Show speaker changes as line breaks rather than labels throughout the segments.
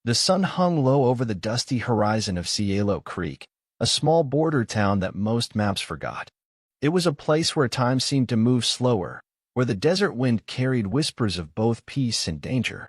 The sun hung low over the dusty horizon of Cielo Creek, a small border town that most maps forgot. It was a place where time seemed to move slower, where the desert wind carried whispers of both peace and danger.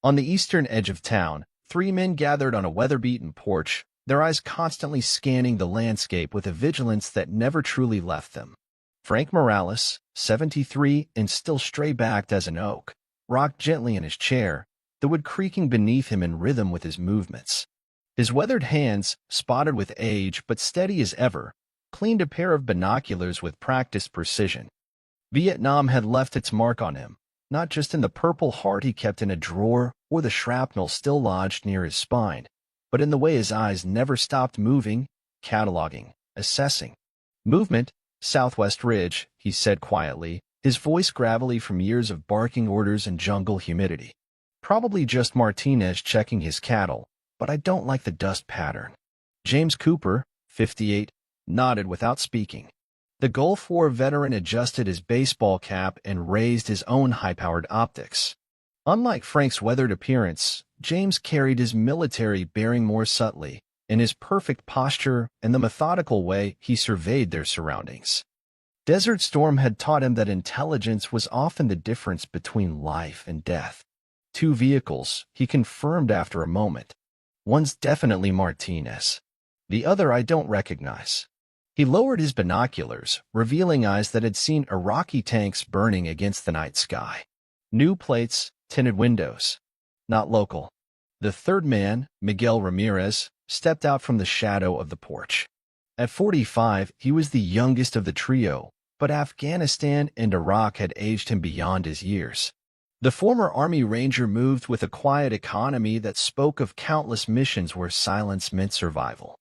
On the eastern edge of town, three men gathered on a weather-beaten porch, their eyes constantly scanning the landscape with a vigilance that never truly left them. Frank Morales, 73 and still stray-backed as an oak, rocked gently in his chair, the wood creaking beneath him in rhythm with his movements. His weathered hands, spotted with age but steady as ever, cleaned a pair of binoculars with practiced precision. Vietnam had left its mark on him, not just in the Purple Heart he kept in a drawer or the shrapnel still lodged near his spine, but in the way his eyes never stopped moving, cataloging, assessing. Movement, Southwest Ridge, he said quietly, his voice gravelly from years of barking orders and jungle humidity. Probably just Martinez checking his cattle, but I don't like the dust pattern. James Cooper, 58, nodded without speaking. The Gulf War veteran adjusted his baseball cap and raised his own high-powered optics. Unlike Frank's weathered appearance, James carried his military bearing more subtly, in his perfect posture and the methodical way he surveyed their surroundings. Desert Storm had taught him that intelligence was often the difference between life and death. Two vehicles, he confirmed after a moment. One's definitely Martinez. The other I don't recognize. He lowered his binoculars, revealing eyes that had seen Iraqi tanks burning against the night sky. New plates, tinted windows. Not local. The third man, Miguel Ramirez, stepped out from the shadow of the porch. At 45, he was the youngest of the trio, but Afghanistan and Iraq had aged him beyond his years. The former Army Ranger moved with a quiet economy that spoke of countless missions where silence meant survival.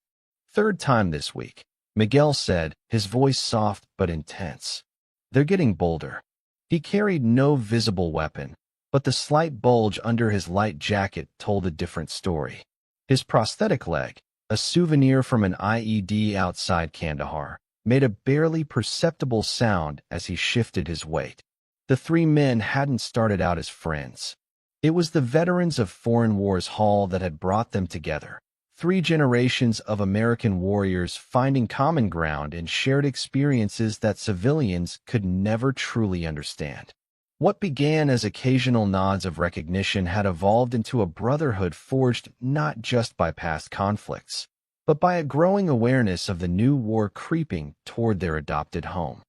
Third time this week, Miguel said, his voice soft but intense. They're getting bolder. He carried no visible weapon, but the slight bulge under his light jacket told a different story. His prosthetic leg, a souvenir from an IED outside Kandahar, made a barely perceptible sound as he shifted his weight. The three men hadn't started out as friends. It was the veterans of Foreign Wars Hall that had brought them together. 3 generations of American warriors finding common ground and shared experiences that civilians could never truly understand. What began as occasional nods of recognition had evolved into a brotherhood forged not just by past conflicts, but by a growing awareness of the new war creeping toward their adopted home.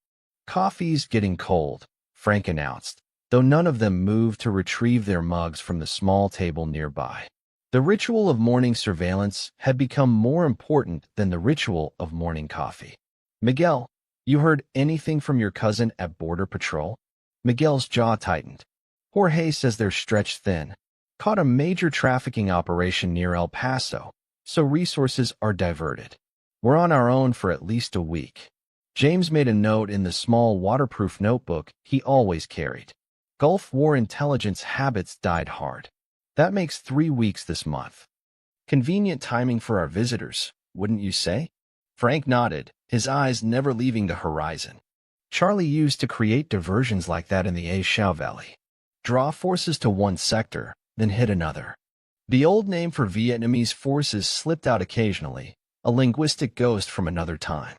"Coffee's getting cold," Frank announced, though none of them moved to retrieve their mugs from the small table nearby. The ritual of morning surveillance had become more important than the ritual of morning coffee. "Miguel, you heard anything from your cousin at Border Patrol?" Miguel's jaw tightened. "Jorge says they're stretched thin. Caught a major trafficking operation near El Paso, so resources are diverted. We're on our own for at least a week." James made a note in the small waterproof notebook he always carried. Gulf War intelligence habits died hard. That makes 3 weeks this month. Convenient timing for our visitors, wouldn't you say? Frank nodded, his eyes never leaving the horizon. Charlie used to create diversions like that in the A Shao Valley. Draw forces to one sector, then hit another. The old name for Vietnamese forces slipped out occasionally, a linguistic ghost from another time.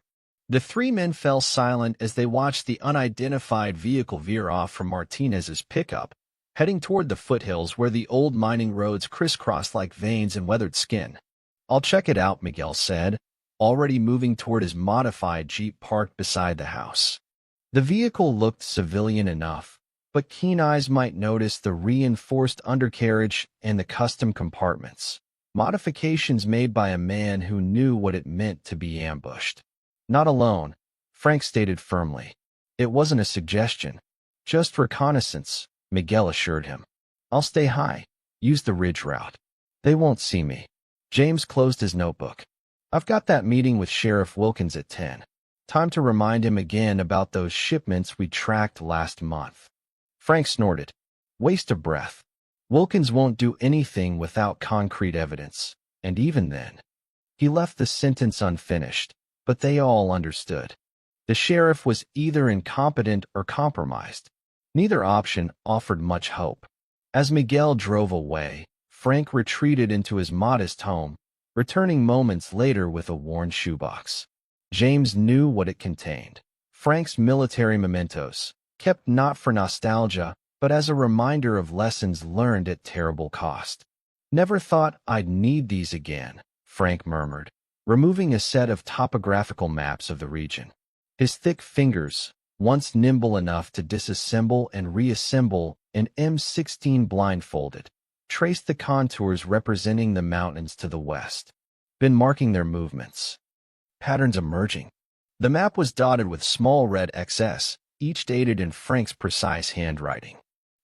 The 3 men fell silent as they watched the unidentified vehicle veer off from Martinez's pickup, heading toward the foothills where the old mining roads crisscrossed like veins in weathered skin. "I'll check it out," Miguel said, already moving toward his modified Jeep parked beside the house. The vehicle looked civilian enough, but keen eyes might notice the reinforced undercarriage and the custom compartments, modifications made by a man who knew what it meant to be ambushed. "Not alone," Frank stated firmly. "It wasn't a suggestion. Just reconnaissance," Miguel assured him. "I'll stay high. Use the ridge route. They won't see me." James closed his notebook. "I've got that meeting with Sheriff Wilkins at 10. Time to remind him again about those shipments we tracked last month." Frank snorted. "Waste of breath. Wilkins won't do anything without concrete evidence, and even then." He left the sentence unfinished, but they all understood. The sheriff was either incompetent or compromised. Neither option offered much hope. As Miguel drove away, Frank retreated into his modest home, returning moments later with a worn shoebox. James knew what it contained. Frank's military mementos, kept not for nostalgia, but as a reminder of lessons learned at terrible cost. "Never thought I'd need these again," Frank murmured, removing a set of topographical maps of the region. His thick fingers, once nimble enough to disassemble and reassemble an M16 blindfolded, traced the contours representing the mountains to the west. Been marking their movements. Patterns emerging. The map was dotted with small red XS, each dated in Frank's precise handwriting.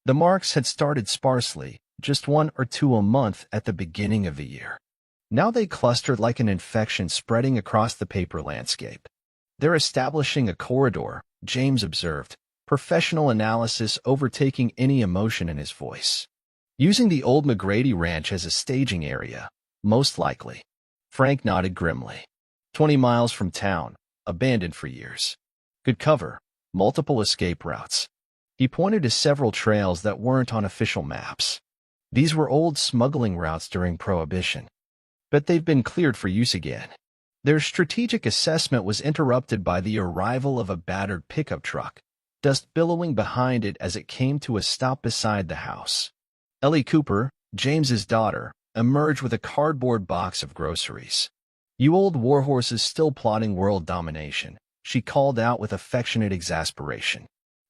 The marks had started sparsely, just 1 or 2 a month at the beginning of the year. Now they clustered like an infection spreading across the paper landscape. "They're establishing a corridor," James observed, professional analysis overtaking any emotion in his voice. "Using the old McGrady Ranch as a staging area, most likely." Frank nodded grimly. 20 miles from town, abandoned for years. Good cover, multiple escape routes. He pointed to several trails that weren't on official maps. These were old smuggling routes during Prohibition. But they've been cleared for use again. Their strategic assessment was interrupted by the arrival of a battered pickup truck, dust billowing behind it as it came to a stop beside the house. Ellie Cooper, James's daughter, emerged with a cardboard box of groceries. "You old warhorses still plotting world domination," she called out with affectionate exasperation.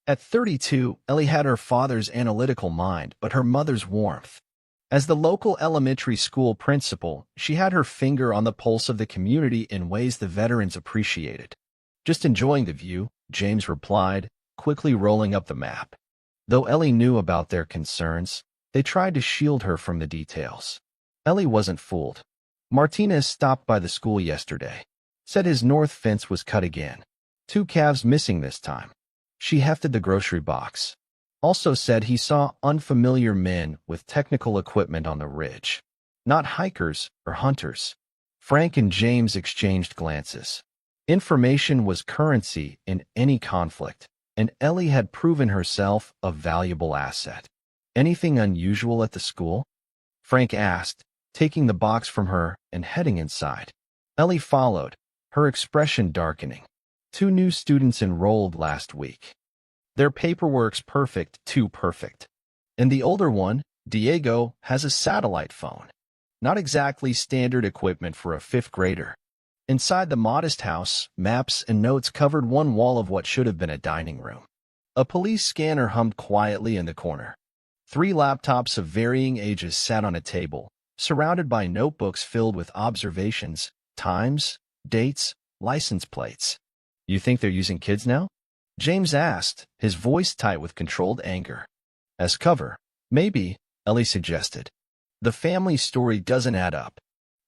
At 32, Ellie had her father's analytical mind, but her mother's warmth. As the local elementary school principal, she had her finger on the pulse of the community in ways the veterans appreciated. "Just enjoying the view," James replied, quickly rolling up the map. Though Ellie knew about their concerns, they tried to shield her from the details. Ellie wasn't fooled. Martinez stopped by the school yesterday. Said his north fence was cut again. 2 calves missing this time. She hefted the grocery box. Also said he saw unfamiliar men with technical equipment on the ridge. Not hikers or hunters. Frank and James exchanged glances. Information was currency in any conflict, and Ellie had proven herself a valuable asset. "Anything unusual at the school?" Frank asked, taking the box from her and heading inside. Ellie followed, her expression darkening. 2 new students enrolled last week. Their paperwork's perfect, too perfect. And the older one, Diego, has a satellite phone. Not exactly standard equipment for a 5th grader. Inside the modest house, maps and notes covered one wall of what should have been a dining room. A police scanner hummed quietly in the corner. 3 laptops of varying ages sat on a table, surrounded by notebooks filled with observations, times, dates, license plates. "You think they're using kids now?" James asked, his voice tight with controlled anger. "As cover, maybe," Ellie suggested. "The family story doesn't add up.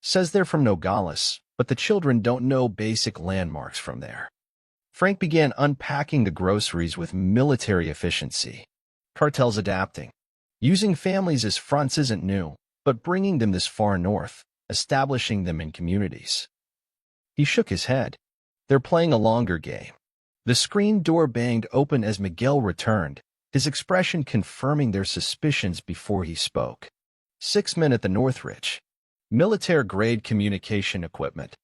Says they're from Nogales, but the children don't know basic landmarks from there." Frank began unpacking the groceries with military efficiency. Cartel's adapting. Using families as fronts isn't new, but bringing them this far north, establishing them in communities. He shook his head. "They're playing a longer game." The screen door banged open as Miguel returned, his expression confirming their suspicions before he spoke. 6 men at the Northridge. Military-grade communication equipment.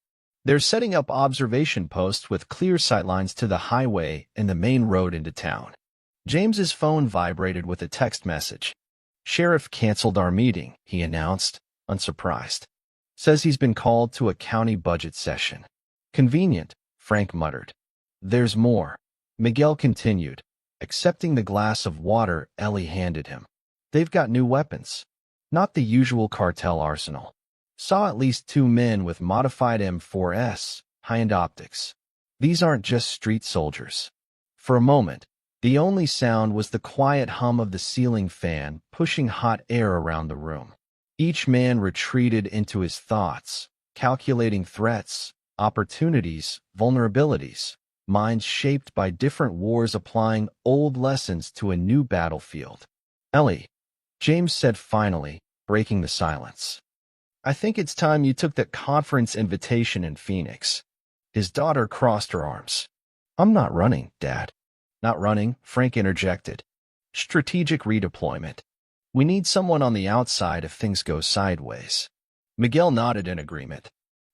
They're setting up observation posts with clear sightlines to the highway and the main road into town. James's phone vibrated with a text message. "Sheriff canceled our meeting," he announced, unsurprised. "Says he's been called to a county budget session." "Convenient," Frank muttered. "There's more," Miguel continued, accepting the glass of water Ellie handed him. "They've got new weapons. Not the usual cartel arsenal. Saw at least 2 men with modified M4S, high-end optics. These aren't just street soldiers." For a moment, the only sound was the quiet hum of the ceiling fan pushing hot air around the room. Each man retreated into his thoughts, calculating threats, opportunities, vulnerabilities, minds shaped by different wars applying old lessons to a new battlefield. "Ellie," James said finally, breaking the silence. "I think it's time you took that conference invitation in Phoenix." His daughter crossed her arms. "I'm not running, Dad." "Not running," Frank interjected. "Strategic redeployment." We need someone on the outside if things go sideways. Miguel nodded in agreement.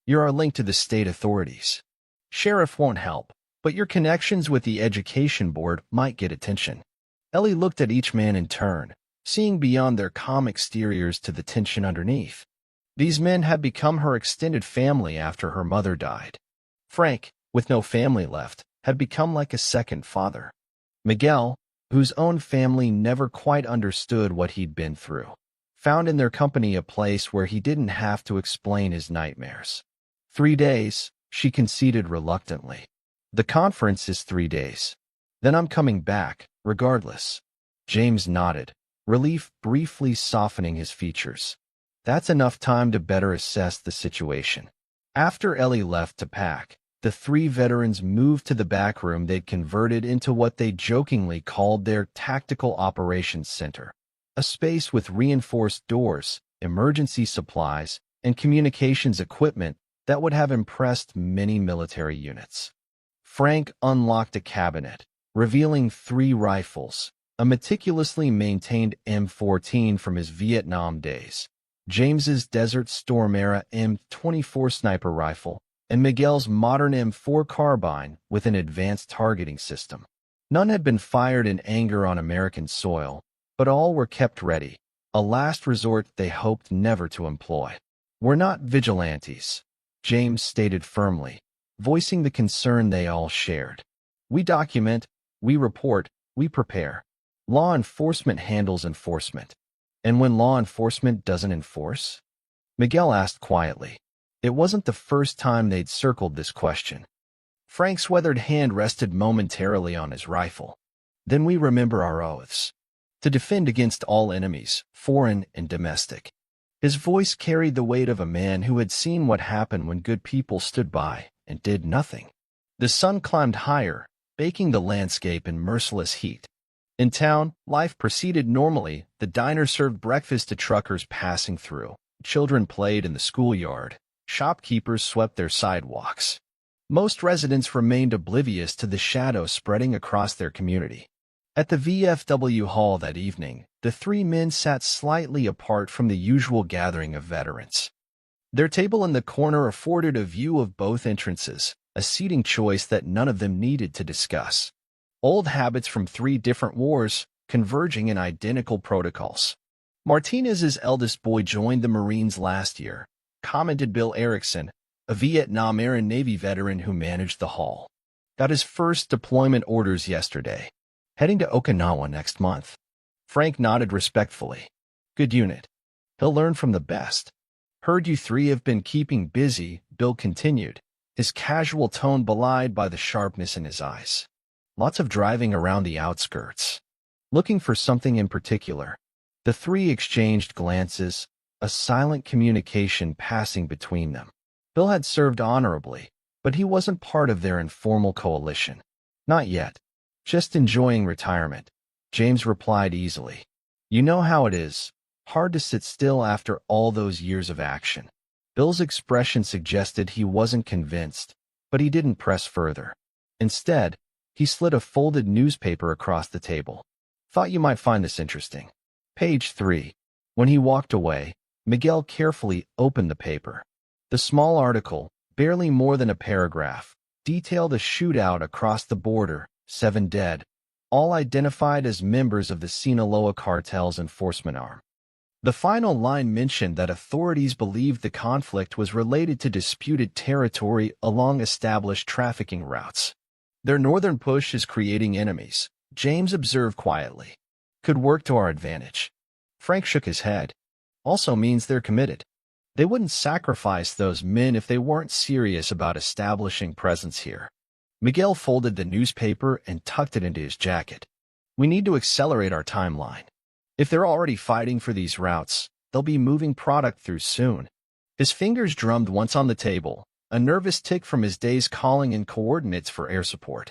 You're our link to the state authorities. Sheriff won't help, but your connections with the education board might get attention. Ellie looked at each man in turn, seeing beyond their calm exteriors to the tension underneath. These men had become her extended family after her mother died. Frank, with no family left, had become like a second father. Miguel, whose own family never quite understood what he'd been through, found in their company a place where he didn't have to explain his nightmares. 3 days, she conceded reluctantly. The conference is 3 days. Then I'm coming back, regardless. James nodded, relief briefly softening his features. That's enough time to better assess the situation. After Ellie left to pack, the 3 veterans moved to the back room they'd converted into what they jokingly called their Tactical Operations Center, a space with reinforced doors, emergency supplies, and communications equipment that would have impressed many military units. Frank unlocked a cabinet, revealing 3 rifles, a meticulously maintained M14 from his Vietnam days, James's Desert Storm-era M24 sniper rifle, and Miguel's modern M4 carbine with an advanced targeting system. None had been fired in anger on American soil, but all were kept ready, a last resort they hoped never to employ. We're not vigilantes, James stated firmly, voicing the concern they all shared. We document, we report, we prepare. Law enforcement handles enforcement. And when law enforcement doesn't enforce? Miguel asked quietly. It wasn't the first time they'd circled this question. Frank's weathered hand rested momentarily on his rifle. Then we remember our oaths. To defend against all enemies, foreign and domestic. His voice carried the weight of a man who had seen what happened when good people stood by and did nothing. The sun climbed higher, baking the landscape in merciless heat. In town, life proceeded normally. The diner served breakfast to truckers passing through. Children played in the schoolyard. Shopkeepers swept their sidewalks. Most residents remained oblivious to the shadow spreading across their community. At the VFW hall that evening, the 3 men sat slightly apart from the usual gathering of veterans. Their table in the corner afforded a view of both entrances, a seating choice that none of them needed to discuss. Old habits from 3 different wars, converging in identical protocols. Martinez's eldest boy joined the Marines last year, commented Bill Erickson, a Vietnam-era Navy veteran who managed the hall. Got his first deployment orders yesterday. Heading to Okinawa next month. Frank nodded respectfully. Good unit. He'll learn from the best. Heard you 3 have been keeping busy, Bill continued, his casual tone belied by the sharpness in his eyes. Lots of driving around the outskirts. Looking for something in particular. The 3 exchanged glances, a silent communication passing between them. Bill had served honorably, but he wasn't part of their informal coalition. Not yet. Just enjoying retirement, James replied easily. You know how it is. Hard to sit still after all those years of action. Bill's expression suggested he wasn't convinced, but he didn't press further. Instead, he slid a folded newspaper across the table. Thought you might find this interesting. Page 3. When he walked away, Miguel carefully opened the paper. The small article, barely more than a paragraph, detailed a shootout across the border, 7 dead, all identified as members of the Sinaloa cartel's enforcement arm. The final line mentioned that authorities believed the conflict was related to disputed territory along established trafficking routes. Their northern push is creating enemies, James observed quietly. Could work to our advantage. Frank shook his head. Also means they're committed. They wouldn't sacrifice those men if they weren't serious about establishing presence here. Miguel folded the newspaper and tucked it into his jacket. We need to accelerate our timeline. If they're already fighting for these routes, they'll be moving product through soon. His fingers drummed once on the table, a nervous tick from his days calling in coordinates for air support.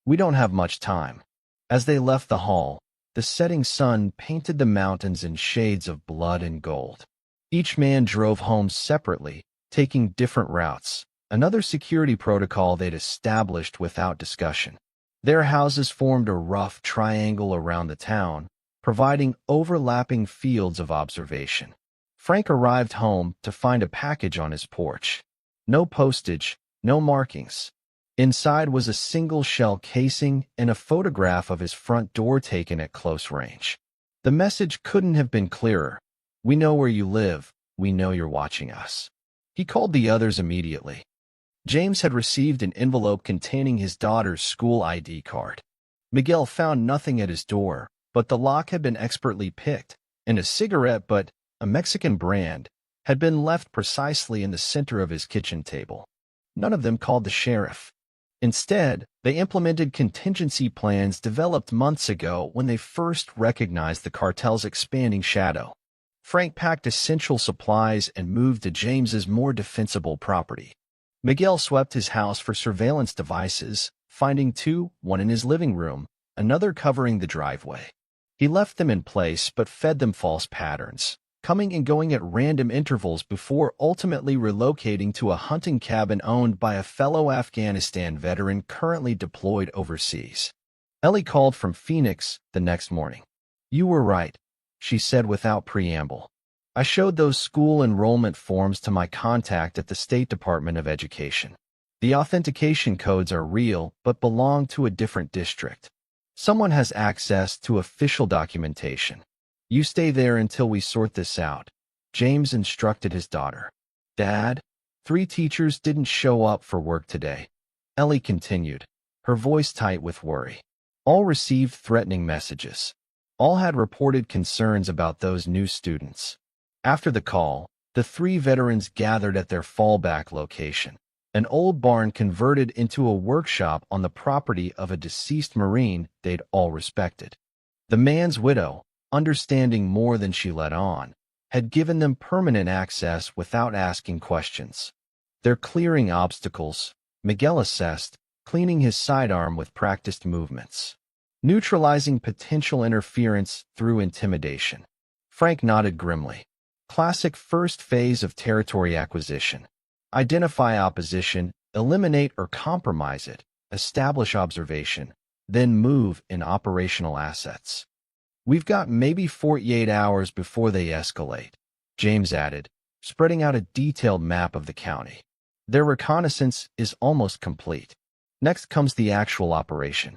We don't have much time. As they left the hall, the setting sun painted the mountains in shades of blood and gold. Each man drove home separately, taking different routes, another security protocol they'd established without discussion. Their houses formed a rough triangle around the town, providing overlapping fields of observation. Frank arrived home to find a package on his porch. No postage, no markings. Inside was a single shell casing and a photograph of his front door taken at close range. The message couldn't have been clearer. "We know where you live. We know you're watching us." He called the others immediately. James had received an envelope containing his daughter's school ID card. Miguel found nothing at his door, but the lock had been expertly picked, and a cigarette, but a Mexican brand, had been left precisely in the center of his kitchen table. None of them called the sheriff. Instead, they implemented contingency plans developed months ago when they first recognized the cartel's expanding shadow. Frank packed essential supplies and moved to James's more defensible property. Miguel swept his house for surveillance devices, finding two, one in his living room, another covering the driveway. He left them in place but fed them false patterns, coming and going at random intervals before ultimately relocating to a hunting cabin owned by a fellow Afghanistan veteran currently deployed overseas. Ellie called from Phoenix the next morning. "You were right," she said without preamble. "I showed those school enrollment forms to my contact at the State Department of Education. The authentication codes are real but belong to a different district. Someone has access to official documentation. You stay there until we sort this out," James instructed his daughter. "Dad, 3 teachers didn't show up for work today," Ellie continued, her voice tight with worry. "All received threatening messages. All had reported concerns about those new students." After the call, the 3 veterans gathered at their fallback location, an old barn converted into a workshop on the property of a deceased Marine they'd all respected. The man's widow, understanding more than she let on, had given them permanent access without asking questions. They're clearing obstacles, Miguel assessed, cleaning his sidearm with practiced movements. Neutralizing potential interference through intimidation. Frank nodded grimly. Classic first phase of territory acquisition. Identify opposition, eliminate or compromise it, establish observation, then move in operational assets. "We've got maybe 48 hours before they escalate," James added, spreading out a detailed map of the county. "Their reconnaissance is almost complete. Next comes the actual operation."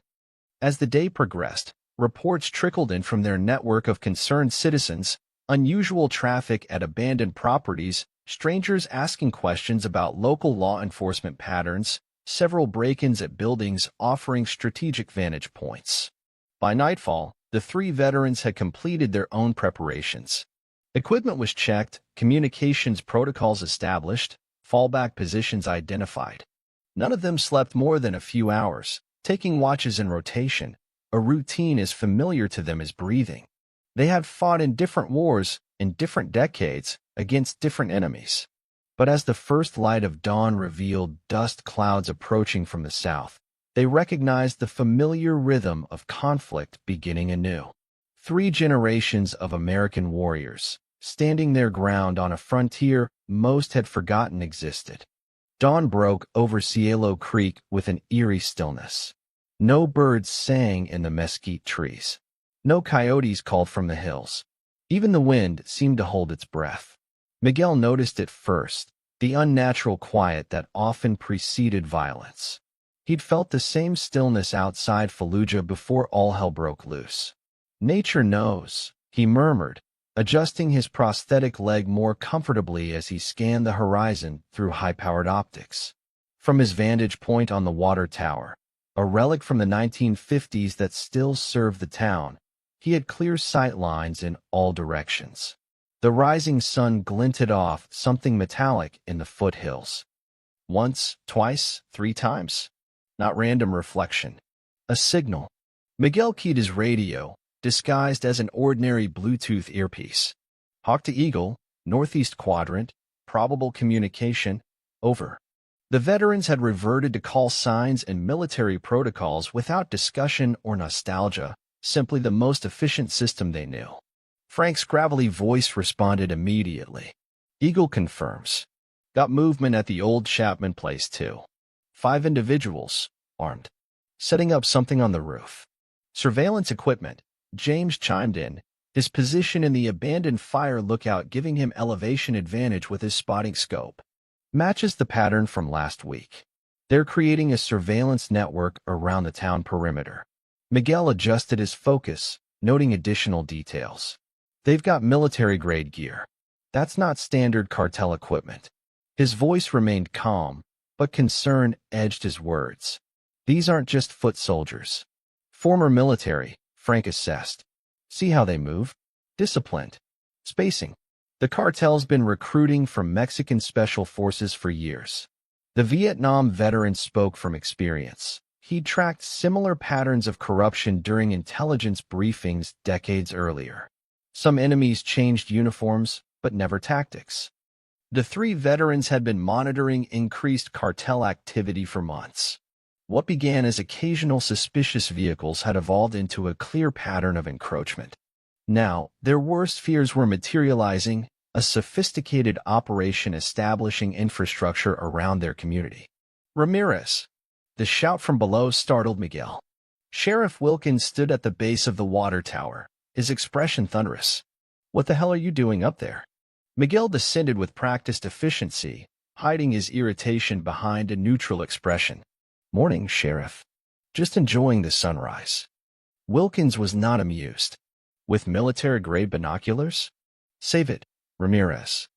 As the day progressed, reports trickled in from their network of concerned citizens, unusual traffic at abandoned properties, strangers asking questions about local law enforcement patterns, several break-ins at buildings offering strategic vantage points. By nightfall, the 3 veterans had completed their own preparations. Equipment was checked, communications protocols established, fallback positions identified. None of them slept more than a few hours, taking watches in rotation, a routine as familiar to them as breathing. They had fought in different wars, in different decades, against different enemies. But as the first light of dawn revealed dust clouds approaching from the south, they recognized the familiar rhythm of conflict beginning anew. 3 generations of American warriors, standing their ground on a frontier most had forgotten existed. Dawn broke over Cielo Creek with an eerie stillness. No birds sang in the mesquite trees. No coyotes called from the hills. Even the wind seemed to hold its breath. Miguel noticed it first, the unnatural quiet that often preceded violence. He'd felt the same stillness outside Fallujah before all hell broke loose. "Nature knows," he murmured, adjusting his prosthetic leg more comfortably as he scanned the horizon through high-powered optics. From his vantage point on the water tower, a relic from the 1950s that still served the town, he had clear sight lines in all directions. The rising sun glinted off something metallic in the foothills. Once, twice, 3 times. Not random reflection. A signal. Miguel keyed his radio, disguised as an ordinary Bluetooth earpiece. "Hawk to Eagle, Northeast Quadrant, probable communication, over." The veterans had reverted to call signs and military protocols without discussion or nostalgia, simply the most efficient system they knew. Frank's gravelly voice responded immediately. "Eagle confirms. Got movement at the old Chapman place, too. 5 individuals, armed. Setting up something on the roof. Surveillance equipment, James chimed in, his position in the abandoned fire lookout giving him elevation advantage with his spotting scope. Matches the pattern from last week. They're creating a surveillance network around the town perimeter. Miguel adjusted his focus, noting additional details. They've got military-grade gear. That's not standard cartel equipment. His voice remained calm, but concern edged his words. These aren't just foot soldiers. Former military, Frank assessed. See how they move? Disciplined. Spacing. The cartel's been recruiting from Mexican special forces for years. The Vietnam veteran spoke from experience. He'd tracked similar patterns of corruption during intelligence briefings decades earlier. Some enemies changed uniforms, but never tactics. The three veterans had been monitoring increased cartel activity for months. What began as occasional suspicious vehicles had evolved into a clear pattern of encroachment. Now, their worst fears were materializing, a sophisticated operation establishing infrastructure around their community. Ramirez! The shout from below startled Miguel. Sheriff Wilkins stood at the base of the water tower, his expression thunderous. What the hell are you doing up there? Miguel descended with practiced efficiency, hiding his irritation behind a neutral expression. Morning, Sheriff. Just enjoying the sunrise. Wilkins was not amused. With military-grade binoculars? Save it, Ramirez.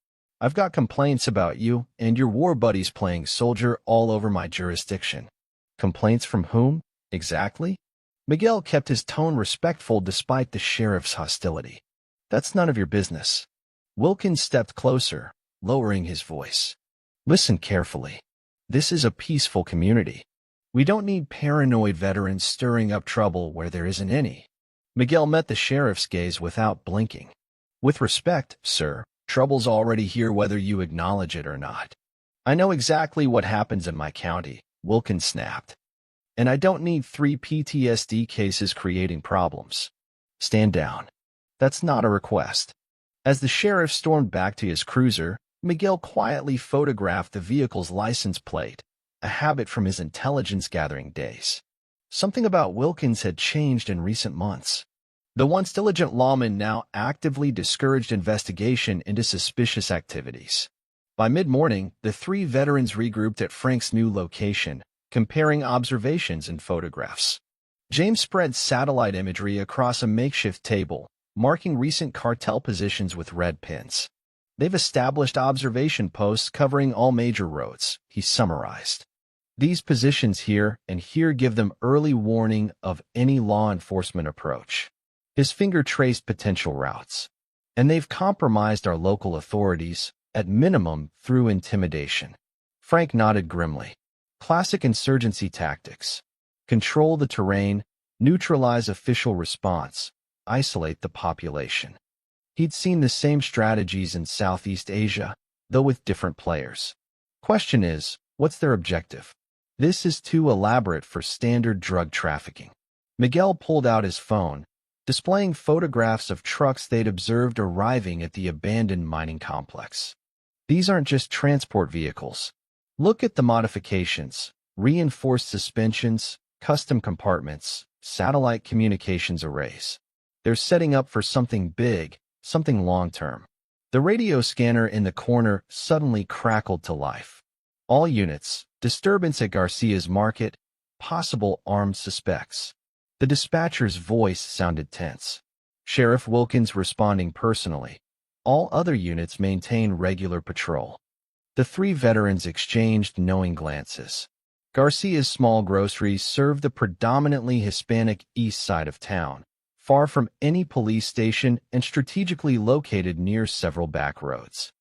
I've got complaints about you and your war buddies playing soldier all over my jurisdiction. Complaints from whom, exactly? Miguel kept his tone respectful despite the sheriff's hostility. That's none of your business. Wilkins stepped closer, lowering his voice. Listen carefully. This is a peaceful community. We don't need paranoid veterans stirring up trouble where there isn't any. Miguel met the sheriff's gaze without blinking. With respect, sir, trouble's already here whether you acknowledge it or not. I know exactly what happens in my county, Wilkins snapped. And I don't need 3 PTSD cases creating problems. Stand down. That's not a request. As the sheriff stormed back to his cruiser, Miguel quietly photographed the vehicle's license plate, a habit from his intelligence-gathering days. Something about Wilkins had changed in recent months. The once diligent lawman now actively discouraged investigation into suspicious activities. By mid-morning, the three veterans regrouped at Frank's new location, comparing observations and photographs. James spread satellite imagery across a makeshift table, marking recent cartel positions with red pins. They've established observation posts covering all major roads, he summarized. These positions here and here give them early warning of any law enforcement approach. His finger traced potential routes. And they've compromised our local authorities, at minimum through intimidation. Frank nodded grimly. Classic insurgency tactics. Control the terrain, neutralize official response, isolate the population. He'd seen the same strategies in Southeast Asia, though with different players. Question is, what's their objective? This is too elaborate for standard drug trafficking. Miguel pulled out his phone, displaying photographs of trucks they'd observed arriving at the abandoned mining complex. These aren't just transport vehicles. Look at the modifications, reinforced suspensions, custom compartments, satellite communications arrays. They're setting up for something big, something long-term. The radio scanner in the corner suddenly crackled to life. All units, disturbance at Garcia's market, possible armed suspects. The dispatcher's voice sounded tense. Sheriff Wilkins responding personally. All other units maintain regular patrol. The three veterans exchanged knowing glances. Garcia's small groceries serve the predominantly Hispanic east side of town, far from any police station and strategically located near several back roads.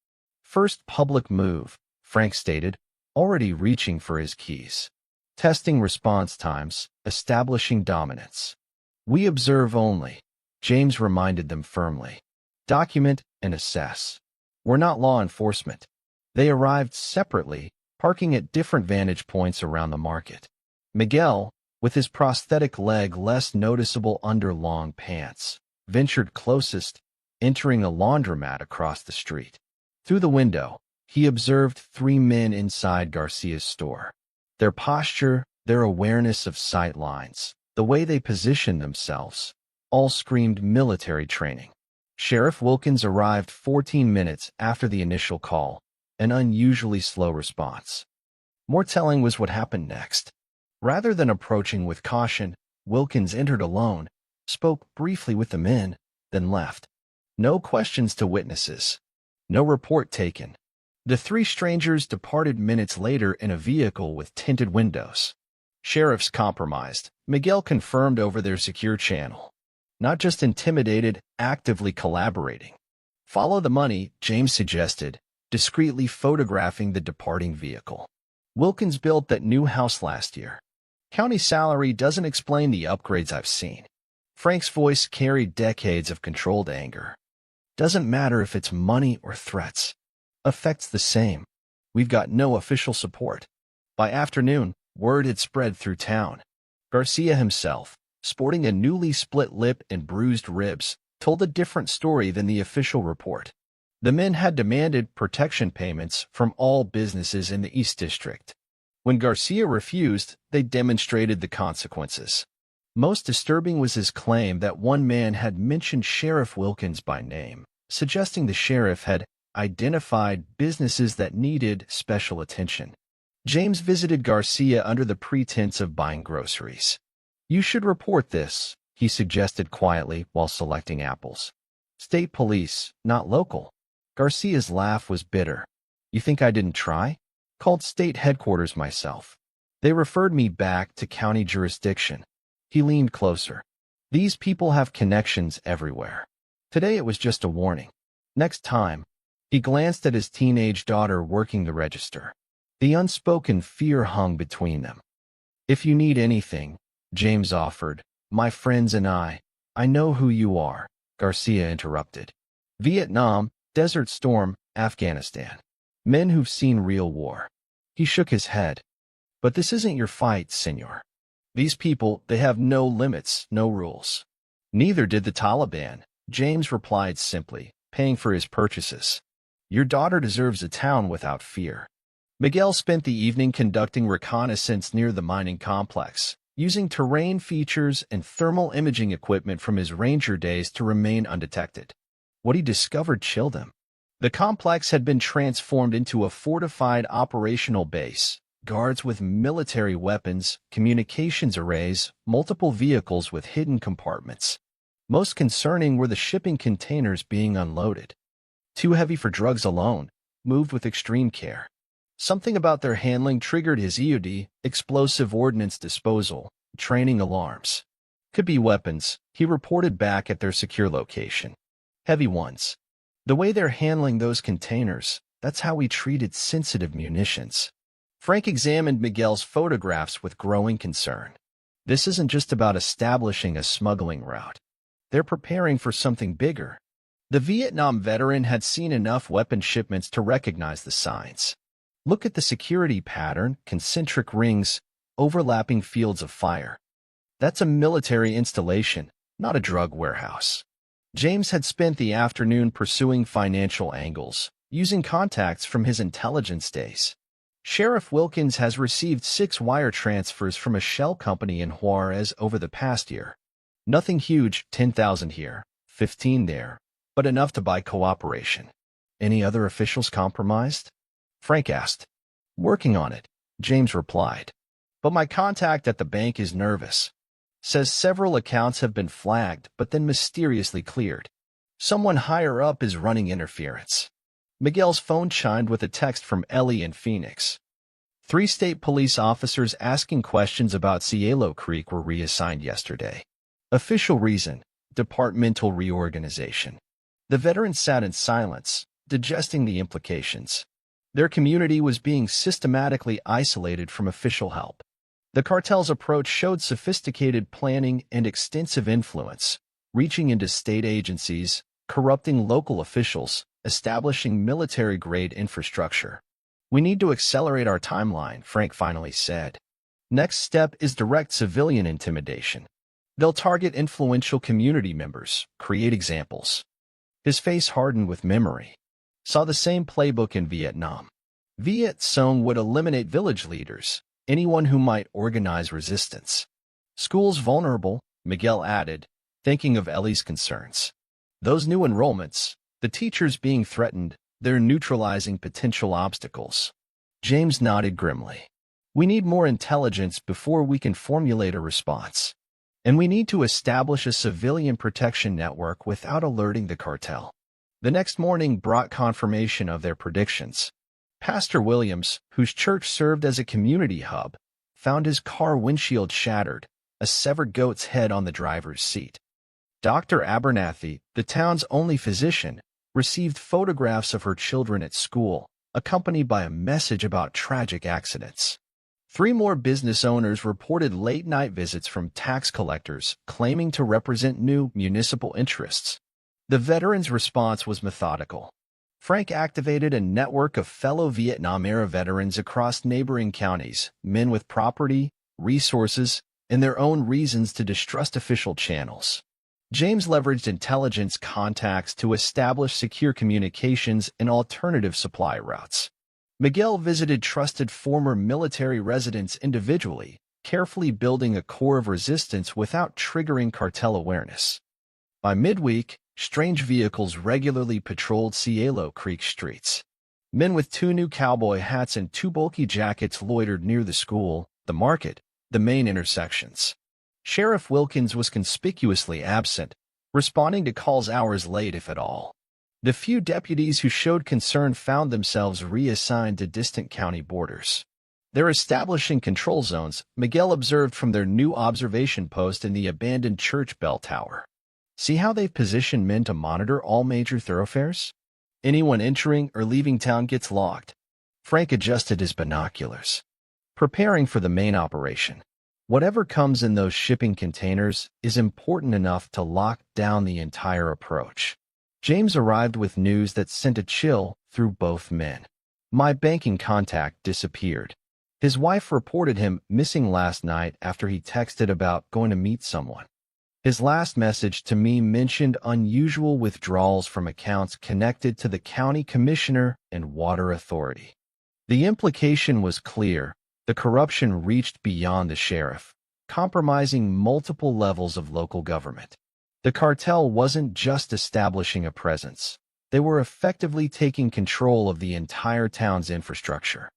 First public move, Frank stated, already reaching for his keys. Testing response times, establishing dominance. We observe only, James reminded them firmly. Document and assess. We're not law enforcement. They arrived separately, parking at different vantage points around the market. Miguel, with his prosthetic leg less noticeable under long pants, ventured closest, entering a laundromat across the street. Through the window, he observed 3 men inside Garcia's store. Their posture, their awareness of sight lines, the way they positioned themselves, all screamed military training. Sheriff Wilkins arrived 14 minutes after the initial call, an unusually slow response. More telling was what happened next. Rather than approaching with caution, Wilkins entered alone, spoke briefly with the men, then left. No questions to witnesses. No report taken. The three strangers departed minutes later in a vehicle with tinted windows. Sheriffs compromised, Miguel confirmed over their secure channel. Not just intimidated, actively collaborating. Follow the money, James suggested, discreetly photographing the departing vehicle. Wilkins built that new house last year. County salary doesn't explain the upgrades I've seen. Frank's voice carried decades of controlled anger. Doesn't matter if it's money or threats. Effect's the same. We've got no official support. By afternoon, word had spread through town. Garcia himself, sporting a newly split lip and bruised ribs, told a different story than the official report. The men had demanded protection payments from all businesses in the East District. When Garcia refused, they demonstrated the consequences. Most disturbing was his claim that one man had mentioned Sheriff Wilkins by name, suggesting the sheriff had identified businesses that needed special attention. James visited Garcia under the pretense of buying groceries. "You should report this," he suggested quietly while selecting apples. "State police, not local." Garcia's laugh was bitter. "You think I didn't try? Called state headquarters myself. They referred me back to county jurisdiction." He leaned closer. "These people have connections everywhere. Today it was just a warning. Next time." He glanced at his teenage daughter working the register. The unspoken fear hung between them. "If you need anything," James offered, "my friends and I know who you are," Garcia interrupted. "Vietnam, Desert Storm, Afghanistan. Men who've seen real war." He shook his head. "But this isn't your fight, senor. These people, they have no limits, no rules." "Neither did the Taliban," James replied simply, paying for his purchases. "Your daughter deserves a town without fear." Miguel spent the evening conducting reconnaissance near the mining complex, using terrain features and thermal imaging equipment from his ranger days to remain undetected. What he discovered chilled him. The complex had been transformed into a fortified operational base, guards with military weapons, communications arrays, multiple vehicles with hidden compartments. Most concerning were the shipping containers being unloaded. Too heavy for drugs alone, moved with extreme care. Something about their handling triggered his EOD, explosive ordnance disposal, training alarms. "Could be weapons," he reported back at their secure location. "Heavy ones. The way they're handling those containers, that's how we treated sensitive munitions." Frank examined Miguel's photographs with growing concern. This isn't just about establishing a smuggling route. They're preparing for something bigger. The Vietnam veteran had seen enough weapon shipments to recognize the signs. Look at the security pattern, concentric rings, overlapping fields of fire. That's a military installation, not a drug warehouse. James had spent the afternoon pursuing financial angles, using contacts from his intelligence days. Sheriff Wilkins has received 6 wire transfers from a shell company in Juarez over the past year. Nothing huge, 10,000 here, 15 there, but enough to buy cooperation. Any other officials compromised? Frank asked. "Working on it," James replied. "But my contact at the bank is nervous. Says several accounts have been flagged but then mysteriously cleared. Someone higher up is running interference." Miguel's phone chimed with a text from Ellie in Phoenix. 3 state police officers asking questions about Cielo Creek were reassigned yesterday. Official reason: departmental reorganization. The veterans sat in silence, digesting the implications. Their community was being systematically isolated from official help. The cartel's approach showed sophisticated planning and extensive influence, reaching into state agencies, corrupting local officials, establishing military-grade infrastructure. "We need to accelerate our timeline," Frank finally said. "Next step is direct civilian intimidation. They'll target influential community members, create examples." His face hardened with memory. Saw the same playbook in Vietnam. Viet Cong would eliminate village leaders, anyone who might organize resistance. "Schools vulnerable," Miguel added, thinking of Ellie's concerns. Those new enrollments, the teachers being threatened, they're neutralizing potential obstacles. James nodded grimly. We need more intelligence before we can formulate a response. And we need to establish a civilian protection network without alerting the cartel. The next morning brought confirmation of their predictions. Pastor Williams, whose church served as a community hub, found his car windshield shattered, a severed goat's head on the driver's seat. Dr. Abernathy, the town's only physician, received photographs of her children at school, accompanied by a message about tragic accidents. 3 more business owners reported late-night visits from tax collectors claiming to represent new municipal interests. The veterans' response was methodical. Frank activated a network of fellow Vietnam-era veterans across neighboring counties, men with property, resources, and their own reasons to distrust official channels. James leveraged intelligence contacts to establish secure communications and alternative supply routes. Miguel visited trusted former military residents individually, carefully building a core of resistance without triggering cartel awareness. By midweek, strange vehicles regularly patrolled Cielo Creek streets. Men with 2 new cowboy hats and 2 bulky jackets loitered near the school, the market, the main intersections. Sheriff Wilkins was conspicuously absent, responding to calls hours late if at all. The few deputies who showed concern found themselves reassigned to distant county borders. They're establishing control zones, Miguel observed from their new observation post in the abandoned church bell tower. See how they've positioned men to monitor all major thoroughfares? Anyone entering or leaving town gets logged. Frank adjusted his binoculars. Preparing for the main operation. Whatever comes in those shipping containers is important enough to lock down the entire approach. James arrived with news that sent a chill through both men. My banking contact disappeared. His wife reported him missing last night after he texted about going to meet someone. His last message to me mentioned unusual withdrawals from accounts connected to the county commissioner and water authority. The implication was clear. The corruption reached beyond the sheriff, compromising multiple levels of local government. The cartel wasn't just establishing a presence. They were effectively taking control of the entire town's infrastructure.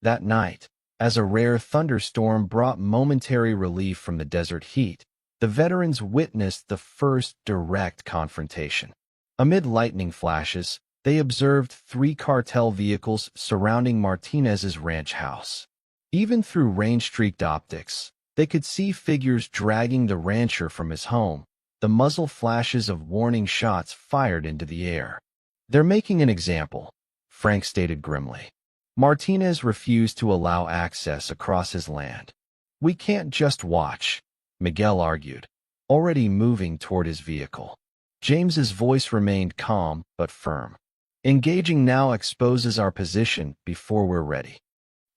That night, as a rare thunderstorm brought momentary relief from the desert heat, the veterans witnessed the first direct confrontation. Amid lightning flashes, they observed 3 cartel vehicles surrounding Martinez's ranch house. Even through rain-streaked optics, they could see figures dragging the rancher from his home, the muzzle flashes of warning shots fired into the air. They're making an example, Frank stated grimly. Martinez refused to allow access across his land. We can't just watch, Miguel argued, already moving toward his vehicle. James's voice remained calm but firm. Engaging now exposes our position before we're ready.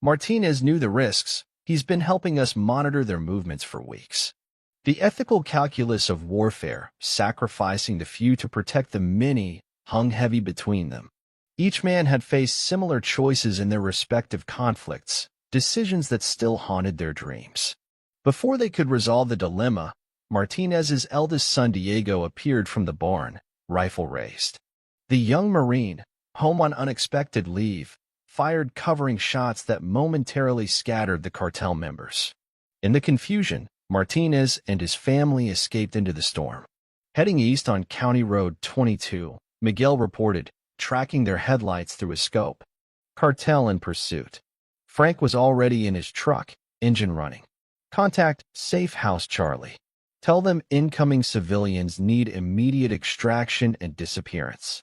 Martinez knew the risks. He's been helping us monitor their movements for weeks. The ethical calculus of warfare, sacrificing the few to protect the many, hung heavy between them. Each man had faced similar choices in their respective conflicts, decisions that still haunted their dreams. Before they could resolve the dilemma, Martinez's eldest son Diego appeared from the barn, rifle raised. The young Marine, home on unexpected leave, fired covering shots that momentarily scattered the cartel members. In the confusion, Martinez and his family escaped into the storm. Heading east on County Road 22, Miguel reported, tracking their headlights through his scope. Cartel in pursuit. Frank was already in his truck, engine running. Contact Safe House Charlie. Tell them incoming civilians need immediate extraction and disappearance.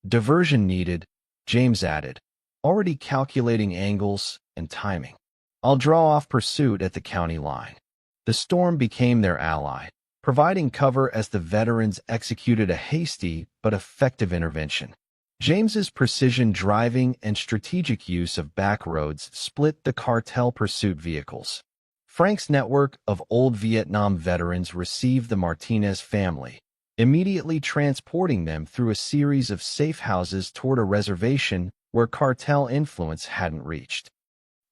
Diversion needed, James added, already calculating angles and timing. I'll draw off pursuit at the county line. The storm became their ally, providing cover as the veterans executed a hasty but effective intervention. James's precision driving and strategic use of back roads split the cartel pursuit vehicles. Frank's network of old Vietnam veterans received the Martinez family, immediately transporting them through a series of safe houses toward a reservation where cartel influence hadn't reached.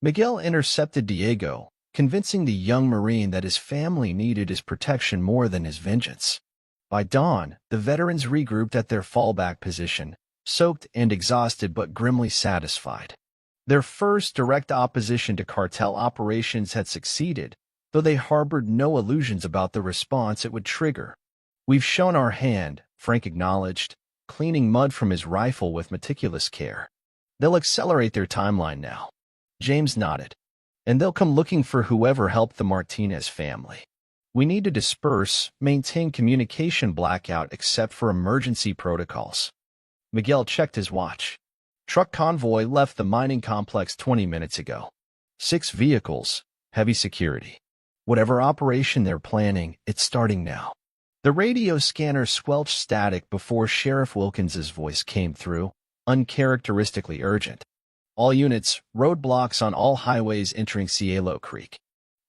Miguel intercepted Diego, convincing the young Marine that his family needed his protection more than his vengeance. By dawn, the veterans regrouped at their fallback position, soaked and exhausted but grimly satisfied. Their first direct opposition to cartel operations had succeeded, though they harbored no illusions about the response it would trigger. "We've shown our hand," Frank acknowledged, cleaning mud from his rifle with meticulous care. "They'll accelerate their timeline now." James nodded. "And they'll come looking for whoever helped the Martinez family. We need to disperse, maintain communication blackout except for emergency protocols." Miguel checked his watch. "Truck convoy left the mining complex 20 minutes ago. 6 vehicles, heavy security. Whatever operation they're planning, it's starting now." The radio scanner squelched static before Sheriff Wilkins's voice came through, uncharacteristically urgent. "All units, roadblocks on all highways entering Cielo Creek.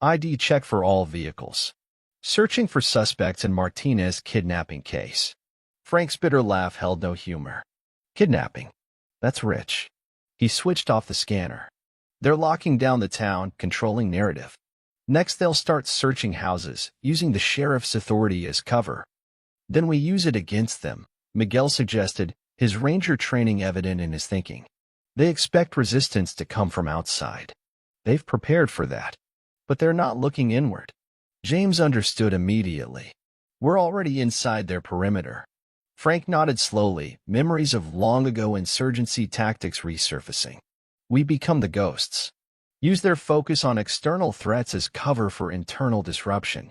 ID check for all vehicles. Searching for suspects in Martinez kidnapping case." Frank's bitter laugh held no humor. "Kidnapping? That's rich." He switched off the scanner. "They're locking down the town, controlling narrative. Next they'll start searching houses, using the sheriff's authority as cover. Then we use it against them," Miguel suggested, his ranger training evident in his thinking. "They expect resistance to come from outside. They've prepared for that. But they're not looking inward." James understood immediately. "We're already inside their perimeter." Frank nodded slowly, memories of long-ago insurgency tactics resurfacing. "We become the ghosts. Use their focus on external threats as cover for internal disruption."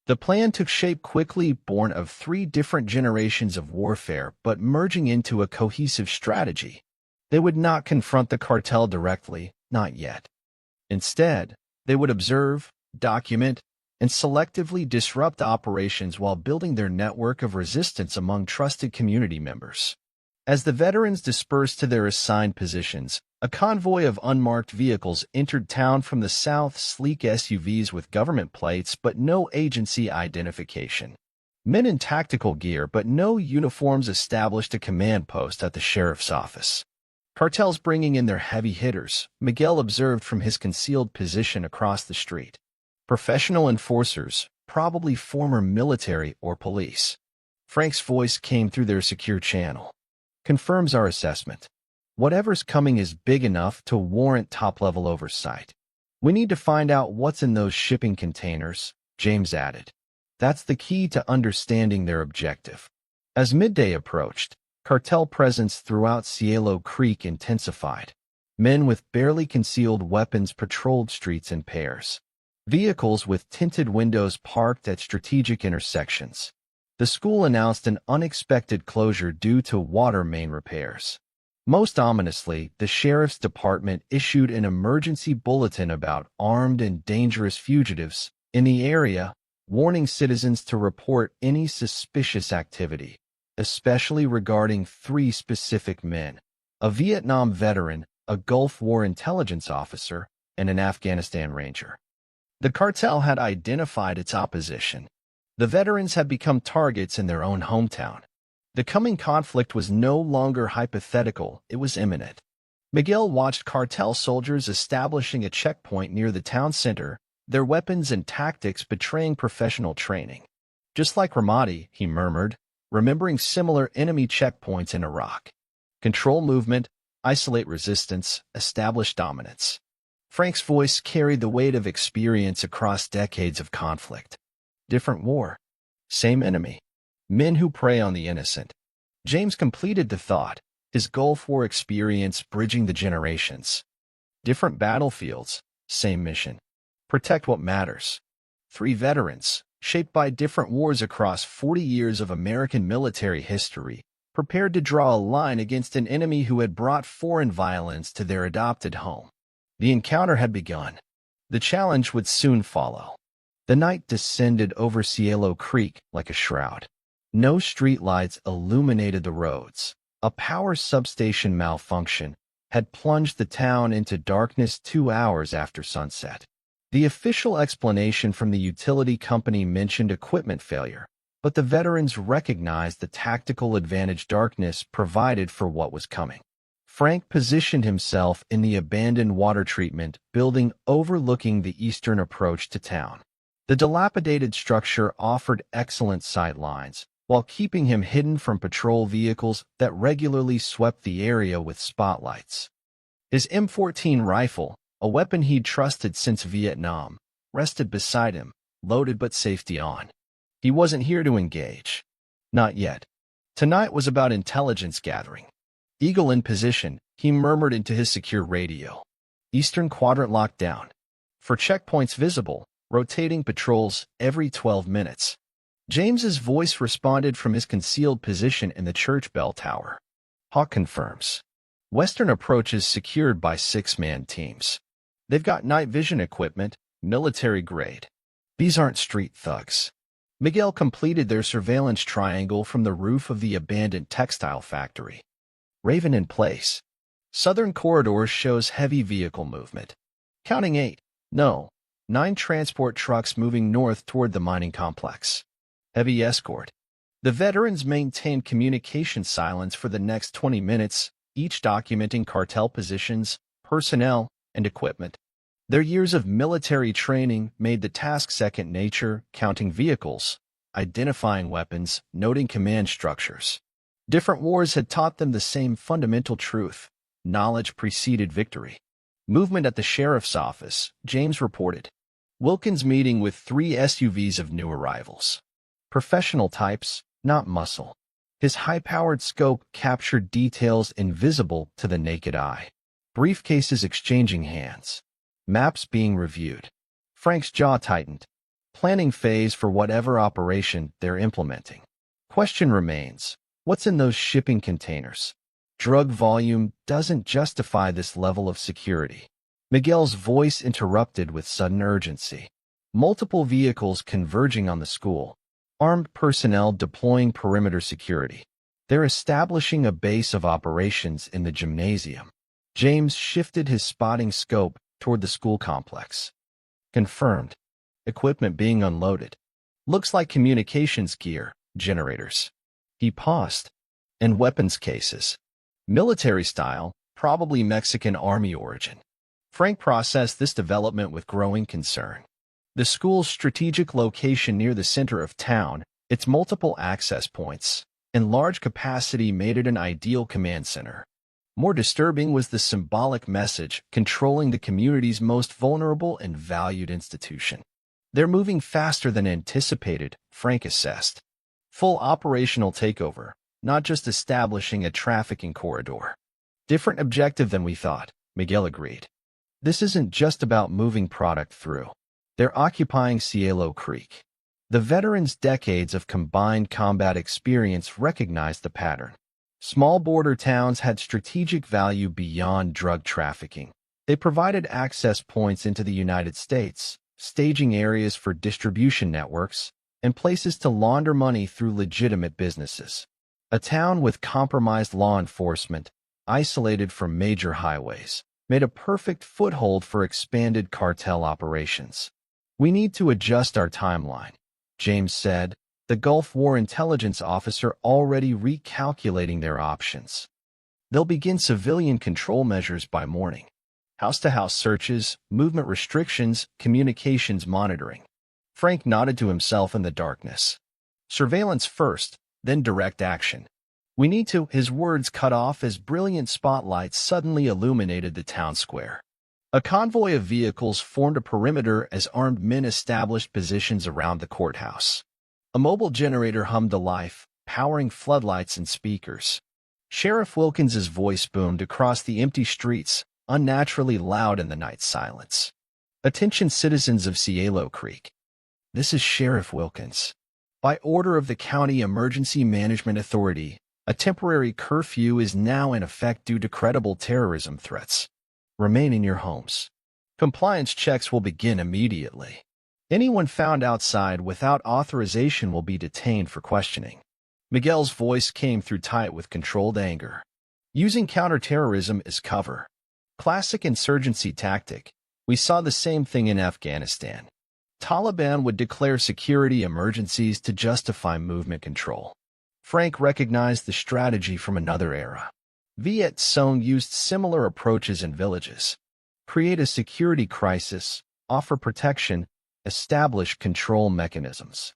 The plan took shape quickly, born of 3 different generations of warfare, but merging into a cohesive strategy. They would not confront the cartel directly, not yet. Instead, they would observe, document, and selectively disrupt operations while building their network of resistance among trusted community members. As the veterans dispersed to their assigned positions, a convoy of unmarked vehicles entered town from the south, sleek SUVs with government plates but no agency identification. Men in tactical gear but no uniforms established a command post at the sheriff's office. "Cartel's bringing in their heavy hitters," Miguel observed from his concealed position across the street. "Professional enforcers, probably former military or police." Frank's voice came through their secure channel. "Confirms our assessment. Whatever's coming is big enough to warrant top-level oversight. We need to find out what's in those shipping containers," James added. "That's the key to understanding their objective." As midday approached, cartel presence throughout Cielo Creek intensified. Men with barely concealed weapons patrolled streets in pairs. Vehicles with tinted windows parked at strategic intersections. The school announced an unexpected closure due to water main repairs. Most ominously, the sheriff's department issued an emergency bulletin about armed and dangerous fugitives in the area, warning citizens to report any suspicious activity, especially regarding 3 specific men: a Vietnam veteran, a Gulf War intelligence officer, and an Afghanistan ranger. The cartel had identified its opposition. The veterans had become targets in their own hometown. The coming conflict was no longer hypothetical, it was imminent. Miguel watched cartel soldiers establishing a checkpoint near the town center, their weapons and tactics betraying professional training. "Just like Ramadi," he murmured, remembering similar enemy checkpoints in Iraq. "Control movement, isolate resistance, establish dominance." Frank's voice carried the weight of experience across decades of conflict. Different war. Same enemy. Men who prey on the innocent. James completed the thought, his Gulf War experience bridging the generations. Different battlefields. Same mission. Protect what matters. 3 veterans, shaped by different wars across 40 years of American military history, prepared to draw a line against an enemy who had brought foreign violence to their adopted home. The encounter had begun. The challenge would soon follow. The night descended over Cielo Creek like a shroud. No streetlights illuminated the roads. A power substation malfunction had plunged the town into darkness 2 hours after sunset. The official explanation from the utility company mentioned equipment failure, but the veterans recognized the tactical advantage darkness provided for what was coming. Frank positioned himself in the abandoned water treatment building overlooking the eastern approach to town. The dilapidated structure offered excellent sight lines, while keeping him hidden from patrol vehicles that regularly swept the area with spotlights. His M14 rifle, a weapon he'd trusted since Vietnam, rested beside him, loaded but safety on. He wasn't here to engage. Not yet. Tonight was about intelligence gathering. Eagle in position, he murmured into his secure radio. Eastern Quadrant locked down. For checkpoints visible, rotating patrols every 12 minutes. James's voice responded from his concealed position in the church bell tower. Hawk confirms. Western approaches secured by 6-man teams. They've got night vision equipment, military grade. These aren't street thugs. Miguel completed their surveillance triangle from the roof of the abandoned textile factory. Raven in place. Southern corridor shows heavy vehicle movement. Counting 9 transport trucks moving north toward the mining complex. Heavy escort. The veterans maintained communication silence for the next 20 minutes, each documenting cartel positions, personnel, and equipment. Their years of military training made the task second nature, counting vehicles, identifying weapons, noting command structures. Different wars had taught them the same fundamental truth. Knowledge preceded victory. Movement at the sheriff's office, James reported. Wilkins meeting with 3 SUVs of new arrivals. Professional types, not muscle. His high-powered scope captured details invisible to the naked eye. Briefcases exchanging hands. Maps being reviewed. Frank's jaw tightened. Planning phase for whatever operation they're implementing. Question remains, what's in those shipping containers? Drug volume doesn't justify this level of security. Miguel's voice interrupted with sudden urgency. Multiple vehicles converging on the school. Armed personnel deploying perimeter security. They're establishing a base of operations in the gymnasium. James shifted his spotting scope toward the school complex. Confirmed. Equipment being unloaded. Looks like communications gear, generators. He paused. And weapons cases. Military style, probably Mexican Army origin. Frank processed this development with growing concern. The school's strategic location near the center of town, its multiple access points, and large capacity made it an ideal command center. More disturbing was the symbolic message controlling the community's most vulnerable and valued institution. They're moving faster than anticipated, Frank assessed. Full operational takeover, not just establishing a trafficking corridor. Different objective than we thought, Miguel agreed. This isn't just about moving product through. They're occupying Cielo Creek. The veterans' decades of combined combat experience recognized the pattern. Small border towns had strategic value beyond drug trafficking. They provided access points into the United States, staging areas for distribution networks, and places to launder money through legitimate businesses. A town with compromised law enforcement, isolated from major highways, made a perfect foothold for expanded cartel operations. We need to adjust our timeline, James said, the Gulf War intelligence officer already recalculating their options. They'll begin civilian control measures by morning. House-to-house searches, movement restrictions, communications monitoring. Frank nodded to himself in the darkness. Surveillance first, then direct action. We need to, his words cut off as brilliant spotlights suddenly illuminated the town square. A convoy of vehicles formed a perimeter as armed men established positions around the courthouse. A mobile generator hummed to life, powering floodlights and speakers. Sheriff Wilkins's voice boomed across the empty streets, unnaturally loud in the night silence. Attention citizens of Cielo Creek. This is Sheriff Wilkins. By order of the County Emergency Management Authority, a temporary curfew is now in effect due to credible terrorism threats. Remain in your homes. Compliance checks will begin immediately. Anyone found outside without authorization will be detained for questioning. Miguel's voice came through tight with controlled anger. Using counterterrorism as cover. Classic insurgency tactic. We saw the same thing in Afghanistan. Taliban would declare security emergencies to justify movement control. Frank recognized the strategy from another era. Viet Cong used similar approaches in villages. Create a security crisis, offer protection, establish control mechanisms.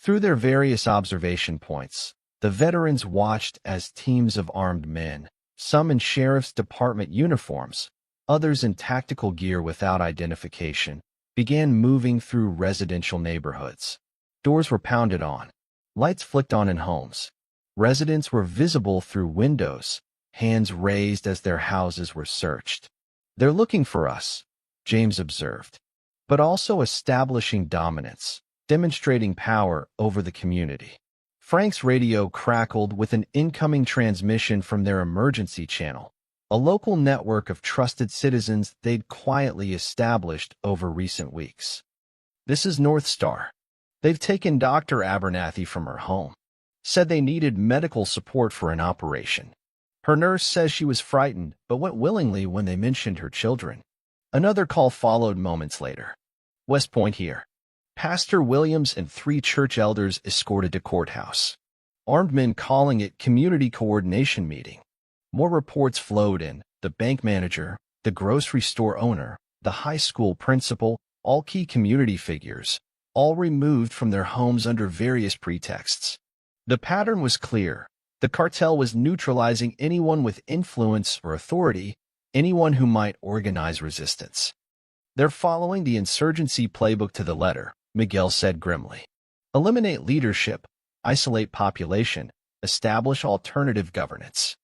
Through their various observation points, the veterans watched as teams of armed men, some in sheriff's department uniforms, others in tactical gear without identification, began moving through residential neighborhoods. Doors were pounded on. Lights flicked on in homes. Residents were visible through windows, hands raised as their houses were searched. "They're looking for us," James observed, but also establishing dominance, demonstrating power over the community. Frank's radio crackled with an incoming transmission from their emergency channel, a local network of trusted citizens they'd quietly established over recent weeks. "This is North Star. They've taken Dr. Abernathy from her home. Said they needed medical support for an operation. Her nurse says she was frightened, but went willingly when they mentioned her children." Another call followed moments later. "West Point here. Pastor Williams and 3 church elders escorted to courthouse. Armed men calling it community coordination meeting." More reports flowed in. The bank manager, the grocery store owner, the high school principal, all key community figures, all removed from their homes under various pretexts. The pattern was clear. The cartel was neutralizing anyone with influence or authority, anyone who might organize resistance. "They're following the insurgency playbook to the letter," Miguel said grimly. "Eliminate leadership, isolate population, establish alternative governance."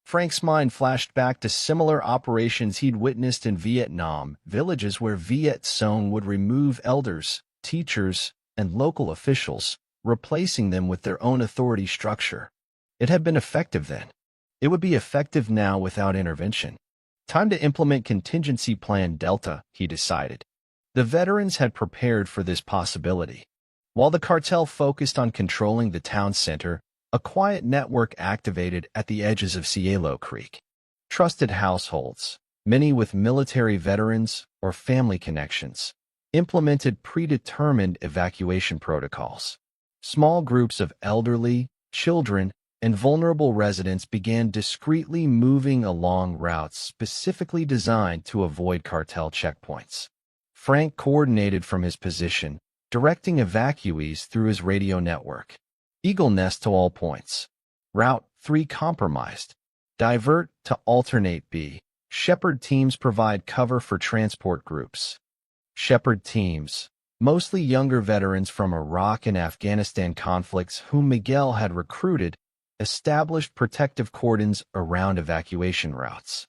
Frank's mind flashed back to similar operations he'd witnessed in Vietnam, villages where Viet Cong would remove elders, teachers, and local officials, replacing them with their own authority structure. It had been effective then. It would be effective now without intervention. Time to implement Contingency Plan Delta, he decided. The veterans had prepared for this possibility. While the cartel focused on controlling the town center, a quiet network activated at the edges of Cielo Creek. Trusted households, many with military veterans or family connections, implemented predetermined evacuation protocols. Small groups of elderly, children, and vulnerable residents began discreetly moving along routes specifically designed to avoid cartel checkpoints. Frank coordinated from his position, directing evacuees through his radio network. Eagle Nest to all points. Route 3 compromised. Divert to alternate B. Shepherd teams provide cover for transport groups. Shepherd teams, mostly younger veterans from Iraq and Afghanistan conflicts whom Miguel had recruited, established protective cordons around evacuation routes.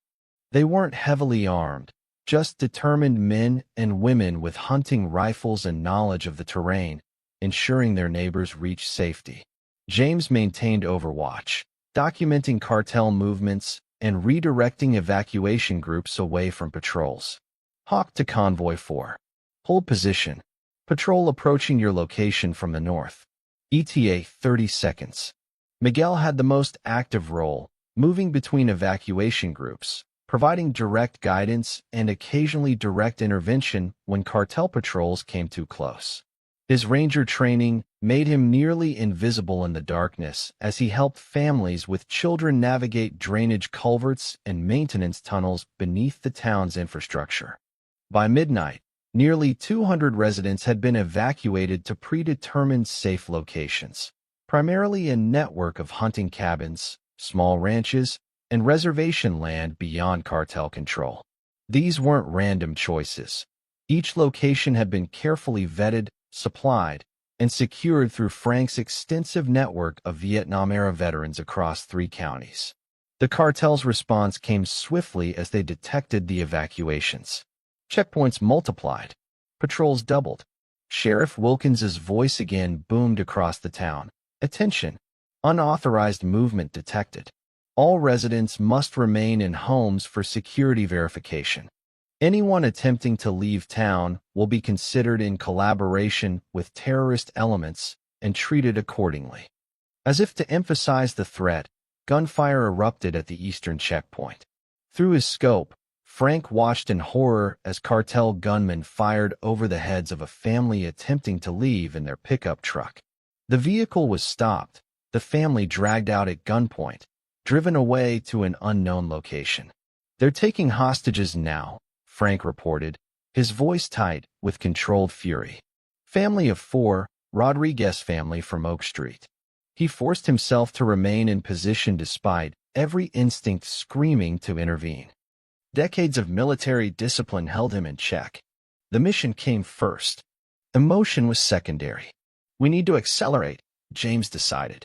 They weren't heavily armed, just determined men and women with hunting rifles and knowledge of the terrain, ensuring their neighbors reached safety. James maintained overwatch, documenting cartel movements and redirecting evacuation groups away from patrols. Hawk to Convoy 4. Hold position. Patrol approaching your location from the north. ETA 30 seconds. Miguel had the most active role, moving between evacuation groups, providing direct guidance and occasionally direct intervention when cartel patrols came too close. His ranger training made him nearly invisible in the darkness as he helped families with children navigate drainage culverts and maintenance tunnels beneath the town's infrastructure. By midnight, nearly 200 residents had been evacuated to predetermined safe locations, primarily a network of hunting cabins, small ranches, and reservation land beyond cartel control. These weren't random choices. Each location had been carefully vetted, supplied, and secured through Frank's extensive network of Vietnam-era veterans across 3 counties. The cartel's response came swiftly as they detected the evacuations. Checkpoints multiplied. Patrols doubled. Sheriff Wilkins's voice again boomed across the town. "Attention! Unauthorized movement detected. All residents must remain in homes for security verification. Anyone attempting to leave town will be considered in collaboration with terrorist elements and treated accordingly." As if to emphasize the threat, gunfire erupted at the eastern checkpoint. Through his scope, Frank watched in horror as cartel gunmen fired over the heads of a family attempting to leave in their pickup truck. The vehicle was stopped, the family dragged out at gunpoint, driven away to an unknown location. "They're taking hostages now," Frank reported, his voice tight with controlled fury. "Family of 4, Rodriguez family from Oak Street. He forced himself to remain in position despite every instinct screaming to intervene. Decades of military discipline held him in check. The mission came first. Emotion was secondary. We need to accelerate, James decided.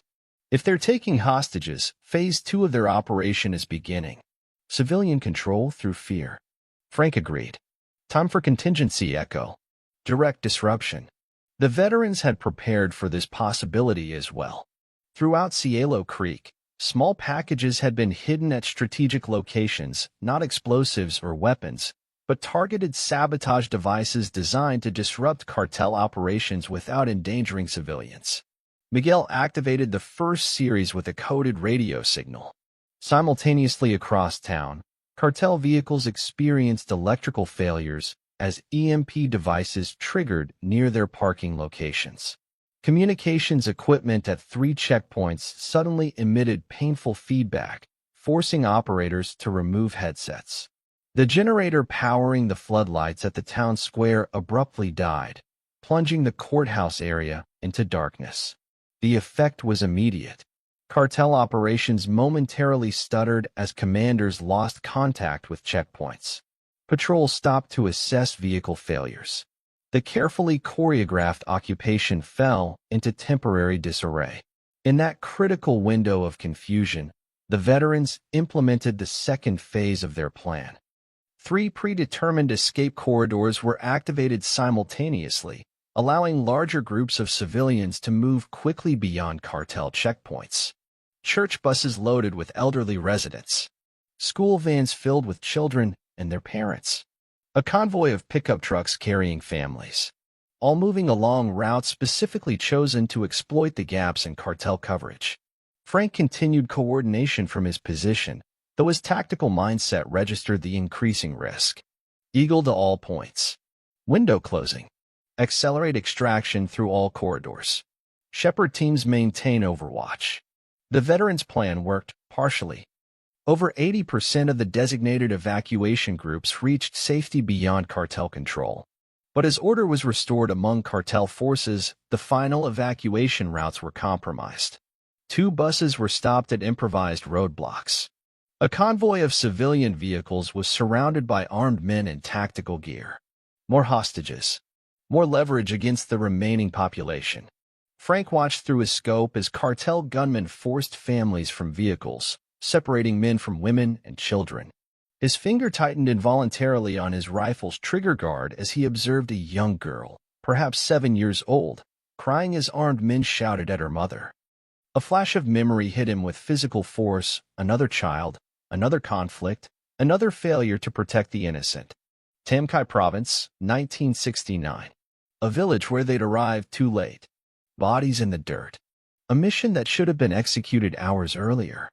If they're taking hostages, phase 2 of their operation is beginning. Civilian control through fear. Frank agreed. Time for contingency, Echo. Direct disruption. The veterans had prepared for this possibility as well. Throughout Cielo Creek, small packages had been hidden at strategic locations, not explosives or weapons, but targeted sabotage devices designed to disrupt cartel operations without endangering civilians. Miguel activated the first series with a coded radio signal. Simultaneously across town, cartel vehicles experienced electrical failures as EMP devices triggered near their parking locations. Communications equipment at 3 checkpoints suddenly emitted painful feedback, forcing operators to remove headsets. The generator powering the floodlights at the town square abruptly died, plunging the courthouse area into darkness. The effect was immediate. Cartel operations momentarily stuttered as commanders lost contact with checkpoints. Patrols stopped to assess vehicle failures. The carefully choreographed occupation fell into temporary disarray. In that critical window of confusion, the veterans implemented the second phase of their plan. 3 predetermined escape corridors were activated simultaneously, allowing larger groups of civilians to move quickly beyond cartel checkpoints. Church buses loaded with elderly residents. School vans filled with children and their parents. A convoy of pickup trucks carrying families. All moving along routes specifically chosen to exploit the gaps in cartel coverage. Frank continued coordination from his position, though his tactical mindset registered the increasing risk. Eagle to all points. Window closing. Accelerate extraction through all corridors. Shepherd teams maintain overwatch. The veterans' plan worked, partially. Over 80% of the designated evacuation groups reached safety beyond cartel control. But as order was restored among cartel forces, the final evacuation routes were compromised. 2 buses were stopped at improvised roadblocks. A convoy of civilian vehicles was surrounded by armed men in tactical gear. More hostages. More leverage against the remaining population. Frank watched through his scope as cartel gunmen forced families from vehicles, separating men from women and children. His finger tightened involuntarily on his rifle's trigger guard as he observed a young girl, perhaps 7 years old, crying as armed men shouted at her mother. A flash of memory hit him with physical force, another child, another conflict, another failure to protect the innocent. Tamkai Province, 1969. A village where they'd arrived too late. Bodies in the dirt. A mission that should have been executed hours earlier.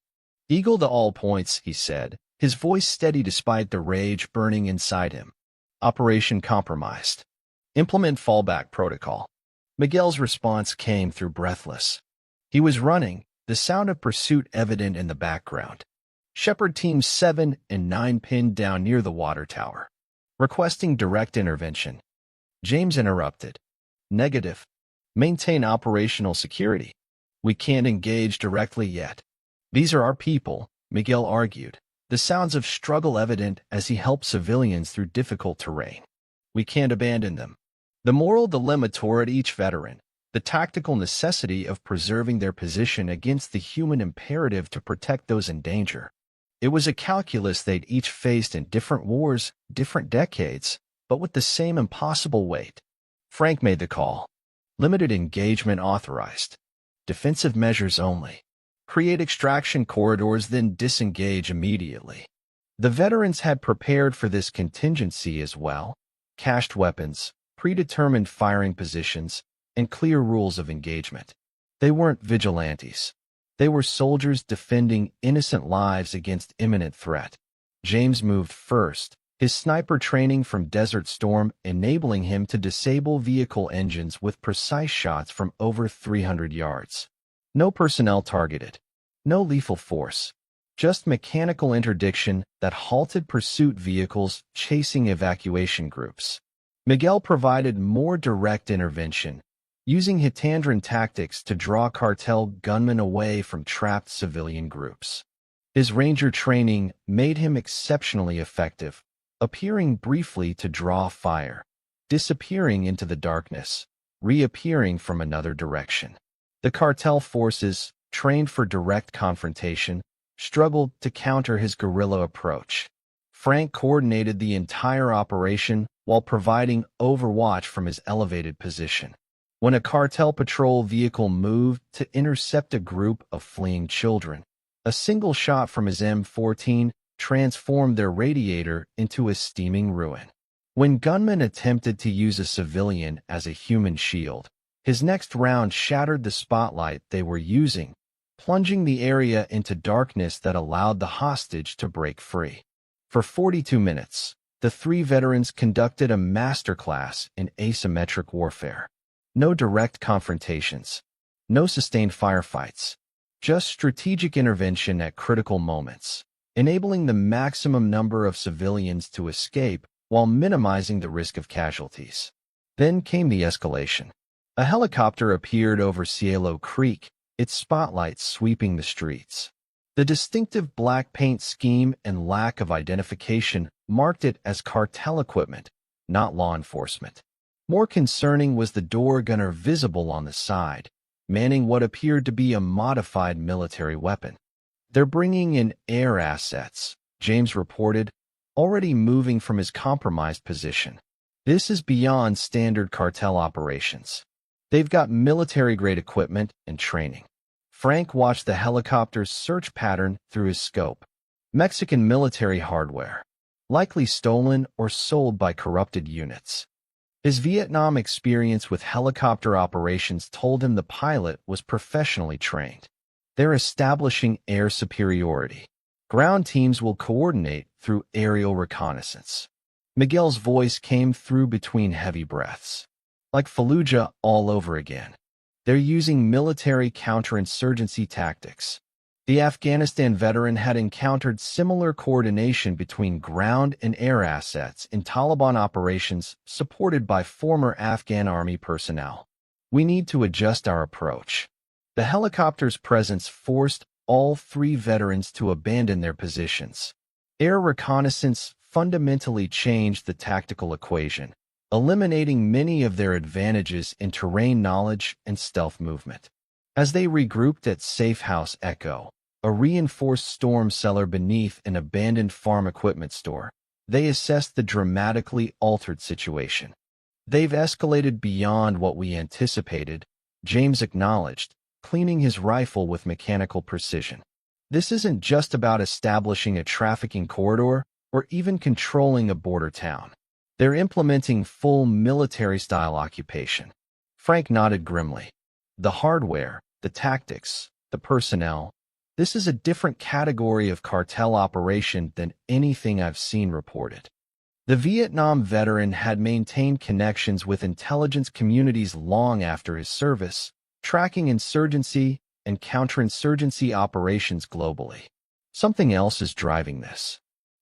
Eagle to all points, he said, his voice steady despite the rage burning inside him. Operation compromised. Implement fallback protocol. Miguel's response came through breathless. He was running, the sound of pursuit evident in the background. Shepherd Teams 7 and 9 pinned down near the water tower, requesting direct intervention. James interrupted. Negative. Maintain operational security. We can't engage directly yet. These are our people, Miguel argued, the sounds of struggle evident as he helped civilians through difficult terrain. We can't abandon them. The moral dilemma tore at each veteran, the tactical necessity of preserving their position against the human imperative to protect those in danger. It was a calculus they'd each faced in different wars, different decades, but with the same impossible weight. Frank made the call. Limited engagement authorized. Defensive measures only. Create extraction corridors, then disengage immediately. The veterans had prepared for this contingency as well. Cached weapons, predetermined firing positions, and clear rules of engagement. They weren't vigilantes. They were soldiers defending innocent lives against imminent threat. James moved first, his sniper training from Desert Storm enabling him to disable vehicle engines with precise shots from over 300 yards. No personnel targeted. No lethal force. Just mechanical interdiction that halted pursuit vehicles chasing evacuation groups. Miguel provided more direct intervention, using Hitandran tactics to draw cartel gunmen away from trapped civilian groups. His ranger training made him exceptionally effective, appearing briefly to draw fire, disappearing into the darkness, reappearing from another direction. The cartel forces, trained for direct confrontation, struggled to counter his guerrilla approach. Frank coordinated the entire operation while providing overwatch from his elevated position. When a cartel patrol vehicle moved to intercept a group of fleeing children, a single shot from his M14 transformed their radiator into a steaming ruin. When gunmen attempted to use a civilian as a human shield, his next round shattered the spotlight they were using, plunging the area into darkness that allowed the hostage to break free. For 42 minutes, the three veterans conducted a masterclass in asymmetric warfare. No direct confrontations, no sustained firefights, just strategic intervention at critical moments, enabling the maximum number of civilians to escape while minimizing the risk of casualties. Then came the escalation. A helicopter appeared over Cielo Creek, its spotlight sweeping the streets. The distinctive black paint scheme and lack of identification marked it as cartel equipment, not law enforcement. More concerning was the door gunner visible on the side, manning what appeared to be a modified military weapon. "They're bringing in air assets," James reported, already moving from his compromised position. "This is beyond standard cartel operations. They've got military-grade equipment and training." Frank watched the helicopter's search pattern through his scope. Mexican military hardware, likely stolen or sold by corrupted units. His Vietnam experience with helicopter operations told him the pilot was professionally trained. They're establishing air superiority. Ground teams will coordinate through aerial reconnaissance. Miguel's voice came through between heavy breaths. Like Fallujah all over again. They're using military counterinsurgency tactics. The Afghanistan veteran had encountered similar coordination between ground and air assets in Taliban operations supported by former Afghan army personnel. "We need to adjust our approach." The helicopter's presence forced all three veterans to abandon their positions. Air reconnaissance fundamentally changed the tactical equation, eliminating many of their advantages in terrain knowledge and stealth movement. As they regrouped at Safe House Echo, a reinforced storm cellar beneath an abandoned farm equipment store, they assessed the dramatically altered situation. "They've escalated beyond what we anticipated," James acknowledged, cleaning his rifle with mechanical precision. "This isn't just about establishing a trafficking corridor or even controlling a border town. They're implementing full military-style occupation." Frank nodded grimly. "The hardware, the tactics, the personnel. This is a different category of cartel operation than anything I've seen reported." The Vietnam veteran had maintained connections with intelligence communities long after his service, tracking insurgency and counterinsurgency operations globally. Something else is driving this.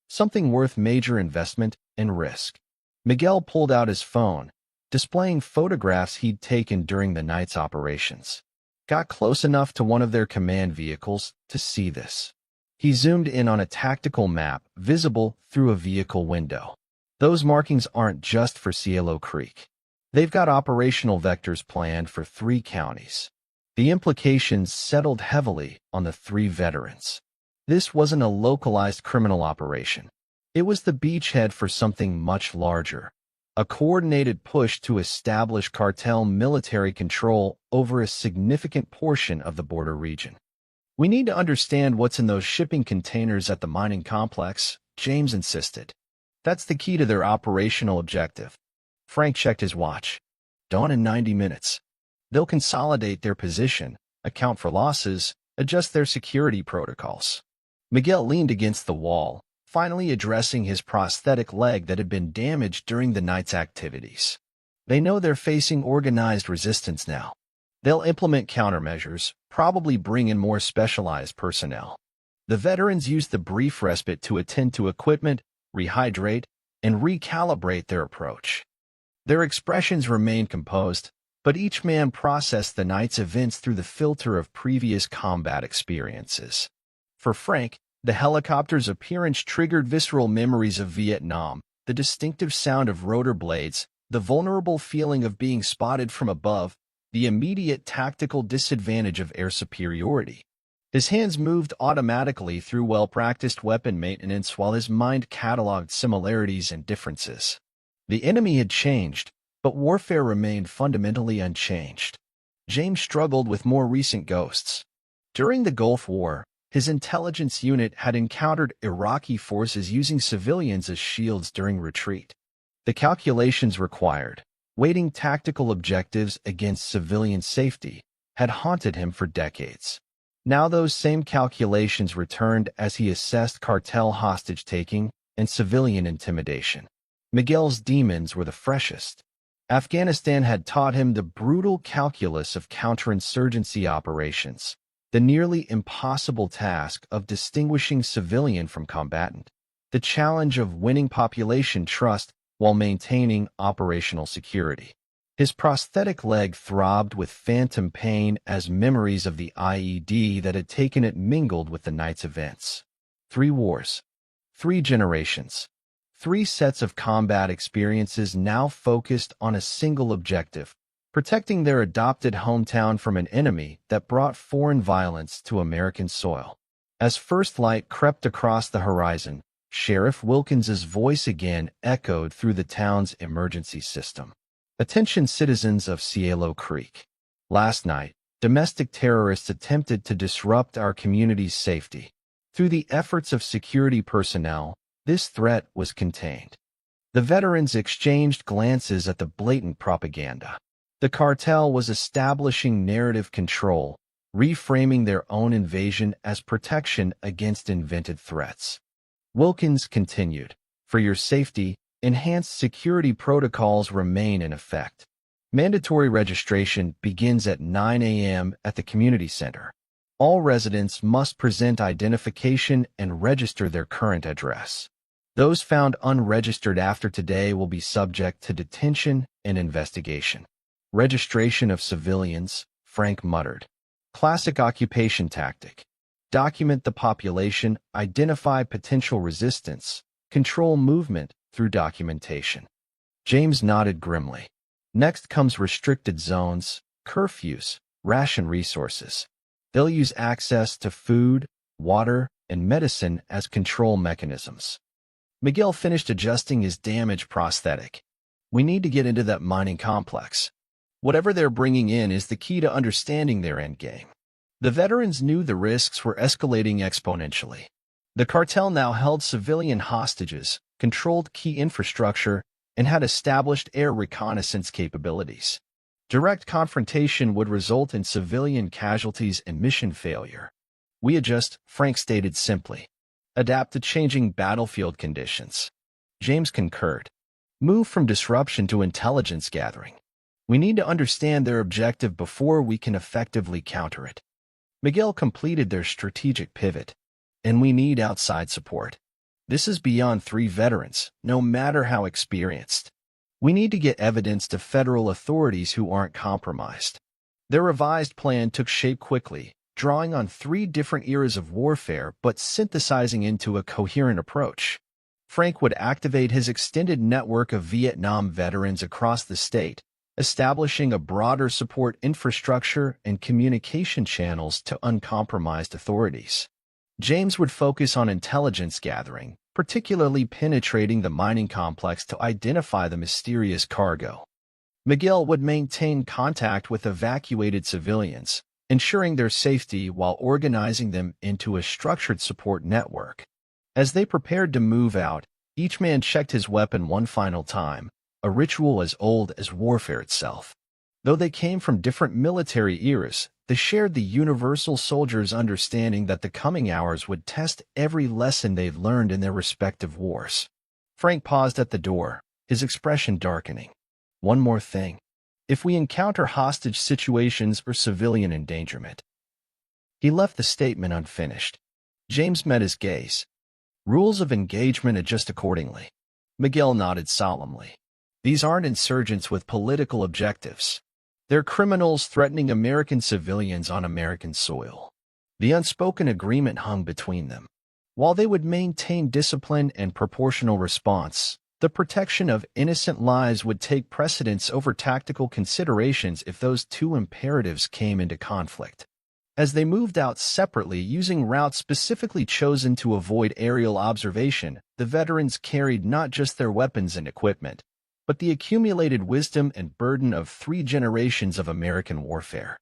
Something worth major investment and risk. Miguel pulled out his phone, displaying photographs he'd taken during the night's operations. Got close enough to one of their command vehicles to see this. He zoomed in on a tactical map visible through a vehicle window. Those markings aren't just for Cielo Creek. They've got operational vectors planned for 3 counties. The implications settled heavily on the 3 veterans. This wasn't a localized criminal operation. It was the beachhead for something much larger, a coordinated push to establish cartel military control over a significant portion of the border region. "We need to understand what's in those shipping containers at the mining complex," James insisted. "That's the key to their operational objective." Frank checked his watch. "Dawn in 90 minutes. They'll consolidate their position, account for losses, adjust their security protocols." Miguel leaned against the wall, finally addressing his prosthetic leg that had been damaged during the night's activities. "They know they're facing organized resistance now. They'll implement countermeasures, probably bring in more specialized personnel." The veterans used the brief respite to attend to equipment, rehydrate, and recalibrate their approach. Their expressions remained composed, but each man processed the night's events through the filter of previous combat experiences. For Frank, the helicopter's appearance triggered visceral memories of Vietnam, the distinctive sound of rotor blades, the vulnerable feeling of being spotted from above, the immediate tactical disadvantage of air superiority. His hands moved automatically through well-practiced weapon maintenance while his mind cataloged similarities and differences. The enemy had changed, but warfare remained fundamentally unchanged. James struggled with more recent ghosts. During the Gulf War, his intelligence unit had encountered Iraqi forces using civilians as shields during retreat. The calculations required, weighting tactical objectives against civilian safety, had haunted him for decades. Now those same calculations returned as he assessed cartel hostage-taking and civilian intimidation. Miguel's demons were the freshest. Afghanistan had taught him the brutal calculus of counterinsurgency operations, the nearly impossible task of distinguishing civilian from combatant, the challenge of winning population trust while maintaining operational security. His prosthetic leg throbbed with phantom pain as memories of the IED that had taken it mingled with the night's events. 3 wars, 3 generations, 3 sets of combat experiences now focused on a single objective, protecting their adopted hometown from an enemy that brought foreign violence to American soil. As first light crept across the horizon, Sheriff Wilkins's voice again echoed through the town's emergency system. Attention citizens of Cielo Creek. Last night, domestic terrorists attempted to disrupt our community's safety. Through the efforts of security personnel, this threat was contained. The veterans exchanged glances at the blatant propaganda. The cartel was establishing narrative control, reframing their own invasion as protection against invented threats. Wilkins continued, "For your safety, enhanced security protocols remain in effect. Mandatory registration begins at 9 a.m. at the community center. All residents must present identification and register their current address. Those found unregistered after today will be subject to detention and investigation." Registration of civilians, Frank muttered. Classic occupation tactic. Document the population, identify potential resistance, control movement through documentation. James nodded grimly. Next comes restricted zones, curfews, ration resources. They'll use access to food, water, and medicine as control mechanisms. Miguel finished adjusting his damaged prosthetic. We need to get into that mining complex. Whatever they're bringing in is the key to understanding their endgame. The veterans knew the risks were escalating exponentially. The cartel now held civilian hostages, controlled key infrastructure, and had established air reconnaissance capabilities. Direct confrontation would result in civilian casualties and mission failure. We adjust, Frank stated simply. Adapt to changing battlefield conditions. James concurred. Move from disruption to intelligence gathering. We need to understand their objective before we can effectively counter it. Miguel completed their strategic pivot. And we need outside support. This is beyond 3 veterans, no matter how experienced. We need to get evidence to federal authorities who aren't compromised. Their revised plan took shape quickly, drawing on 3 different eras of warfare but synthesizing into a coherent approach. Frank would activate his extended network of Vietnam veterans across the state, establishing a broader support infrastructure and communication channels to uncompromised authorities. James would focus on intelligence gathering, particularly penetrating the mining complex to identify the mysterious cargo. Miguel would maintain contact with evacuated civilians, ensuring their safety while organizing them into a structured support network. As they prepared to move out, each man checked his weapon one final time, a ritual as old as warfare itself. Though they came from different military eras, they shared the universal soldier's understanding that the coming hours would test every lesson they'd learned in their respective wars. Frank paused at the door, his expression darkening. One more thing. If we encounter hostage situations or civilian endangerment. He left the statement unfinished. James met his gaze. Rules of engagement adjust accordingly. Miguel nodded solemnly. These aren't insurgents with political objectives. They're criminals threatening American civilians on American soil. The unspoken agreement hung between them. While they would maintain discipline and proportional response, the protection of innocent lives would take precedence over tactical considerations if those two imperatives came into conflict. As they moved out separately using routes specifically chosen to avoid aerial observation, the veterans carried not just their weapons and equipment, but the accumulated wisdom and burden of 3 generations of American warfare.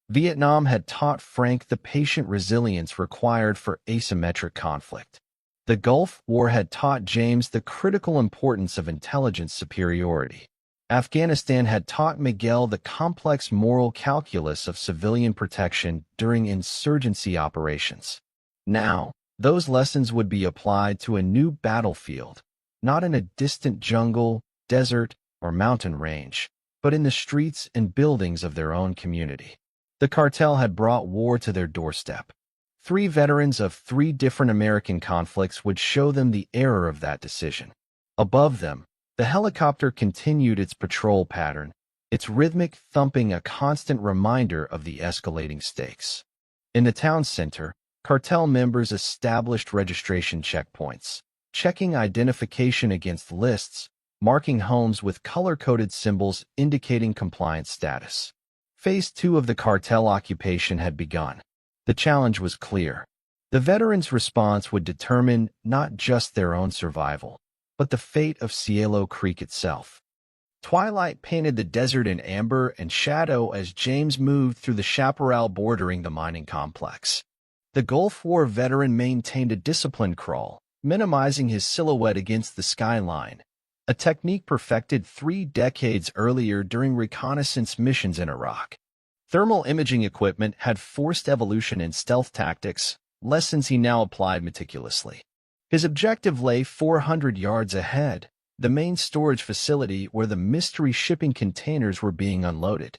Vietnam had taught Frank the patient resilience required for asymmetric conflict. The Gulf War had taught James the critical importance of intelligence superiority. Afghanistan had taught Miguel the complex moral calculus of civilian protection during insurgency operations. Now, those lessons would be applied to a new battlefield, not in a distant jungle, desert, or mountain range, but in the streets and buildings of their own community. The cartel had brought war to their doorstep. 3 veterans of 3 different American conflicts would show them the error of that decision. Above them, the helicopter continued its patrol pattern, its rhythmic thumping a constant reminder of the escalating stakes. In the town center, cartel members established registration checkpoints, checking identification against lists, marking homes with color-coded symbols indicating compliance status. Phase 2 of the cartel occupation had begun. The challenge was clear. The veterans' response would determine not just their own survival, but the fate of Cielo Creek itself. Twilight painted the desert in amber and shadow as James moved through the chaparral bordering the mining complex. The Gulf War veteran maintained a disciplined crawl, minimizing his silhouette against the skyline, a technique perfected 3 decades earlier during reconnaissance missions in Iraq. Thermal imaging equipment had forced evolution in stealth tactics, lessons he now applied meticulously. His objective lay 400 yards ahead, the main storage facility where the mystery shipping containers were being unloaded.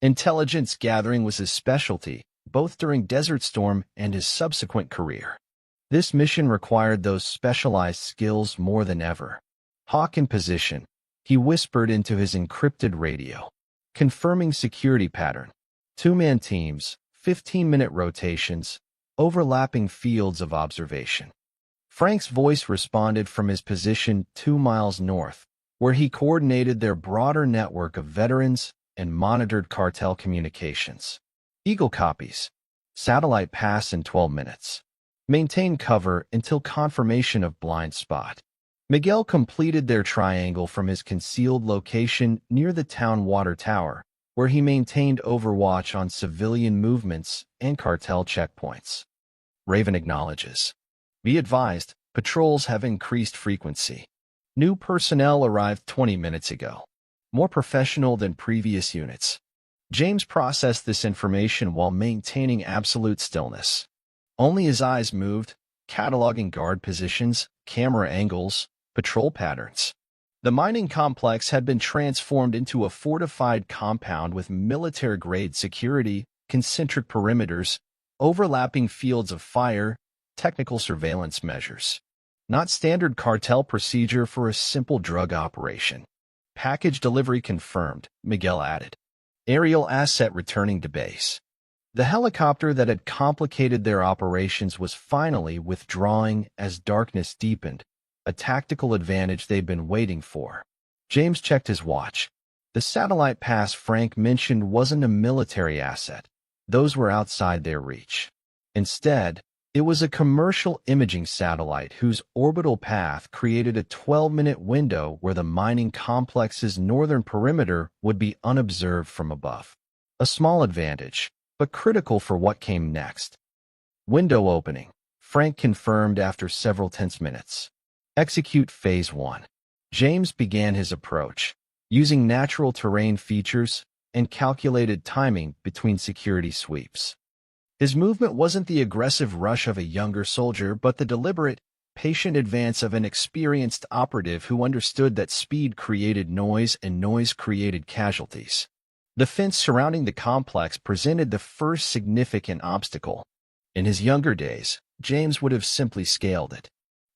Intelligence gathering was his specialty, both during Desert Storm and his subsequent career. This mission required those specialized skills more than ever. Hawk in position, he whispered into his encrypted radio, confirming security pattern. 2-man teams, 15-minute rotations, overlapping fields of observation. Frank's voice responded from his position 2 miles north, where he coordinated their broader network of veterans and monitored cartel communications. Eagle copies. Satellite pass in 12 minutes. Maintain cover until confirmation of blind spot. Miguel completed their triangle from his concealed location near the town water tower, where he maintained overwatch on civilian movements and cartel checkpoints. Raven acknowledges. Be advised, patrols have increased frequency. New personnel arrived 20 minutes ago. More professional than previous units. James processed this information while maintaining absolute stillness. Only his eyes moved, cataloging guard positions, camera angles, patrol patterns. The mining complex had been transformed into a fortified compound with military-grade security, concentric perimeters, overlapping fields of fire, technical surveillance measures. Not standard cartel procedure for a simple drug operation. Package delivery confirmed, Miguel added. Aerial asset returning to base. The helicopter that had complicated their operations was finally withdrawing as darkness deepened, a tactical advantage they'd been waiting for. James checked his watch. The satellite pass Frank mentioned wasn't a military asset. Those were outside their reach. Instead, it was a commercial imaging satellite whose orbital path created a 12-minute window where the mining complex's northern perimeter would be unobserved from above. A small advantage, but critical for what came next. Window opening, Frank confirmed after several tense minutes. Execute Phase 1. James began his approach, using natural terrain features and calculated timing between security sweeps. His movement wasn't the aggressive rush of a younger soldier, but the deliberate, patient advance of an experienced operative who understood that speed created noise and noise created casualties. The fence surrounding the complex presented the first significant obstacle. In his younger days, James would have simply scaled it.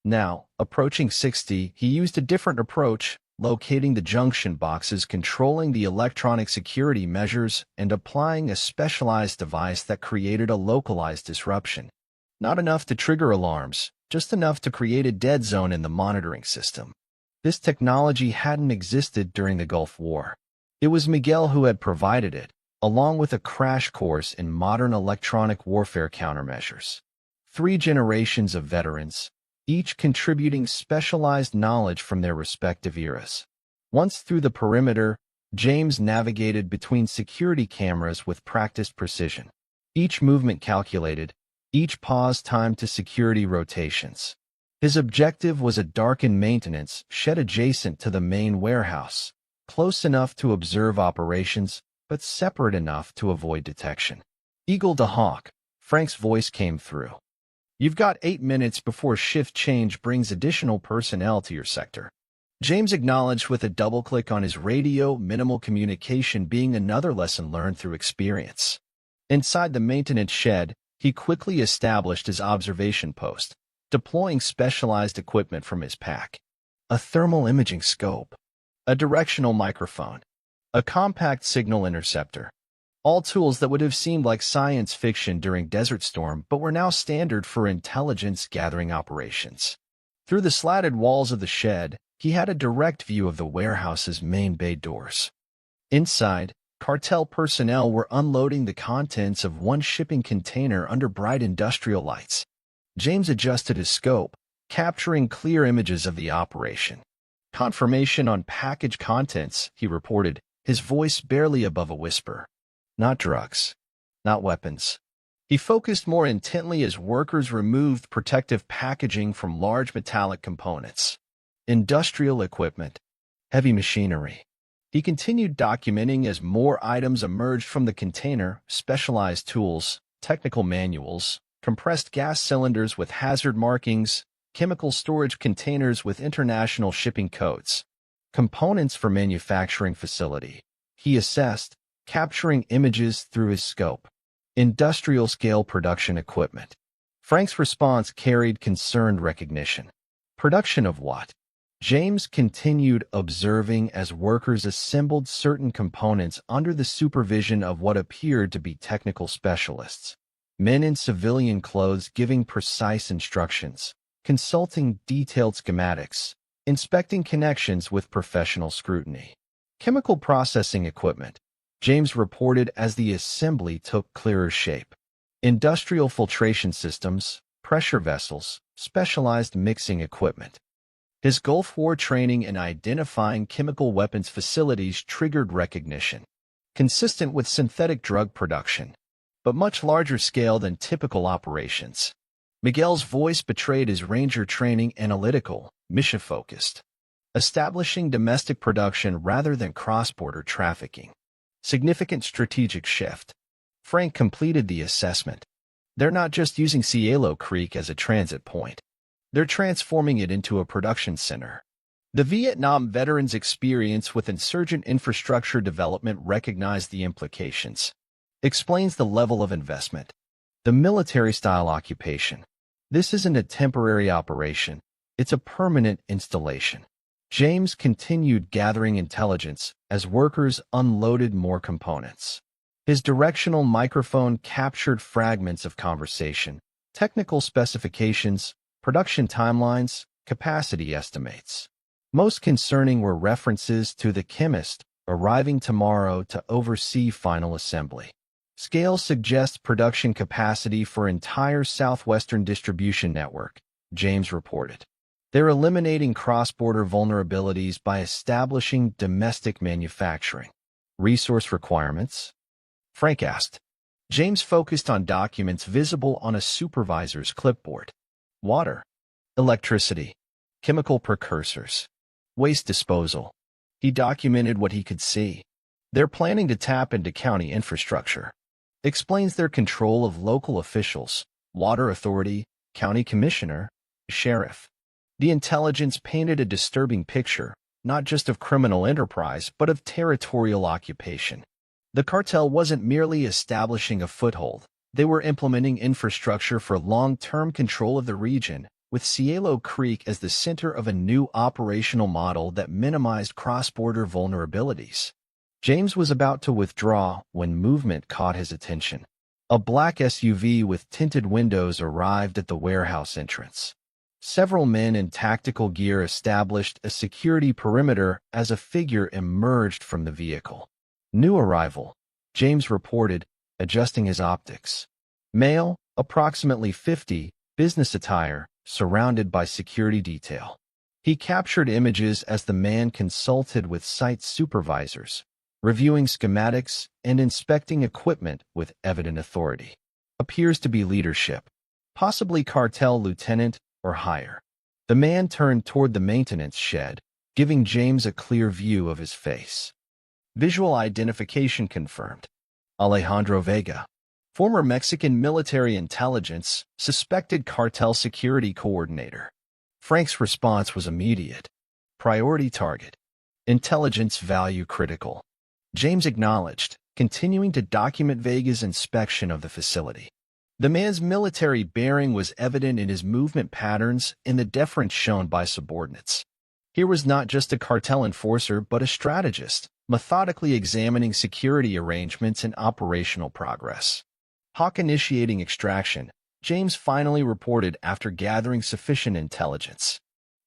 Now, approaching 60, he used a different approach, locating the junction boxes, controlling the electronic security measures, and applying a specialized device that created a localized disruption. Not enough to trigger alarms, just enough to create a dead zone in the monitoring system. This technology hadn't existed during the Gulf War. It was Miguel who had provided it, along with a crash course in modern electronic warfare countermeasures. 3 generations of veterans, each contributing specialized knowledge from their respective eras. Once through the perimeter, James navigated between security cameras with practiced precision. Each movement calculated, each pause timed to security rotations. His objective was a darkened maintenance shed adjacent to the main warehouse, close enough to observe operations, but separate enough to avoid detection. Eagle to Hawk, Frank's voice came through. You've got 8 minutes before shift change brings additional personnel to your sector. James acknowledged with a double-click on his radio, minimal communication being another lesson learned through experience. Inside the maintenance shed, he quickly established his observation post, deploying specialized equipment from his pack. A thermal imaging scope, a directional microphone, a compact signal interceptor. All tools that would have seemed like science fiction during Desert Storm but were now standard for intelligence-gathering operations. Through the slatted walls of the shed, he had a direct view of the warehouse's main bay doors. Inside, Cartel personnel were unloading the contents of one shipping container under bright industrial lights. James adjusted his scope, capturing clear images of the operation. Confirmation on package contents, he reported, his voice barely above a whisper. Not drugs. Not weapons. He focused more intently as workers removed protective packaging from large metallic components. Industrial equipment. Heavy machinery. He continued documenting as more items emerged from the container: specialized tools, technical manuals, compressed gas cylinders with hazard markings, chemical storage containers with international shipping codes, components for manufacturing facility. He assessed, capturing images through his scope. Industrial-scale production equipment. Frank's response carried concerned recognition. Production of what? James continued observing as workers assembled certain components under the supervision of what appeared to be technical specialists. Men in civilian clothes giving precise instructions, consulting detailed schematics, inspecting connections with professional scrutiny. Chemical processing equipment, James reported as the assembly took clearer shape. Industrial filtration systems, pressure vessels, specialized mixing equipment. His Gulf War training in identifying chemical weapons facilities triggered recognition, consistent with synthetic drug production, but much larger scale than typical operations. Miguel's voice betrayed his Ranger training: analytical, mission-focused, establishing domestic production rather than cross-border trafficking. Significant strategic shift. Frank completed the assessment. They're not just using Cielo Creek as a transit point. They're transforming it into a production center. The Vietnam veterans' experience with insurgent infrastructure development recognized the implications. Explains the level of investment. The military-style occupation. This isn't a temporary operation. It's a permanent installation. James continued gathering intelligence as workers unloaded more components. His directional microphone captured fragments of conversation, technical specifications, production timelines, capacity estimates. Most concerning were references to the chemist arriving tomorrow to oversee final assembly. Scale suggests production capacity for entire southwestern distribution network, James reported. They're eliminating cross-border vulnerabilities by establishing domestic manufacturing. Resource requirements? Frank asked. James focused on documents visible on a supervisor's clipboard. Water, electricity, chemical precursors, waste disposal. He documented what he could see. They're planning to tap into county infrastructure. Explains their control of local officials, water authority, county commissioner, sheriff. The intelligence painted a disturbing picture, not just of criminal enterprise but of territorial occupation. The cartel wasn't merely establishing a foothold. They were implementing infrastructure for long-term control of the region, with Cielo Creek as the center of a new operational model that minimized cross-border vulnerabilities. James was about to withdraw when movement caught his attention. A black SUV with tinted windows arrived at the warehouse entrance. Several men in tactical gear established a security perimeter as a figure emerged from the vehicle. New arrival, James reported, adjusting his optics. Male, approximately 50, business attire, surrounded by security detail. He captured images as the man consulted with site supervisors, reviewing schematics and inspecting equipment with evident authority. Appears to be leadership, possibly cartel lieutenant or higher. The man turned toward the maintenance shed, giving James a clear view of his face. Visual identification confirmed. Alejandro Vega, former Mexican military intelligence, suspected cartel security coordinator. Frank's response was immediate. Priority target. Intelligence value critical. James acknowledged, continuing to document Vega's inspection of the facility. The man's military bearing was evident in his movement patterns and the deference shown by subordinates. Here was not just a cartel enforcer but a strategist, methodically examining security arrangements and operational progress. Hawk initiating extraction, James finally reported after gathering sufficient intelligence.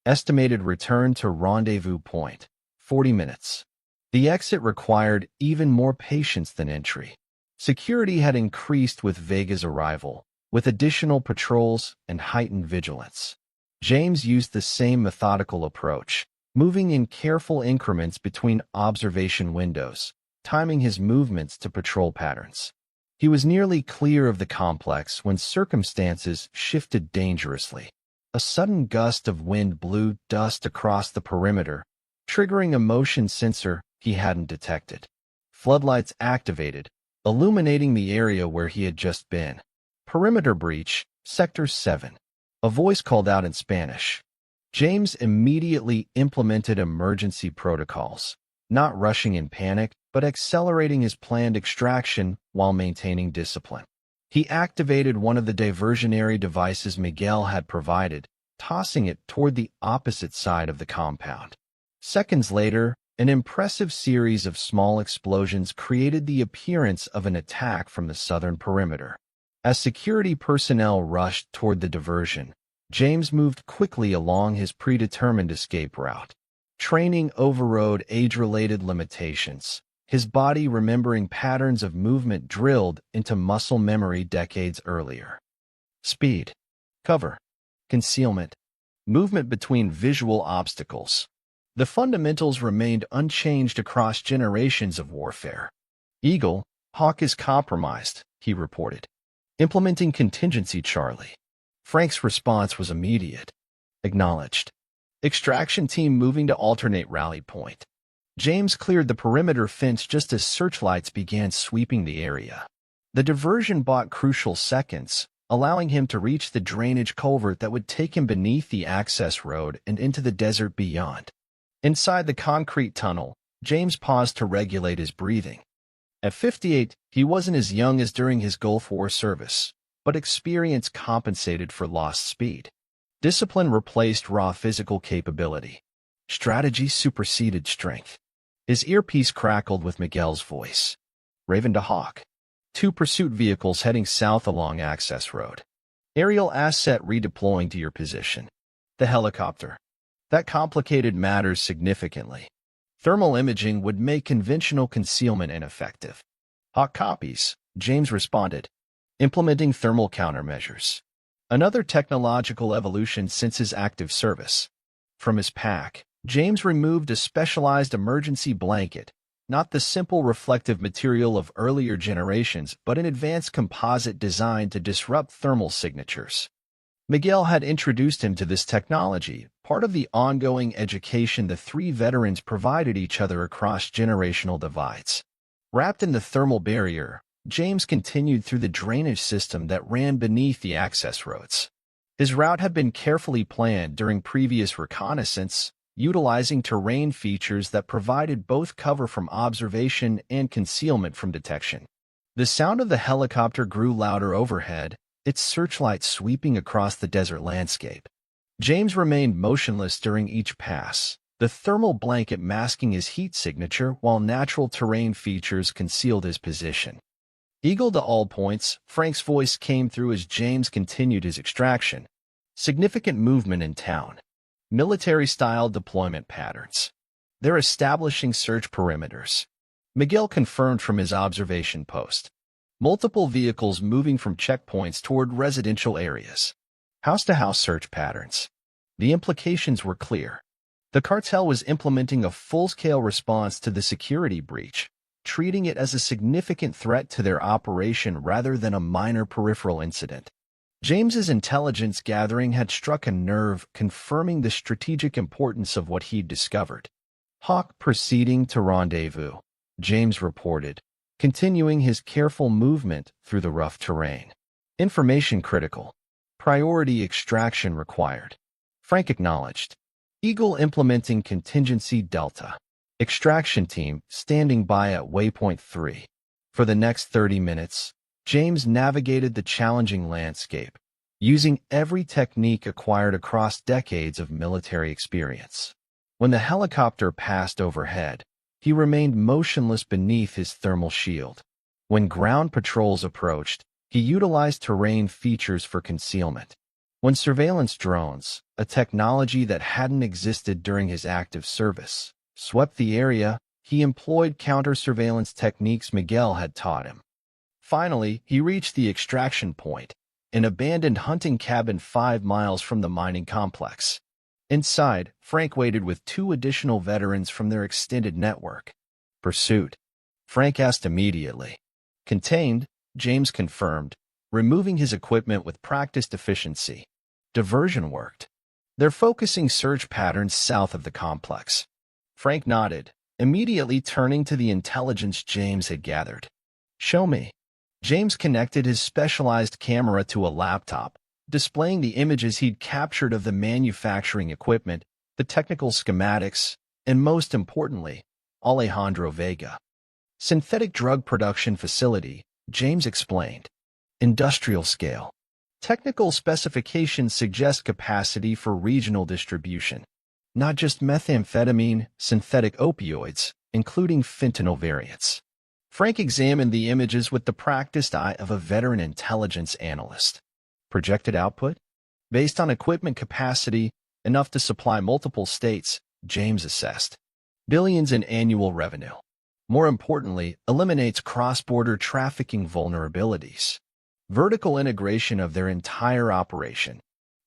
Estimated return to rendezvous point, 40 minutes. The exit required even more patience than entry. Security had increased with Vega's arrival, with additional patrols and heightened vigilance. James used the same methodical approach, moving in careful increments between observation windows, timing his movements to patrol patterns. He was nearly clear of the complex when circumstances shifted dangerously. A sudden gust of wind blew dust across the perimeter, triggering a motion sensor he hadn't detected. Floodlights activated, illuminating the area where he had just been. Perimeter breach, Sector 7. A voice called out in Spanish. James immediately implemented emergency protocols, not rushing in panic, but accelerating his planned extraction while maintaining discipline. He activated one of the diversionary devices Miguel had provided, tossing it toward the opposite side of the compound. Seconds later, an impressive series of small explosions created the appearance of an attack from the southern perimeter. As security personnel rushed toward the diversion, James moved quickly along his predetermined escape route. Training overrode age-related limitations, his body remembering patterns of movement drilled into muscle memory decades earlier. Speed, cover, concealment, movement between visual obstacles. The fundamentals remained unchanged across generations of warfare. Eagle, Hawk is compromised, he reported. Implementing contingency Charlie. Frank's response was immediate. Acknowledged. Extraction team moving to alternate rally point. James cleared the perimeter fence just as searchlights began sweeping the area. The diversion bought crucial seconds, allowing him to reach the drainage culvert that would take him beneath the access road and into the desert beyond. Inside the concrete tunnel, James paused to regulate his breathing. At 58, he wasn't as young as during his Gulf War service, but experience compensated for lost speed. Discipline replaced raw physical capability. Strategy superseded strength. His earpiece crackled with Miguel's voice. Raven to Hawk. 2 pursuit vehicles heading south along access road. Aerial asset redeploying to your position. The helicopter. That complicated matters significantly. Thermal imaging would make conventional concealment ineffective. Hawk copies, James responded, implementing thermal countermeasures. Another technological evolution since his active service. From his pack, James removed a specialized emergency blanket, not the simple reflective material of earlier generations, but an advanced composite designed to disrupt thermal signatures. Miguel had introduced him to this technology, part of the ongoing education the 3 veterans provided each other across generational divides. Wrapped in the thermal barrier, James continued through the drainage system that ran beneath the access roads. His route had been carefully planned during previous reconnaissance, utilizing terrain features that provided both cover from observation and concealment from detection. The sound of the helicopter grew louder overhead, its searchlight sweeping across the desert landscape. James remained motionless during each pass, the thermal blanket masking his heat signature while natural terrain features concealed his position. Eagle to all points, Frank's voice came through as James continued his extraction. Significant movement in town. Military-style deployment patterns. They're establishing search perimeters. Miguel confirmed from his observation post. Multiple vehicles moving from checkpoints toward residential areas. House-to-house search patterns. The implications were clear. The cartel was implementing a full-scale response to the security breach, treating it as a significant threat to their operation rather than a minor peripheral incident. James's intelligence gathering had struck a nerve, confirming the strategic importance of what he'd discovered. Hawk proceeding to rendezvous, James reported, continuing his careful movement through the rough terrain. Information critical. Priority extraction required. Frank acknowledged. Eagle implementing contingency Delta. Extraction team standing by at waypoint 3. For the next 30 minutes, James navigated the challenging landscape, using every technique acquired across decades of military experience. When the helicopter passed overhead, he remained motionless beneath his thermal shield. When ground patrols approached, he utilized terrain features for concealment. When surveillance drones, a technology that hadn't existed during his active service, swept the area, he employed counter-surveillance techniques Miguel had taught him. Finally, he reached the extraction point, an abandoned hunting cabin 5 miles from the mining complex. Inside, Frank waited with 2 additional veterans from their extended network. Pursuit? Frank asked immediately. Contained, James confirmed, removing his equipment with practiced efficiency. Diversion worked. They're focusing search patterns south of the complex. Frank nodded, immediately turning to the intelligence James had gathered. Show me. James connected his specialized camera to a laptop, displaying the images he'd captured of the manufacturing equipment, the technical schematics, and most importantly, Alejandro Vega. Synthetic drug production facility, James explained. Industrial scale. Technical specifications suggest capacity for regional distribution. Not just methamphetamine, synthetic opioids, including fentanyl variants. Frank examined the images with the practiced eye of a veteran intelligence analyst. Projected output? Based on equipment capacity, enough to supply multiple states, James assessed. Billions in annual revenue. More importantly, eliminates cross-border trafficking vulnerabilities. Vertical integration of their entire operation.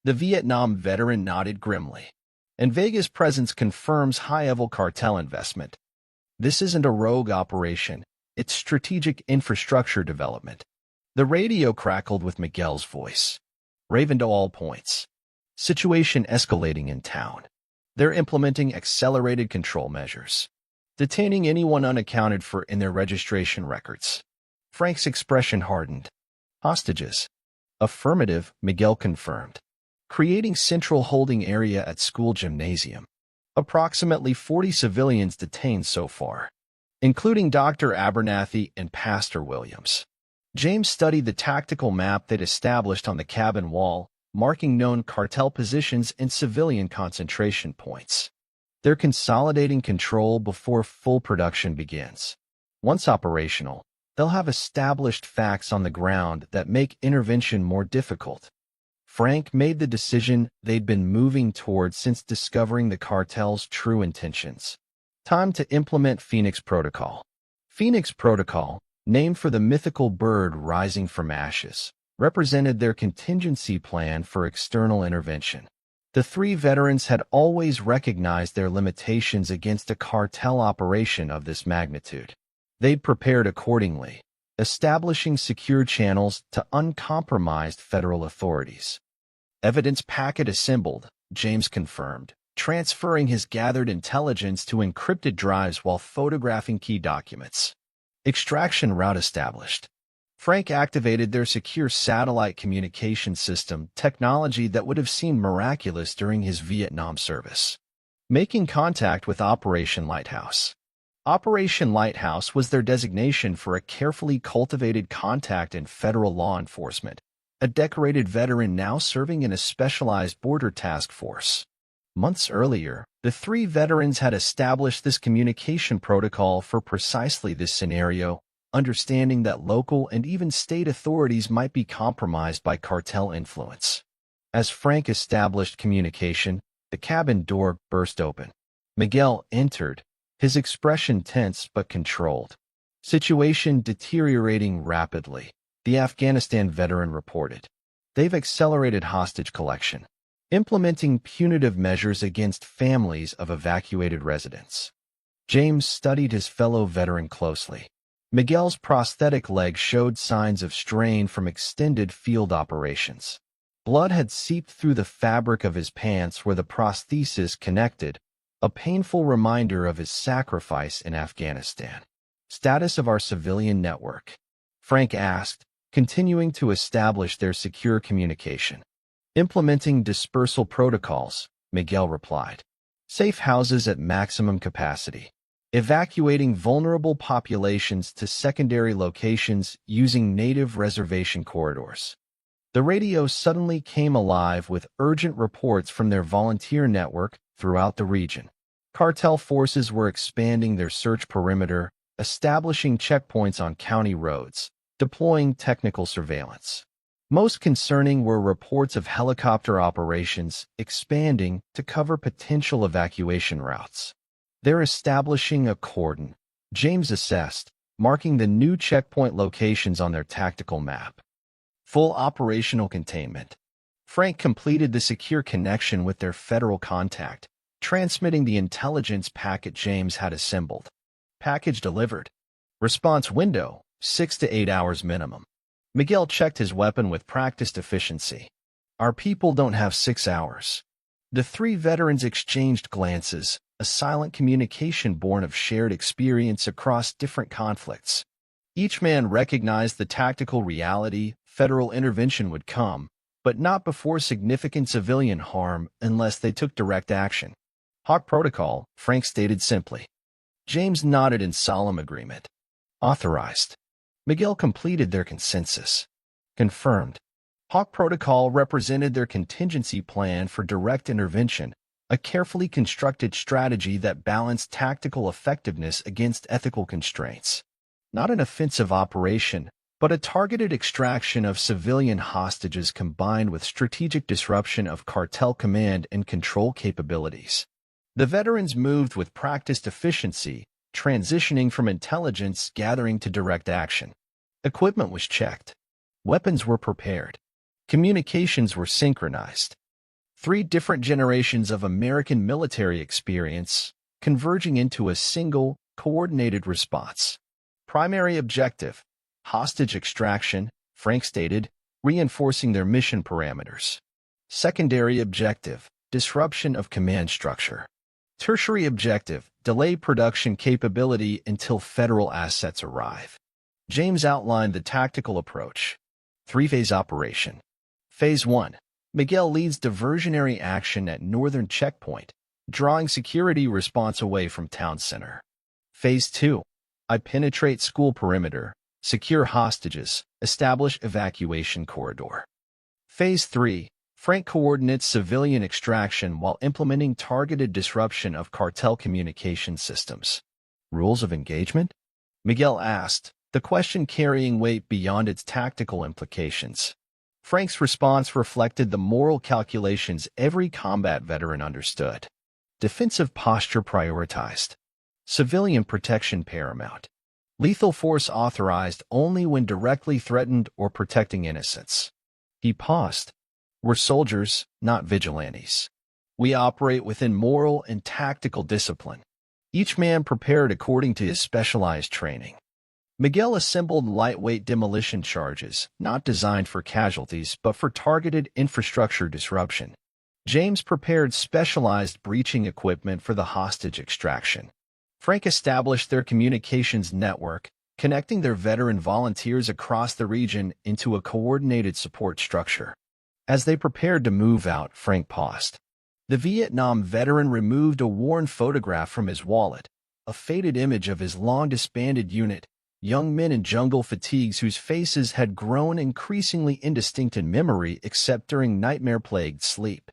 The Vietnam veteran nodded grimly. And Vega's presence confirms high-level cartel investment. This isn't a rogue operation, it's strategic infrastructure development. The radio crackled with Miguel's voice. Raven to all points. Situation escalating in town. They're implementing accelerated control measures. Detaining anyone unaccounted for in their registration records. Frank's expression hardened. Hostages. Affirmative, Miguel confirmed. Creating central holding area at school gymnasium. Approximately 40 civilians detained so far, including Dr. Abernathy and Pastor Williams. James studied the tactical map they'd established on the cabin wall, marking known cartel positions and civilian concentration points. They're consolidating control before full production begins. Once operational, they'll have established facts on the ground that make intervention more difficult. Frank made the decision they'd been moving toward since discovering the cartel's true intentions. Time to implement Phoenix Protocol. Phoenix Protocol, named for the mythical bird rising from ashes, represented their contingency plan for external intervention. The 3 veterans had always recognized their limitations against a cartel operation of this magnitude. They'd prepared accordingly, establishing secure channels to uncompromised federal authorities. Evidence packet assembled, James confirmed, transferring his gathered intelligence to encrypted drives while photographing key documents. Extraction route established. Frank activated their secure satellite communication system, technology that would have seemed miraculous during his Vietnam service. Making contact with Operation Lighthouse. Operation Lighthouse was their designation for a carefully cultivated contact in federal law enforcement, a decorated veteran now serving in a specialized border task force. Months earlier, the three veterans had established this communication protocol for precisely this scenario, understanding that local and even state authorities might be compromised by cartel influence. As Frank established communication, the cabin door burst open. Miguel entered, his expression tense but controlled. Situation deteriorating rapidly, the Afghanistan veteran reported. They've accelerated hostage collection, implementing punitive measures against families of evacuated residents. James studied his fellow veteran closely. Miguel's prosthetic leg showed signs of strain from extended field operations. Blood had seeped through the fabric of his pants where the prosthesis connected, a painful reminder of his sacrifice in Afghanistan. Status of our civilian network? Frank asked, continuing to establish their secure communication. Implementing dispersal protocols, Miguel replied. Safe houses at maximum capacity. Evacuating vulnerable populations to secondary locations using native reservation corridors. The radio suddenly came alive with urgent reports from their volunteer network throughout the region. Cartel forces were expanding their search perimeter, establishing checkpoints on county roads, deploying technical surveillance. Most concerning were reports of helicopter operations expanding to cover potential evacuation routes. They're establishing a cordon, James assessed, marking the new checkpoint locations on their tactical map. Full operational containment. Frank completed the secure connection with their federal contact, transmitting the intelligence packet James had assembled. Package delivered. Response window, 6 to 8 hours minimum. Miguel checked his weapon with practiced efficiency. Our people don't have 6 hours. The three veterans exchanged glances, a silent communication born of shared experience across different conflicts. Each man recognized the tactical reality: federal intervention would come, but not before significant civilian harm unless they took direct action. Hawk Protocol, Frank stated simply. James nodded in solemn agreement. Authorized. Miguel completed their consensus. Confirmed. Hawk Protocol represented their contingency plan for direct intervention, a carefully constructed strategy that balanced tactical effectiveness against ethical constraints. Not an offensive operation, but a targeted extraction of civilian hostages combined with strategic disruption of cartel command and control capabilities. The veterans moved with practiced efficiency, transitioning from intelligence gathering to direct action. Equipment was checked. Weapons were prepared. Communications were synchronized. 3 different generations of American military experience converging into a single, coordinated response. Primary objective: hostage extraction, Frank stated, reinforcing their mission parameters. Secondary objective: disruption of command structure. Tertiary objective: delay production capability until federal assets arrive. James outlined the tactical approach. 3-phase operation. Phase 1. Miguel leads diversionary action at northern checkpoint, drawing security response away from town center. Phase 2. I penetrate school perimeter, secure hostages, establish evacuation corridor. Phase 3. Frank coordinates civilian extraction while implementing targeted disruption of cartel communication systems. Rules of engagement? Miguel asked, the question carrying weight beyond its tactical implications. Frank's response reflected the moral calculations every combat veteran understood. Defensive posture prioritized. Civilian protection paramount. Lethal force authorized only when directly threatened or protecting innocents. He paused. We're soldiers, not vigilantes. We operate within moral and tactical discipline. Each man prepared according to his specialized training. Miguel assembled lightweight demolition charges, not designed for casualties but for targeted infrastructure disruption. James prepared specialized breaching equipment for the hostage extraction. Frank established their communications network, connecting their veteran volunteers across the region into a coordinated support structure. As they prepared to move out, Frank paused. The Vietnam veteran removed a worn photograph from his wallet, a faded image of his long-disbanded unit, young men in jungle fatigues whose faces had grown increasingly indistinct in memory except during nightmare-plagued sleep.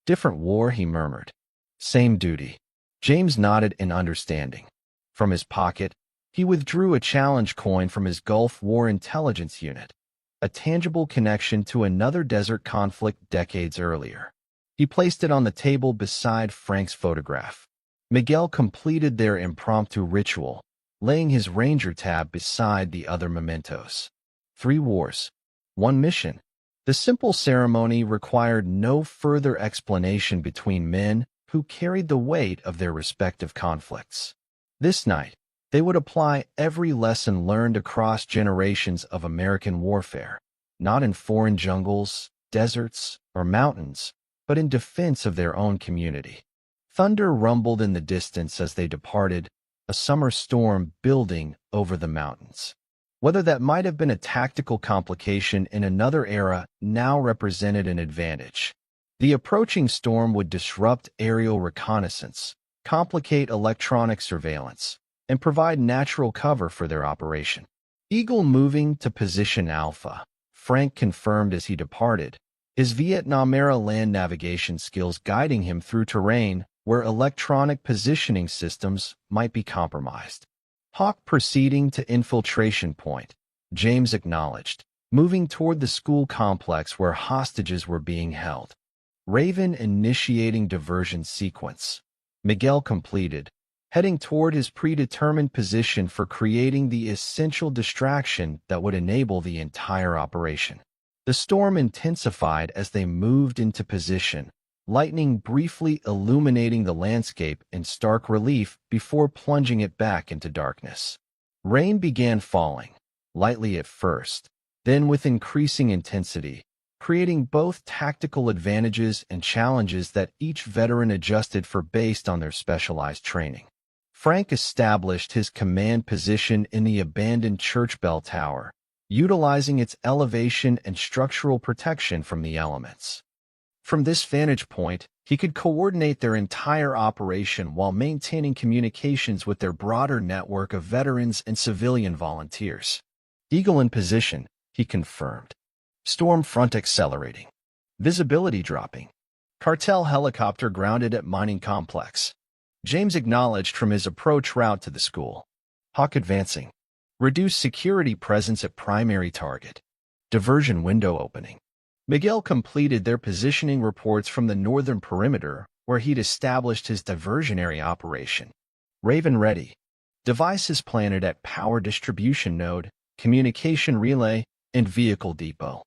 "Different war," he murmured. "Same duty." James nodded in understanding. From his pocket, he withdrew a challenge coin from his Gulf War intelligence unit, a tangible connection to another desert conflict decades earlier. He placed it on the table beside Frank's photograph. Miguel completed their impromptu ritual, laying his ranger tab beside the other mementos. 3 wars, 1 mission. The simple ceremony required no further explanation between men who carried the weight of their respective conflicts. This night, they would apply every lesson learned across generations of American warfare, not in foreign jungles, deserts, or mountains, but in defense of their own community. Thunder rumbled in the distance as they departed, a summer storm building over the mountains. Whether that might have been a tactical complication in another era now represented an advantage. The approaching storm would disrupt aerial reconnaissance, complicate electronic surveillance, and provide natural cover for their operation. Eagle moving to position Alpha, Frank confirmed as he departed, his Vietnam-era land navigation skills guiding him through terrain where electronic positioning systems might be compromised. Hawk proceeding to infiltration point, James acknowledged, moving toward the school complex where hostages were being held. Raven initiating diversion sequence. Miguel completed, heading toward his predetermined position for creating the essential distraction that would enable the entire operation. The storm intensified as they moved into position, lightning briefly illuminating the landscape in stark relief before plunging it back into darkness. Rain began falling, lightly at first, then with increasing intensity, creating both tactical advantages and challenges that each veteran adjusted for based on their specialized training. Frank established his command position in the abandoned church bell tower, utilizing its elevation and structural protection from the elements. From this vantage point, he could coordinate their entire operation while maintaining communications with their broader network of veterans and civilian volunteers. Eagle in position, he confirmed. Storm front accelerating. Visibility dropping. Cartel helicopter grounded at mining complex. James acknowledged from his approach route to the school. Hawk advancing. Reduced security presence at primary target. Diversion window opening. Miguel completed their positioning reports from the northern perimeter, where he'd established his diversionary operation. Raven ready. Devices planted at power distribution node, communication relay, and vehicle depot.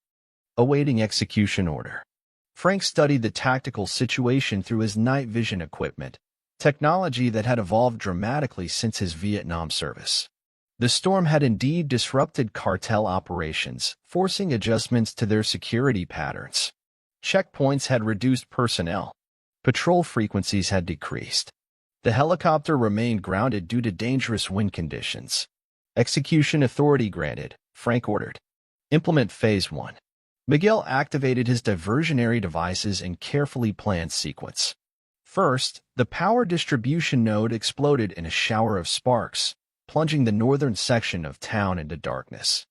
Awaiting execution order. Frank studied the tactical situation through his night vision equipment, technology that had evolved dramatically since his Vietnam service. The storm had indeed disrupted cartel operations, forcing adjustments to their security patterns. Checkpoints had reduced personnel. Patrol frequencies had decreased. The helicopter remained grounded due to dangerous wind conditions. Execution authority granted, Frank ordered. Implement Phase 1. Miguel activated his diversionary devices in carefully planned sequence. First, the power distribution node exploded in a shower of sparks, plunging the northern section of town into darkness.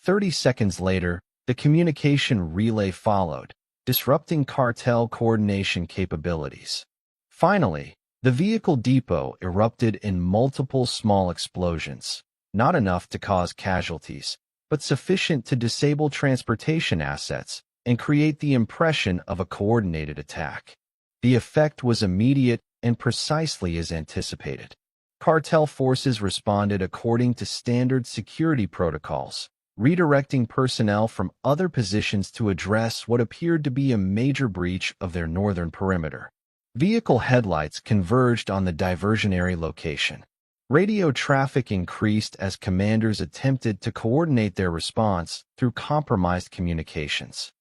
30 seconds later, the communication relay followed, disrupting cartel coordination capabilities. Finally, the vehicle depot erupted in multiple small explosions, not enough to cause casualties, but sufficient to disable transportation assets and create the impression of a coordinated attack. The effect was immediate and precisely as anticipated. Cartel forces responded according to standard security protocols, redirecting personnel from other positions to address what appeared to be a major breach of their northern perimeter. Vehicle headlights converged on the diversionary location. Radio traffic increased as commanders attempted to coordinate their response through compromised communications.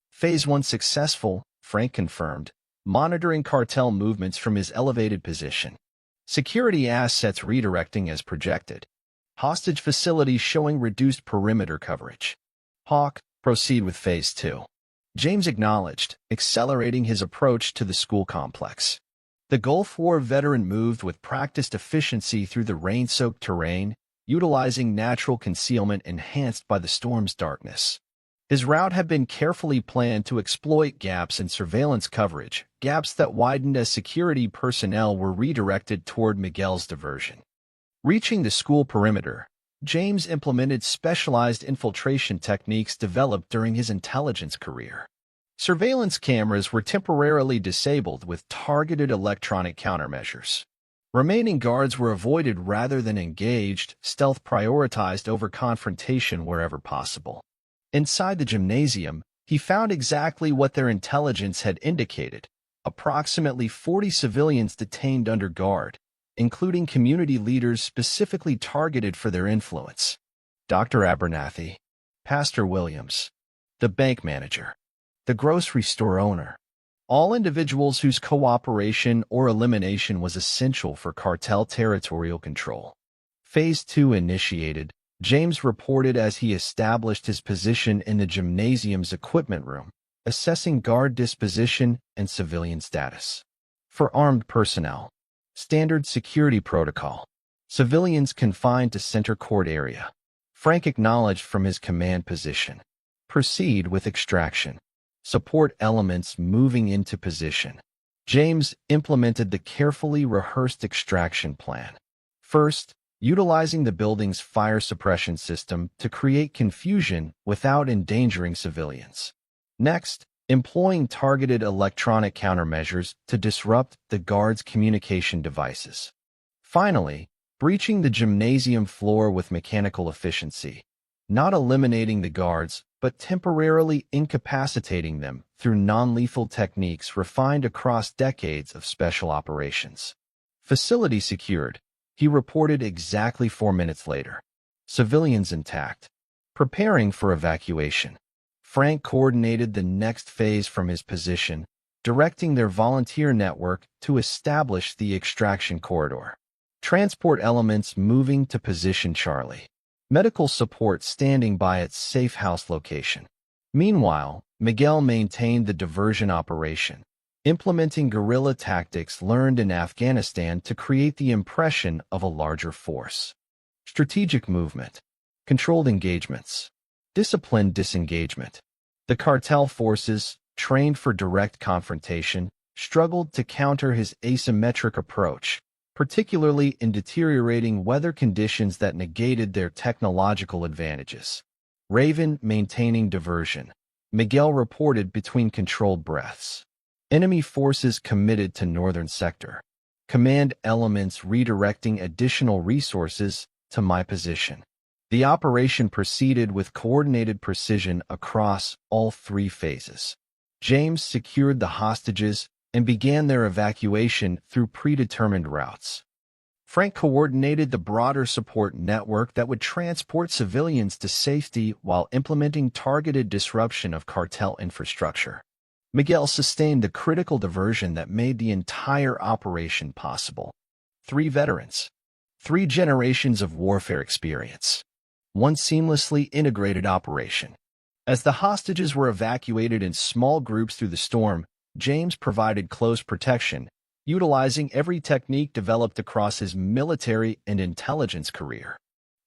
Phase 1 successful, Frank confirmed, monitoring cartel movements from his elevated position. Security assets redirecting as projected. Hostage facilities showing reduced perimeter coverage. Hawk, proceed with Phase 2. James acknowledged, accelerating his approach to the school complex. The Gulf War veteran moved with practiced efficiency through the rain-soaked terrain, utilizing natural concealment enhanced by the storm's darkness. His route had been carefully planned to exploit gaps in surveillance coverage, gaps that widened as security personnel were redirected toward Miguel's diversion. Reaching the school perimeter, James implemented specialized infiltration techniques developed during his intelligence career. Surveillance cameras were temporarily disabled with targeted electronic countermeasures. Remaining guards were avoided rather than engaged, stealth prioritized over confrontation wherever possible. Inside the gymnasium, he found exactly what their intelligence had indicated: approximately 40 civilians detained under guard, including community leaders specifically targeted for their influence. Dr. Abernathy, Pastor Williams, the bank manager, the grocery store owner, all individuals whose cooperation or elimination was essential for cartel territorial control. Phase 2 initiated, James reported as he established his position in the gymnasium's equipment room, assessing guard disposition and civilian status. For armed personnel, standard security protocol, civilians confined to center court area. Frank acknowledged from his command position. Proceed with extraction. Support elements moving into position. James implemented the carefully rehearsed extraction plan. First, utilizing the building's fire suppression system to create confusion without endangering civilians. Next, employing targeted electronic countermeasures to disrupt the guards' communication devices. Finally, breaching the gymnasium floor with mechanical efficiency, not eliminating the guards, but temporarily incapacitating them through non-lethal techniques refined across decades of special operations. Facility secured, he reported exactly 4 minutes later. Civilians intact. Preparing for evacuation. Frank coordinated the next phase from his position, directing their volunteer network to establish the extraction corridor. Transport elements moving to position Charlie. Medical support standing by its safe house location. Meanwhile, Miguel maintained the diversion operation, implementing guerrilla tactics learned in Afghanistan to create the impression of a larger force. Strategic movement. Controlled engagements. Disciplined disengagement. The cartel forces, trained for direct confrontation, struggled to counter his asymmetric approach, particularly in deteriorating weather conditions that negated their technological advantages. Raven maintaining diversion. Miguel reported between controlled breaths. Enemy forces committed to northern sector. Command elements redirecting additional resources to my position. The operation proceeded with coordinated precision across all 3 phases. James secured the hostages and began their evacuation through predetermined routes. Frank coordinated the broader support network that would transport civilians to safety while implementing targeted disruption of cartel infrastructure. Miguel sustained the critical diversion that made the entire operation possible. 3 veterans. 3 generations of warfare experience. 1 seamlessly integrated operation. As the hostages were evacuated in small groups through the storm, James provided close protection, utilizing every technique developed across his military and intelligence career.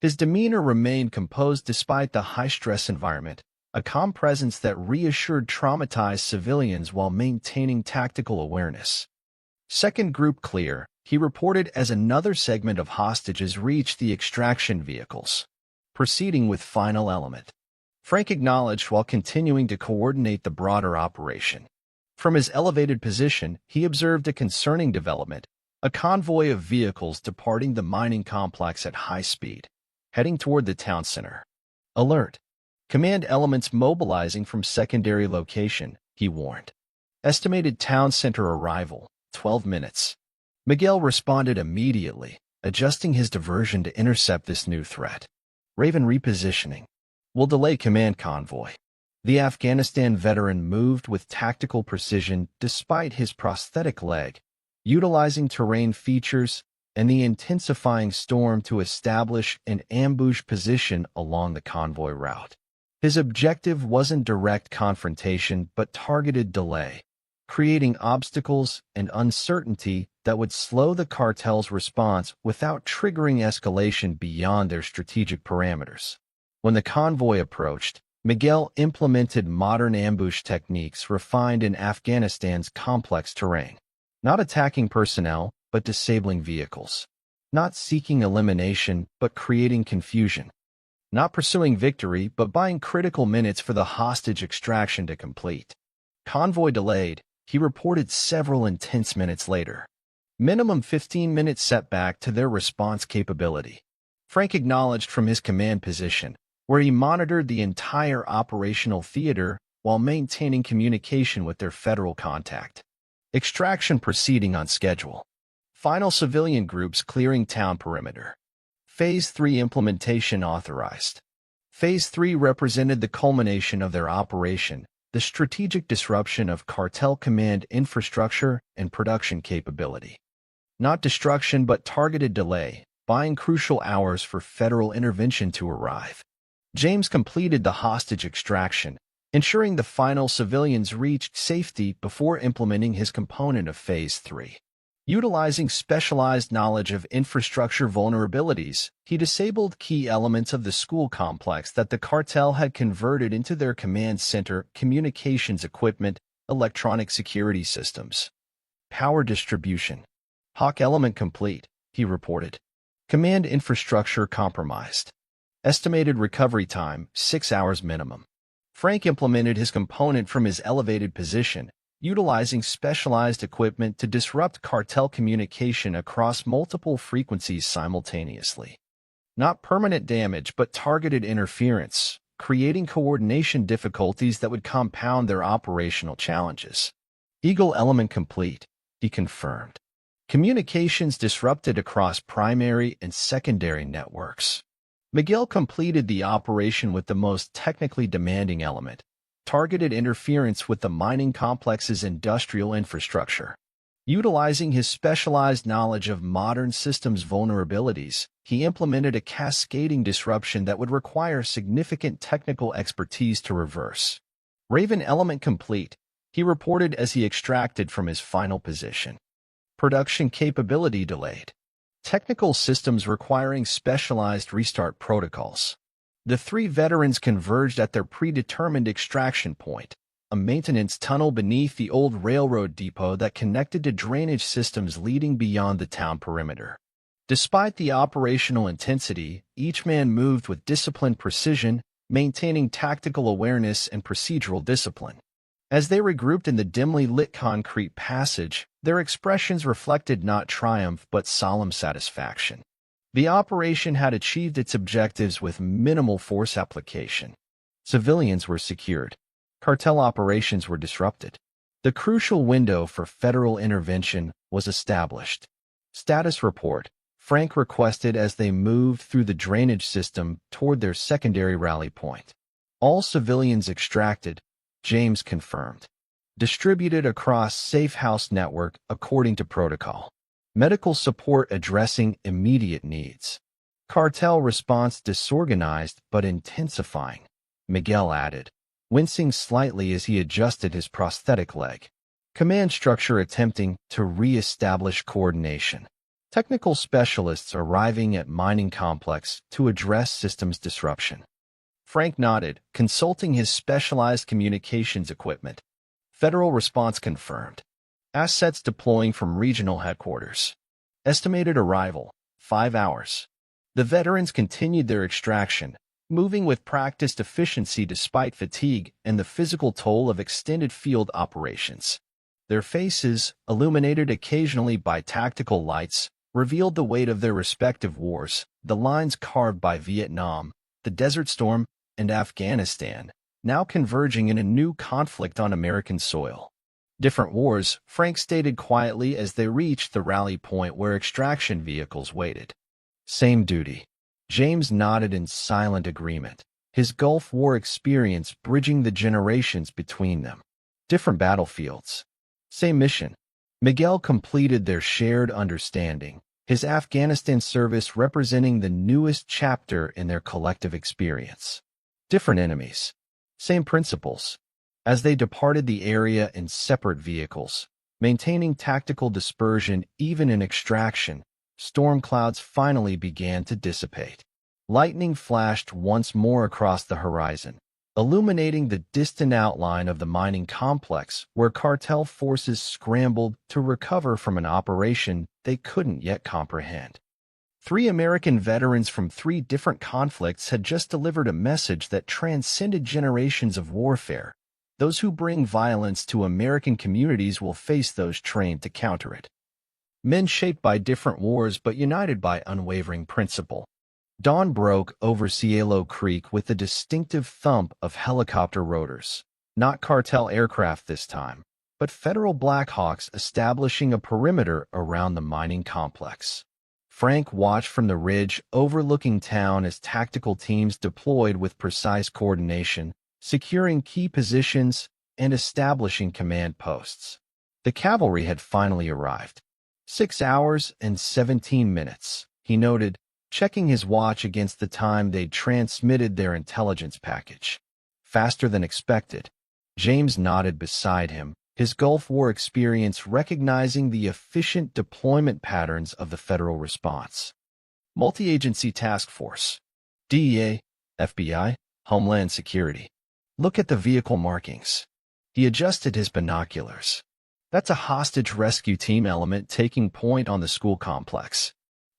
His demeanor remained composed despite the high-stress environment, a calm presence that reassured traumatized civilians while maintaining tactical awareness. Second group clear, he reported as another segment of hostages reached the extraction vehicles. Proceeding with final element. Frank acknowledged while continuing to coordinate the broader operation. From his elevated position, he observed a concerning development, a convoy of vehicles departing the mining complex at high speed, heading toward the town center. Alert. Command elements mobilizing from secondary location, he warned. Estimated town center arrival, 12 minutes. Miguel responded immediately, adjusting his diversion to intercept this new threat. Raven repositioning. Will delay command convoy. The Afghanistan veteran moved with tactical precision despite his prosthetic leg, utilizing terrain features and the intensifying storm to establish an ambush position along the convoy route. His objective wasn't direct confrontation but targeted delay, creating obstacles and uncertainty that would slow the cartel's response without triggering escalation beyond their strategic parameters. When the convoy approached, Miguel implemented modern ambush techniques refined in Afghanistan's complex terrain, not attacking personnel, but disabling vehicles, not seeking elimination, but creating confusion, not pursuing victory, but buying critical minutes for the hostage extraction to complete. Convoy delayed, he reported several intense minutes later. Minimum 15-minute setback to their response capability. Frank acknowledged from his command position, where he monitored the entire operational theater while maintaining communication with their federal contact. Extraction proceeding on schedule. Final civilian groups clearing town perimeter. Phase 3 implementation authorized. Phase 3 represented the culmination of their operation, the strategic disruption of cartel command infrastructure and production capability. Not destruction but targeted delay, buying crucial hours for federal intervention to arrive. James completed the hostage extraction, ensuring the final civilians reached safety before implementing his component of Phase 3. Utilizing specialized knowledge of infrastructure vulnerabilities, he disabled key elements of the school complex that the cartel had converted into their command center, communications equipment, electronic security systems. Power distribution. Hawk element complete, he reported. Command infrastructure compromised. Estimated recovery time, 6 hours minimum. Frank implemented his component from his elevated position, utilizing specialized equipment to disrupt cartel communication across multiple frequencies simultaneously. Not permanent damage, but targeted interference, creating coordination difficulties that would compound their operational challenges. Eagle element complete, he confirmed. Communications disrupted across primary and secondary networks. Miguel completed the operation with the most technically demanding element, targeted interference with the mining complex's industrial infrastructure. Utilizing his specialized knowledge of modern systems vulnerabilities, he implemented a cascading disruption that would require significant technical expertise to reverse. Raven element complete, he reported as he extracted from his final position. Production capability delayed. Technical systems requiring specialized restart protocols. The three veterans converged at their predetermined extraction point, a maintenance tunnel beneath the old railroad depot that connected to drainage systems leading beyond the town perimeter. Despite the operational intensity, each man moved with disciplined precision, maintaining tactical awareness and procedural discipline. As they regrouped in the dimly lit concrete passage, their expressions reflected not triumph but solemn satisfaction. The operation had achieved its objectives with minimal force application. Civilians were secured. Cartel operations were disrupted. The crucial window for federal intervention was established. Status report, Frank requested as they moved through the drainage system toward their secondary rally point. All civilians extracted, James confirmed. Distributed across Safe House network according to protocol. Medical support addressing immediate needs. Cartel response disorganized but intensifying, Miguel added, wincing slightly as he adjusted his prosthetic leg. Command structure attempting to re-establish coordination. Technical specialists arriving at mining complex to address systems disruption. Frank nodded, consulting his specialized communications equipment. Federal response confirmed. Assets deploying from regional headquarters. Estimated arrival, 5 hours. The veterans continued their extraction, moving with practiced efficiency despite fatigue and the physical toll of extended field operations. Their faces, illuminated occasionally by tactical lights, revealed the weight of their respective wars, the lines carved by Vietnam, the Desert Storm, and Afghanistan, now converging in a new conflict on American soil. Different wars, Frank stated quietly as they reached the rally point where extraction vehicles waited. Same duty. James nodded in silent agreement, his Gulf War experience bridging the generations between them. Different battlefields. Same mission. Miguel completed their shared understanding, his Afghanistan service representing the newest chapter in their collective experience. Different enemies. Same principles. as they departed the area in separate vehicles, maintaining tactical dispersion even in extraction. Storm clouds finally began to dissipate. Lightning flashed once more across the horizon, illuminating the distant outline of the mining complex where cartel forces scrambled to recover from an operation they couldn't yet comprehend. 3 American veterans from 3 different conflicts had just delivered a message that transcended generations of warfare. Those who bring violence to American communities will face those trained to counter it. Men shaped by different wars but united by unwavering principle. Dawn broke over Cielo Creek with the distinctive thump of helicopter rotors. Not cartel aircraft this time, but federal Blackhawks establishing a perimeter around the mining complex. Frank watched from the ridge overlooking town as tactical teams deployed with precise coordination, securing key positions and establishing command posts. The cavalry had finally arrived. 6 hours and 17 minutes, he noted, checking his watch against the time they'd transmitted their intelligence package. Faster than expected. James nodded beside him, his Gulf War experience recognizing the efficient deployment patterns of the federal response. Multi-agency task force. DEA, FBI, Homeland Security. Look at the vehicle markings. He adjusted his binoculars. That's a hostage rescue team element taking point on the school complex.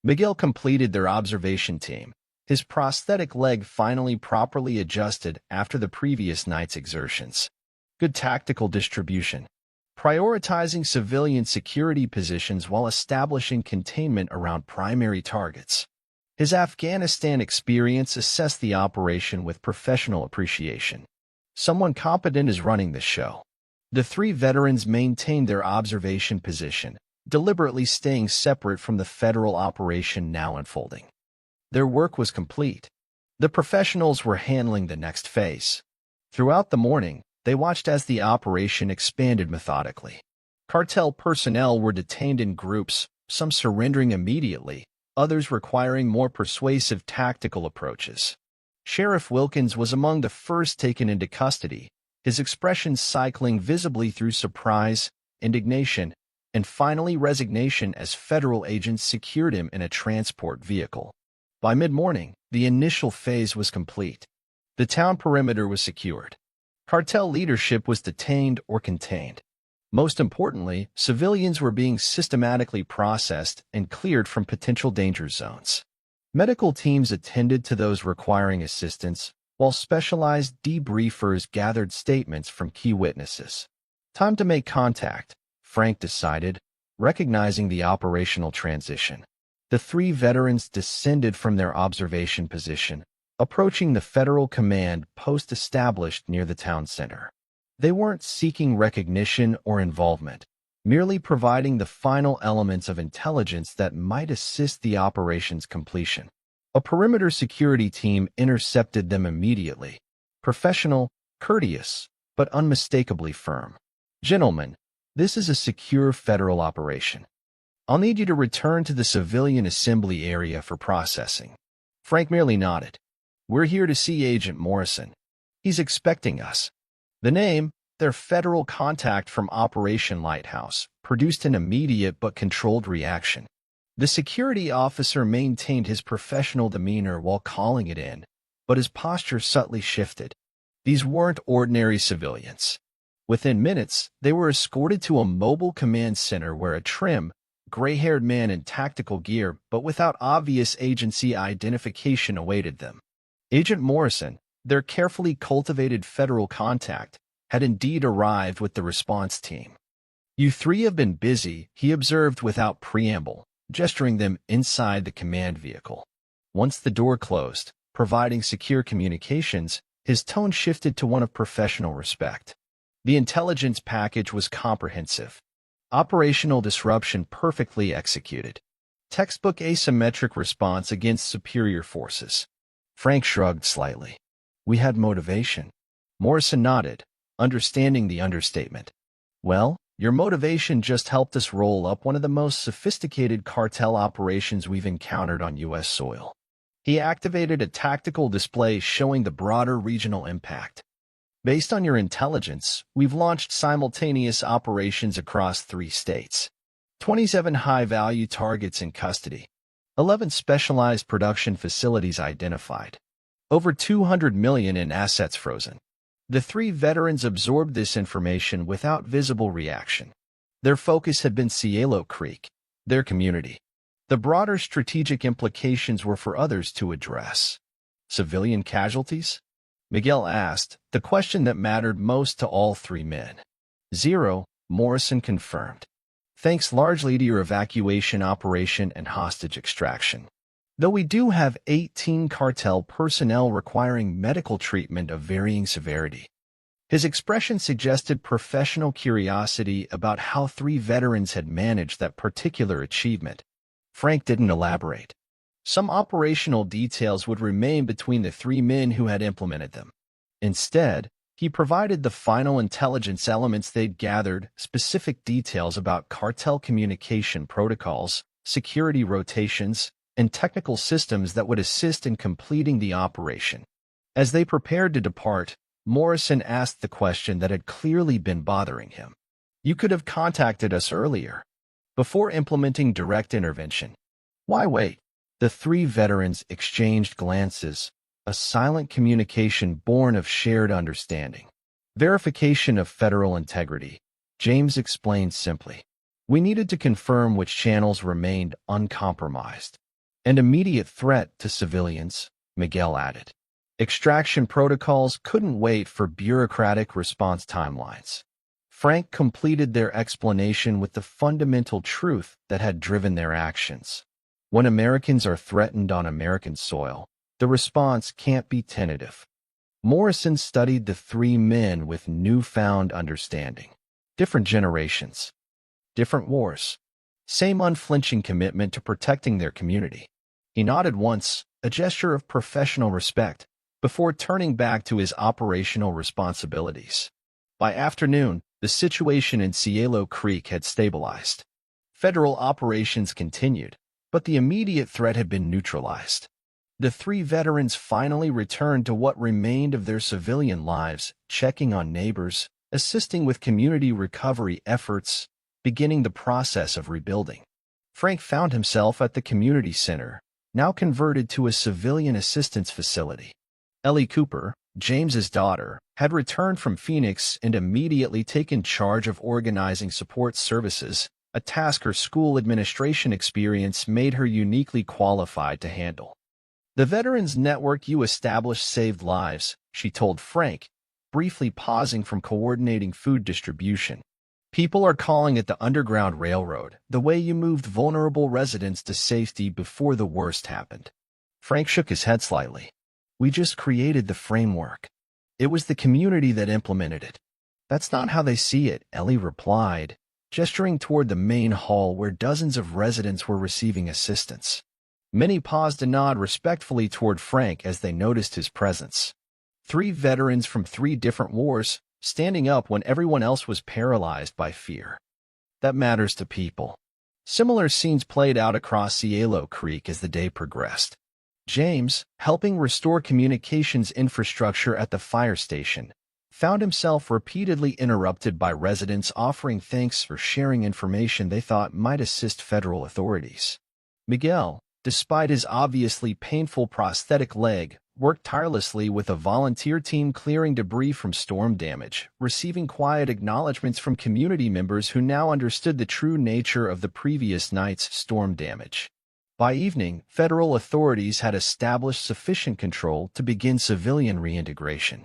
Miguel completed their observation team, his prosthetic leg finally properly adjusted after the previous night's exertions. Good tactical distribution. Prioritizing civilian security positions while establishing containment around primary targets. His Afghanistan experience assessed the operation with professional appreciation. Someone competent is running the show. The 3 veterans maintained their observation position, deliberately staying separate from the federal operation now unfolding. Their work was complete. The professionals were handling the next phase. Throughout the morning, they watched as the operation expanded methodically. Cartel personnel were detained in groups, some surrendering immediately, others requiring more persuasive tactical approaches. Sheriff Wilkins was among the first taken into custody, his expression cycling visibly through surprise, indignation, and finally resignation as federal agents secured him in a transport vehicle. By mid-morning, the initial phase was complete. The town perimeter was secured. Cartel leadership was detained or contained. Most importantly, civilians were being systematically processed and cleared from potential danger zones. Medical teams attended to those requiring assistance, while specialized debriefers gathered statements from key witnesses. Time to make contact, Frank decided, recognizing the operational transition. The 3 veterans descended from their observation position, approaching the federal command post established near the town center. They weren't seeking recognition or involvement, merely providing the final elements of intelligence that might assist the operation's completion. A perimeter security team intercepted them immediately. Professional, courteous, but unmistakably firm. Gentlemen, this is a secure federal operation. I'll need you to return to the civilian assembly area for processing. Frank merely nodded. We're here to see Agent Morrison. He's expecting us. The name, their federal contact from Operation Lighthouse, produced an immediate but controlled reaction. The security officer maintained his professional demeanor while calling it in, but his posture subtly shifted. These weren't ordinary civilians. Within minutes, they were escorted to a mobile command center where a trim, gray-haired man in tactical gear but without obvious agency identification awaited them. Agent Morrison, their carefully cultivated federal contact, had indeed arrived with the response team. You 3 have been busy, he observed without preamble, gesturing them inside the command vehicle. Once the door closed, providing secure communications, his tone shifted to one of professional respect. The intelligence package was comprehensive. Operational disruption perfectly executed. Textbook asymmetric response against superior forces. Frank shrugged slightly. We had motivation. Morrison nodded, understanding the understatement. Well, your motivation just helped us roll up one of the most sophisticated cartel operations we've encountered on U.S. soil. He activated a tactical display showing the broader regional impact. Based on your intelligence, we've launched simultaneous operations across 3 states. 27 high-value targets in custody. 11 specialized production facilities identified. Over 200 million in assets frozen. The 3 veterans absorbed this information without visible reaction. Their focus had been Cielo Creek, their community. The broader strategic implications were for others to address. Civilian casualties? Miguel asked, the question that mattered most to all 3 men. 0, Morrison confirmed. Thanks largely to your evacuation operation and hostage extraction. Though we do have 18 cartel personnel requiring medical treatment of varying severity. His expression suggested professional curiosity about how 3 veterans had managed that particular achievement. Frank didn't elaborate. Some operational details would remain between the 3 men who had implemented them. Instead, he provided the final intelligence elements they'd gathered, specific details about cartel communication protocols, security rotations, and technical systems that would assist in completing the operation. As they prepared to depart, Morrison asked the question that had clearly been bothering him. You could have contacted us earlier, before implementing direct intervention. Why wait? The 3 veterans exchanged glances, a silent communication born of shared understanding. Verification of federal integrity, James explained simply. We needed to confirm which channels remained uncompromised. An immediate threat to civilians, Miguel added. Extraction protocols couldn't wait for bureaucratic response timelines. Frank completed their explanation with the fundamental truth that had driven their actions. When Americans are threatened on American soil, the response can't be tentative. Morrison studied the 3 men with newfound understanding. Different generations. Different wars. Same unflinching commitment to protecting their community. He nodded once, a gesture of professional respect, before turning back to his operational responsibilities. By afternoon, the situation in Cielo Creek had stabilized. Federal operations continued, but the immediate threat had been neutralized. The 3 veterans finally returned to what remained of their civilian lives, checking on neighbors, assisting with community recovery efforts, beginning the process of rebuilding. Frank found himself at the community center, now converted to a civilian assistance facility. Ellie Cooper, James's daughter, had returned from Phoenix and immediately taken charge of organizing support services, a task her school administration experience made her uniquely qualified to handle. The Veterans Network you established saved lives, she told Frank, briefly pausing from coordinating food distribution. People are calling it the Underground Railroad, the way you moved vulnerable residents to safety before the worst happened. Frank shook his head slightly. We just created the framework. It was the community that implemented it. That's not how they see it, Ellie replied, gesturing toward the main hall where dozens of residents were receiving assistance. Many paused to nod respectfully toward Frank as they noticed his presence. 3 veterans from 3 different wars, standing up when everyone else was paralyzed by fear. That matters to people. Similar scenes played out across Cielo Creek as the day progressed. James, helping restore communications infrastructure at the fire station, found himself repeatedly interrupted by residents offering thanks for sharing information they thought might assist federal authorities. Miguel, despite his obviously painful prosthetic leg, worked tirelessly with a volunteer team clearing debris from storm damage, receiving quiet acknowledgments from community members who now understood the true nature of the previous night's storm damage. By evening, federal authorities had established sufficient control to begin civilian reintegration.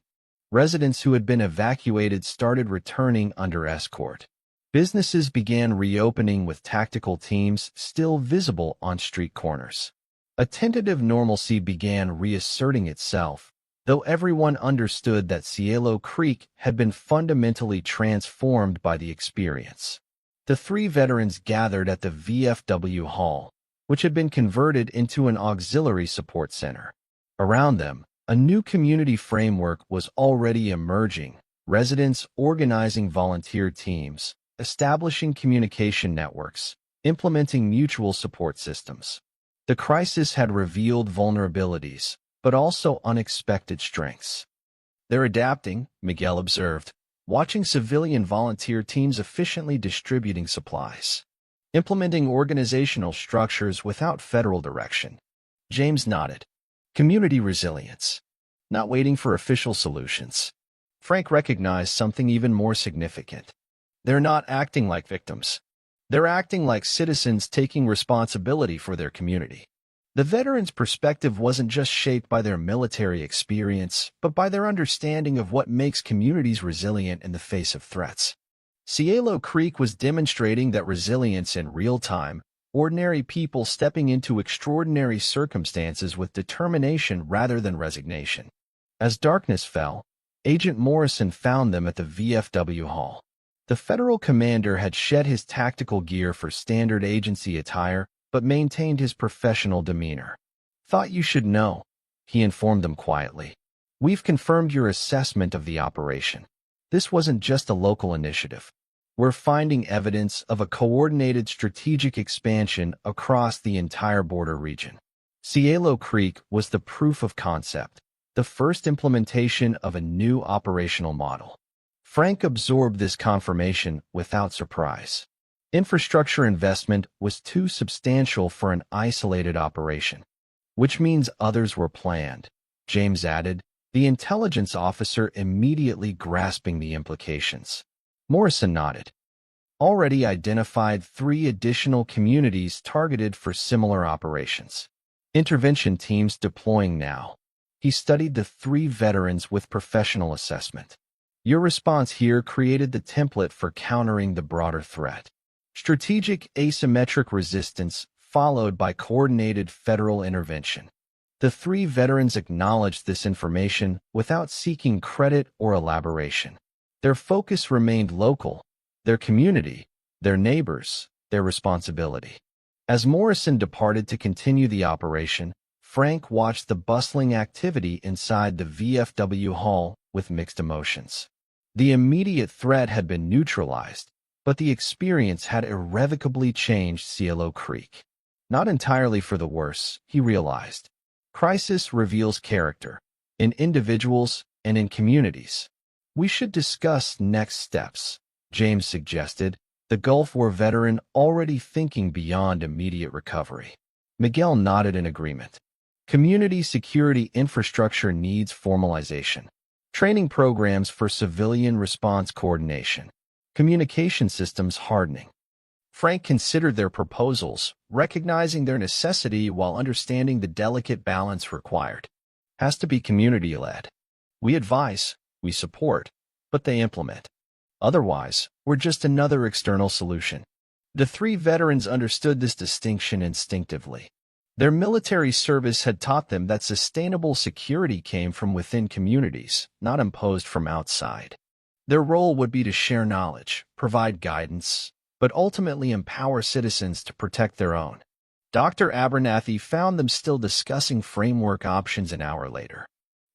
Residents who had been evacuated started returning under escort. Businesses began reopening with tactical teams still visible on street corners. A tentative normalcy began reasserting itself, though everyone understood that Cielo Creek had been fundamentally transformed by the experience. The 3 veterans gathered at the VFW Hall, which had been converted into an auxiliary support center. Around them, a new community framework was already emerging, residents organizing volunteer teams, establishing communication networks, implementing mutual support systems. The crisis had revealed vulnerabilities, but also unexpected strengths. They're adapting, Miguel observed, watching civilian volunteer teams efficiently distributing supplies, implementing organizational structures without federal direction. James nodded. Community resilience. Not waiting for official solutions. Frank recognized something even more significant. They're not acting like victims. They're acting like citizens taking responsibility for their community. The veterans' perspective wasn't just shaped by their military experience, but by their understanding of what makes communities resilient in the face of threats. Cielo Creek was demonstrating that resilience in real time, ordinary people stepping into extraordinary circumstances with determination rather than resignation. As darkness fell, Agent Morrison found them at the VFW hall. The federal commander had shed his tactical gear for standard agency attire, but maintained his professional demeanor. "Thought you should know," he informed them quietly. "We've confirmed your assessment of the operation. This wasn't just a local initiative. We're finding evidence of a coordinated strategic expansion across the entire border region." Cielo Creek was the proof of concept, the first implementation of a new operational model. Frank absorbed this confirmation without surprise. Infrastructure investment was too substantial for an isolated operation, which means others were planned, James added, the intelligence officer immediately grasping the implications. Morrison nodded. Already identified 3 additional communities targeted for similar operations. Intervention teams deploying now. He studied the 3 veterans with professional assessment. Your response here created the template for countering the broader threat. Strategic asymmetric resistance followed by coordinated federal intervention. The 3 veterans acknowledged this information without seeking credit or elaboration. Their focus remained local, their community, their neighbors, their responsibility. As Morrison departed to continue the operation, Frank watched the bustling activity inside the VFW hall with mixed emotions. The immediate threat had been neutralized, but the experience had irrevocably changed Cielo Creek. Not entirely for the worse, he realized. Crisis reveals character, in individuals and in communities. "We should discuss next steps," James suggested, the Gulf War veteran already thinking beyond immediate recovery. Miguel nodded in agreement. Community security infrastructure needs formalization. Training programs for civilian response coordination. Communication systems hardening. Frank considered their proposals, recognizing their necessity while understanding the delicate balance required. Has to be community-led. We advise, we support, but they implement. Otherwise, we're just another external solution. The 3 veterans understood this distinction instinctively. Their military service had taught them that sustainable security came from within communities, not imposed from outside. Their role would be to share knowledge, provide guidance, but ultimately empower citizens to protect their own. Dr. Abernathy found them still discussing framework options an hour later.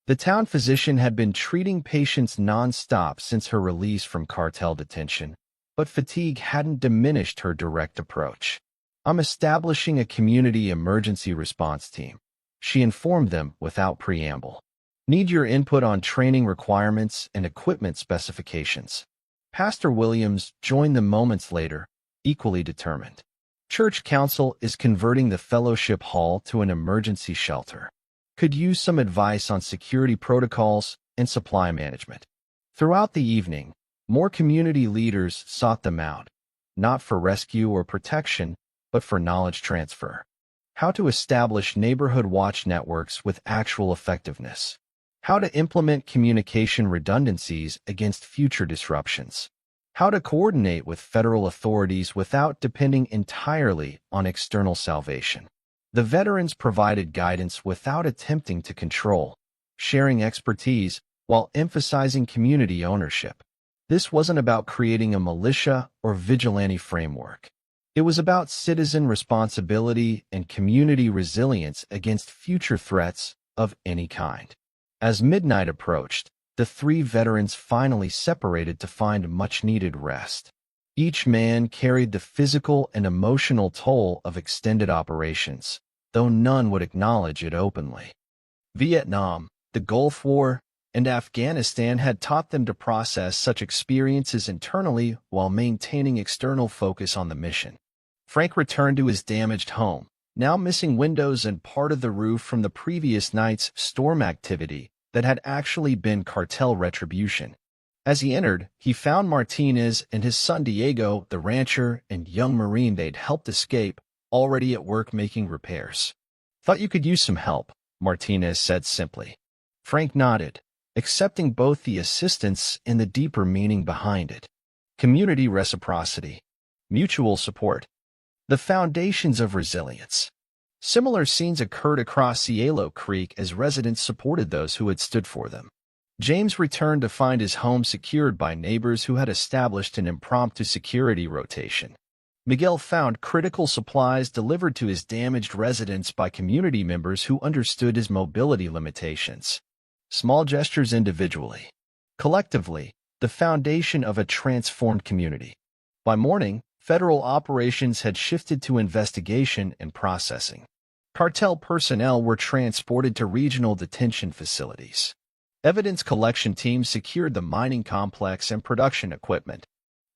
The town physician had been treating patients non-stop since her release from cartel detention, but fatigue hadn't diminished her direct approach. "I'm establishing a community emergency response team," she informed them without preamble. "Need your input on training requirements and equipment specifications." Pastor Williams joined them moments later, equally determined. "Church Council is converting the fellowship hall to an emergency shelter. Could use some advice on security protocols and supply management." Throughout the evening, more community leaders sought them out, not for rescue or protection, but for knowledge transfer. How to establish neighborhood watch networks with actual effectiveness. How to implement communication redundancies against future disruptions. How to coordinate with federal authorities without depending entirely on external salvation. The veterans provided guidance without attempting to control, sharing expertise while emphasizing community ownership. This wasn't about creating a militia or vigilante framework. It was about citizen responsibility and community resilience against future threats of any kind. As midnight approached, the 3 veterans finally separated to find much-needed rest. Each man carried the physical and emotional toll of extended operations, though none would acknowledge it openly. Vietnam, the Gulf War, and Afghanistan had taught them to process such experiences internally while maintaining external focus on the mission. Frank returned to his damaged home, now missing windows and part of the roof from the previous night's storm activity that had actually been cartel retribution. As he entered, he found Martinez and his son Diego, the rancher and young Marine they'd helped escape, already at work making repairs. "Thought you could use some help," Martinez said simply. Frank nodded, accepting both the assistance and the deeper meaning behind it. Community reciprocity. Mutual support. The foundations of resilience. Similar scenes occurred across Cielo Creek as residents supported those who had stood for them. James returned to find his home secured by neighbors who had established an impromptu security rotation. Miguel found critical supplies delivered to his damaged residence by community members who understood his mobility limitations. Small gestures individually. Collectively, the foundation of a transformed community. By morning, federal operations had shifted to investigation and processing. Cartel personnel were transported to regional detention facilities. Evidence collection teams secured the mining complex and production equipment.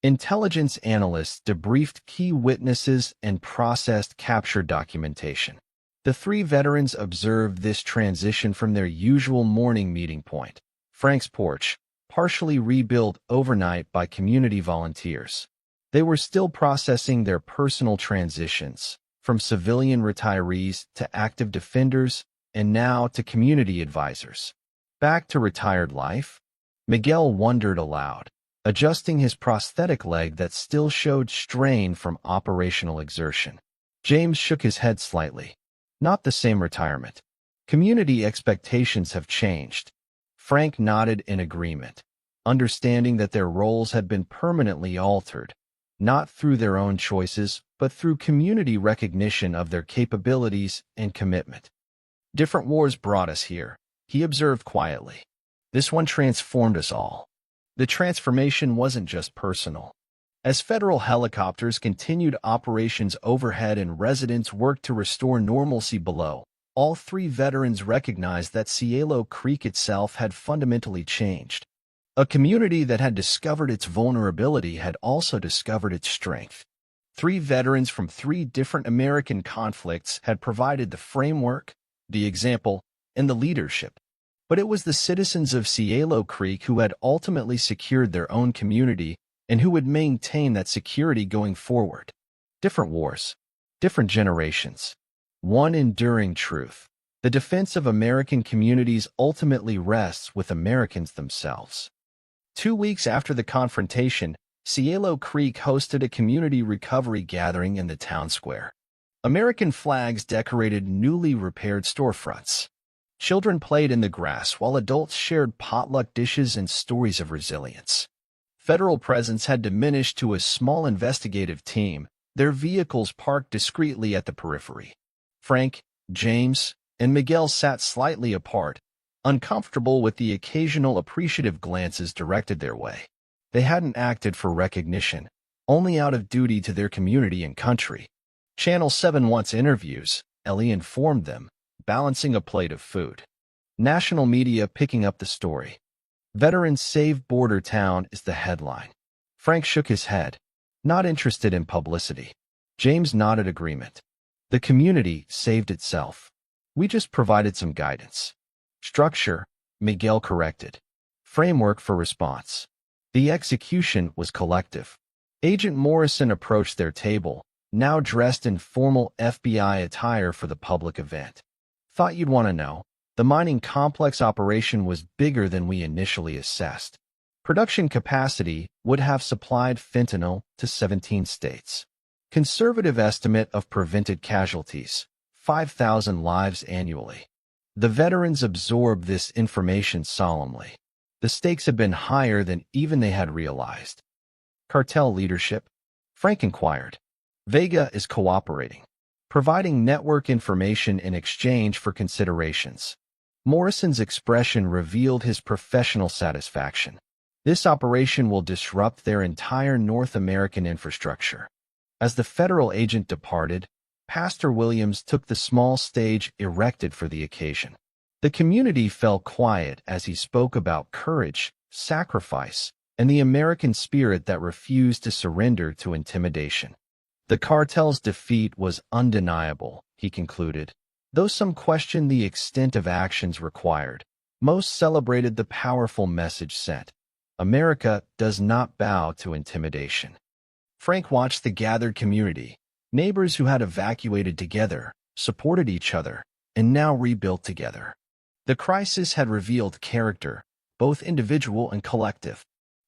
Intelligence analysts debriefed key witnesses and processed captured documentation. The three veterans observed this transition from their usual morning meeting point, Frank's porch, partially rebuilt overnight by community volunteers. They were still processing their personal transitions, from civilian retirees to active defenders, and now to community advisors. Back to retired life? Miguel wondered aloud, adjusting his prosthetic leg that still showed strain from operational exertion. James shook his head slightly. Not the same retirement. Community expectations have changed. Frank nodded in agreement, understanding that their roles had been permanently altered, not through their own choices, but through community recognition of their capabilities and commitment. "Different wars brought us here," he observed quietly. "This one transformed us all." The transformation wasn't just personal. As federal helicopters continued operations overhead and residents worked to restore normalcy below, all three veterans recognized that Cielo Creek itself had fundamentally changed. A community that had discovered its vulnerability had also discovered its strength. Three veterans from three different American conflicts had provided the framework, the example, and the leadership. But it was the citizens of Cielo Creek who had ultimately secured their own community and who would maintain that security going forward. Different wars, different generations. One enduring truth. The defense of American communities ultimately rests with Americans themselves. 2 weeks after the confrontation, Cielo Creek hosted a community recovery gathering in the town square. American flags decorated newly repaired storefronts. Children played in the grass while adults shared potluck dishes and stories of resilience. Federal presence had diminished to a small investigative team, their vehicles parked discreetly at the periphery. Frank, James, and Miguel sat slightly apart, uncomfortable with the occasional appreciative glances directed their way. They hadn't acted for recognition, only out of duty to their community and country. Channel 7 wants interviews, Ellie informed them, balancing a plate of food. National media picking up the story. "Veterans Save Border Town" is the headline. Frank shook his head, not interested in publicity. James nodded agreement. The community saved itself. We just provided some guidance. Structure, Miguel corrected. Framework for response. The execution was collective. Agent Morrison approached their table, now dressed in formal FBI attire for the public event. "Thought you'd want to know. The mining complex operation was bigger than we initially assessed. Production capacity would have supplied fentanyl to 17 states. Conservative estimate of prevented casualties, 5,000 lives annually." The veterans absorbed this information solemnly. The stakes had been higher than even they had realized. "Cartel leadership?" Frank inquired. "Vega is cooperating, providing network information in exchange for considerations." Morrison's expression revealed his professional satisfaction. This operation will disrupt their entire North American infrastructure. As the federal agent departed, Pastor Williams took the small stage erected for the occasion. The community fell quiet as he spoke about courage, sacrifice, and the American spirit that refused to surrender to intimidation. The cartel's defeat was undeniable, he concluded. Though some questioned the extent of actions required, most celebrated the powerful message sent. America does not bow to intimidation. Frank watched the gathered community. Neighbors who had evacuated together, supported each other, and now rebuilt together. The crisis had revealed character, both individual and collective.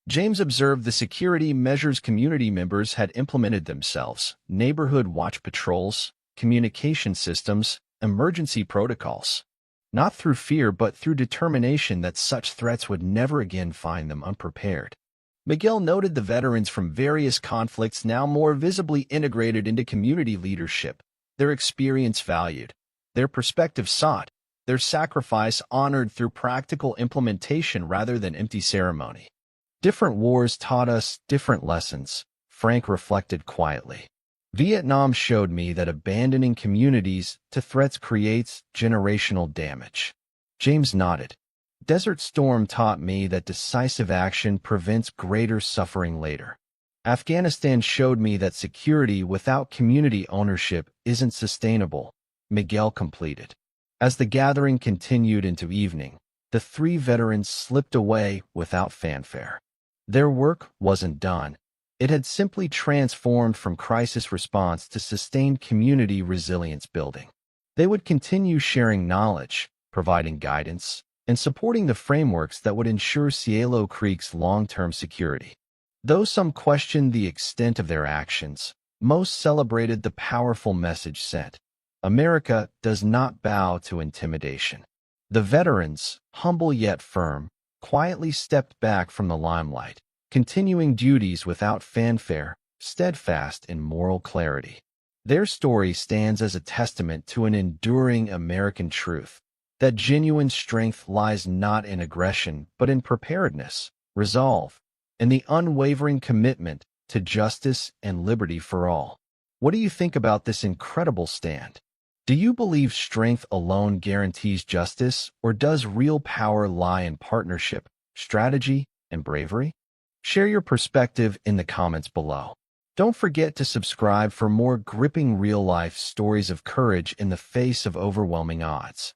James observed the security measures community members had implemented themselves: neighborhood watch patrols, communication systems, emergency protocols. Not through fear but through determination that such threats would never again find them unprepared. Miguel noted the veterans from various conflicts now more visibly integrated into community leadership, their experience valued, their perspective sought, their sacrifice honored through practical implementation rather than empty ceremony. Different wars taught us different lessons, Frank reflected quietly. Vietnam showed me that abandoning communities to threats creates generational damage. James nodded. Desert Storm taught me that decisive action prevents greater suffering later. Afghanistan showed me that security without community ownership isn't sustainable, Miguel completed. As the gathering continued into evening, the three veterans slipped away without fanfare. Their work wasn't done. It had simply transformed from crisis response to sustained community resilience building. They would continue sharing knowledge, providing guidance, and supporting the frameworks that would ensure Cielo Creek's long-term security. Though some questioned the extent of their actions, most celebrated the powerful message sent. America does not bow to intimidation. The veterans, humble yet firm, quietly stepped back from the limelight, continuing duties without fanfare, steadfast in moral clarity. Their story stands as a testament to an enduring American truth, that genuine strength lies not in aggression but in preparedness, resolve, and the unwavering commitment to justice and liberty for all. What do you think about this incredible stand? Do you believe strength alone guarantees justice, or does real power lie in partnership, strategy, and bravery? Share your perspective in the comments below. Don't forget to subscribe for more gripping real-life stories of courage in the face of overwhelming odds.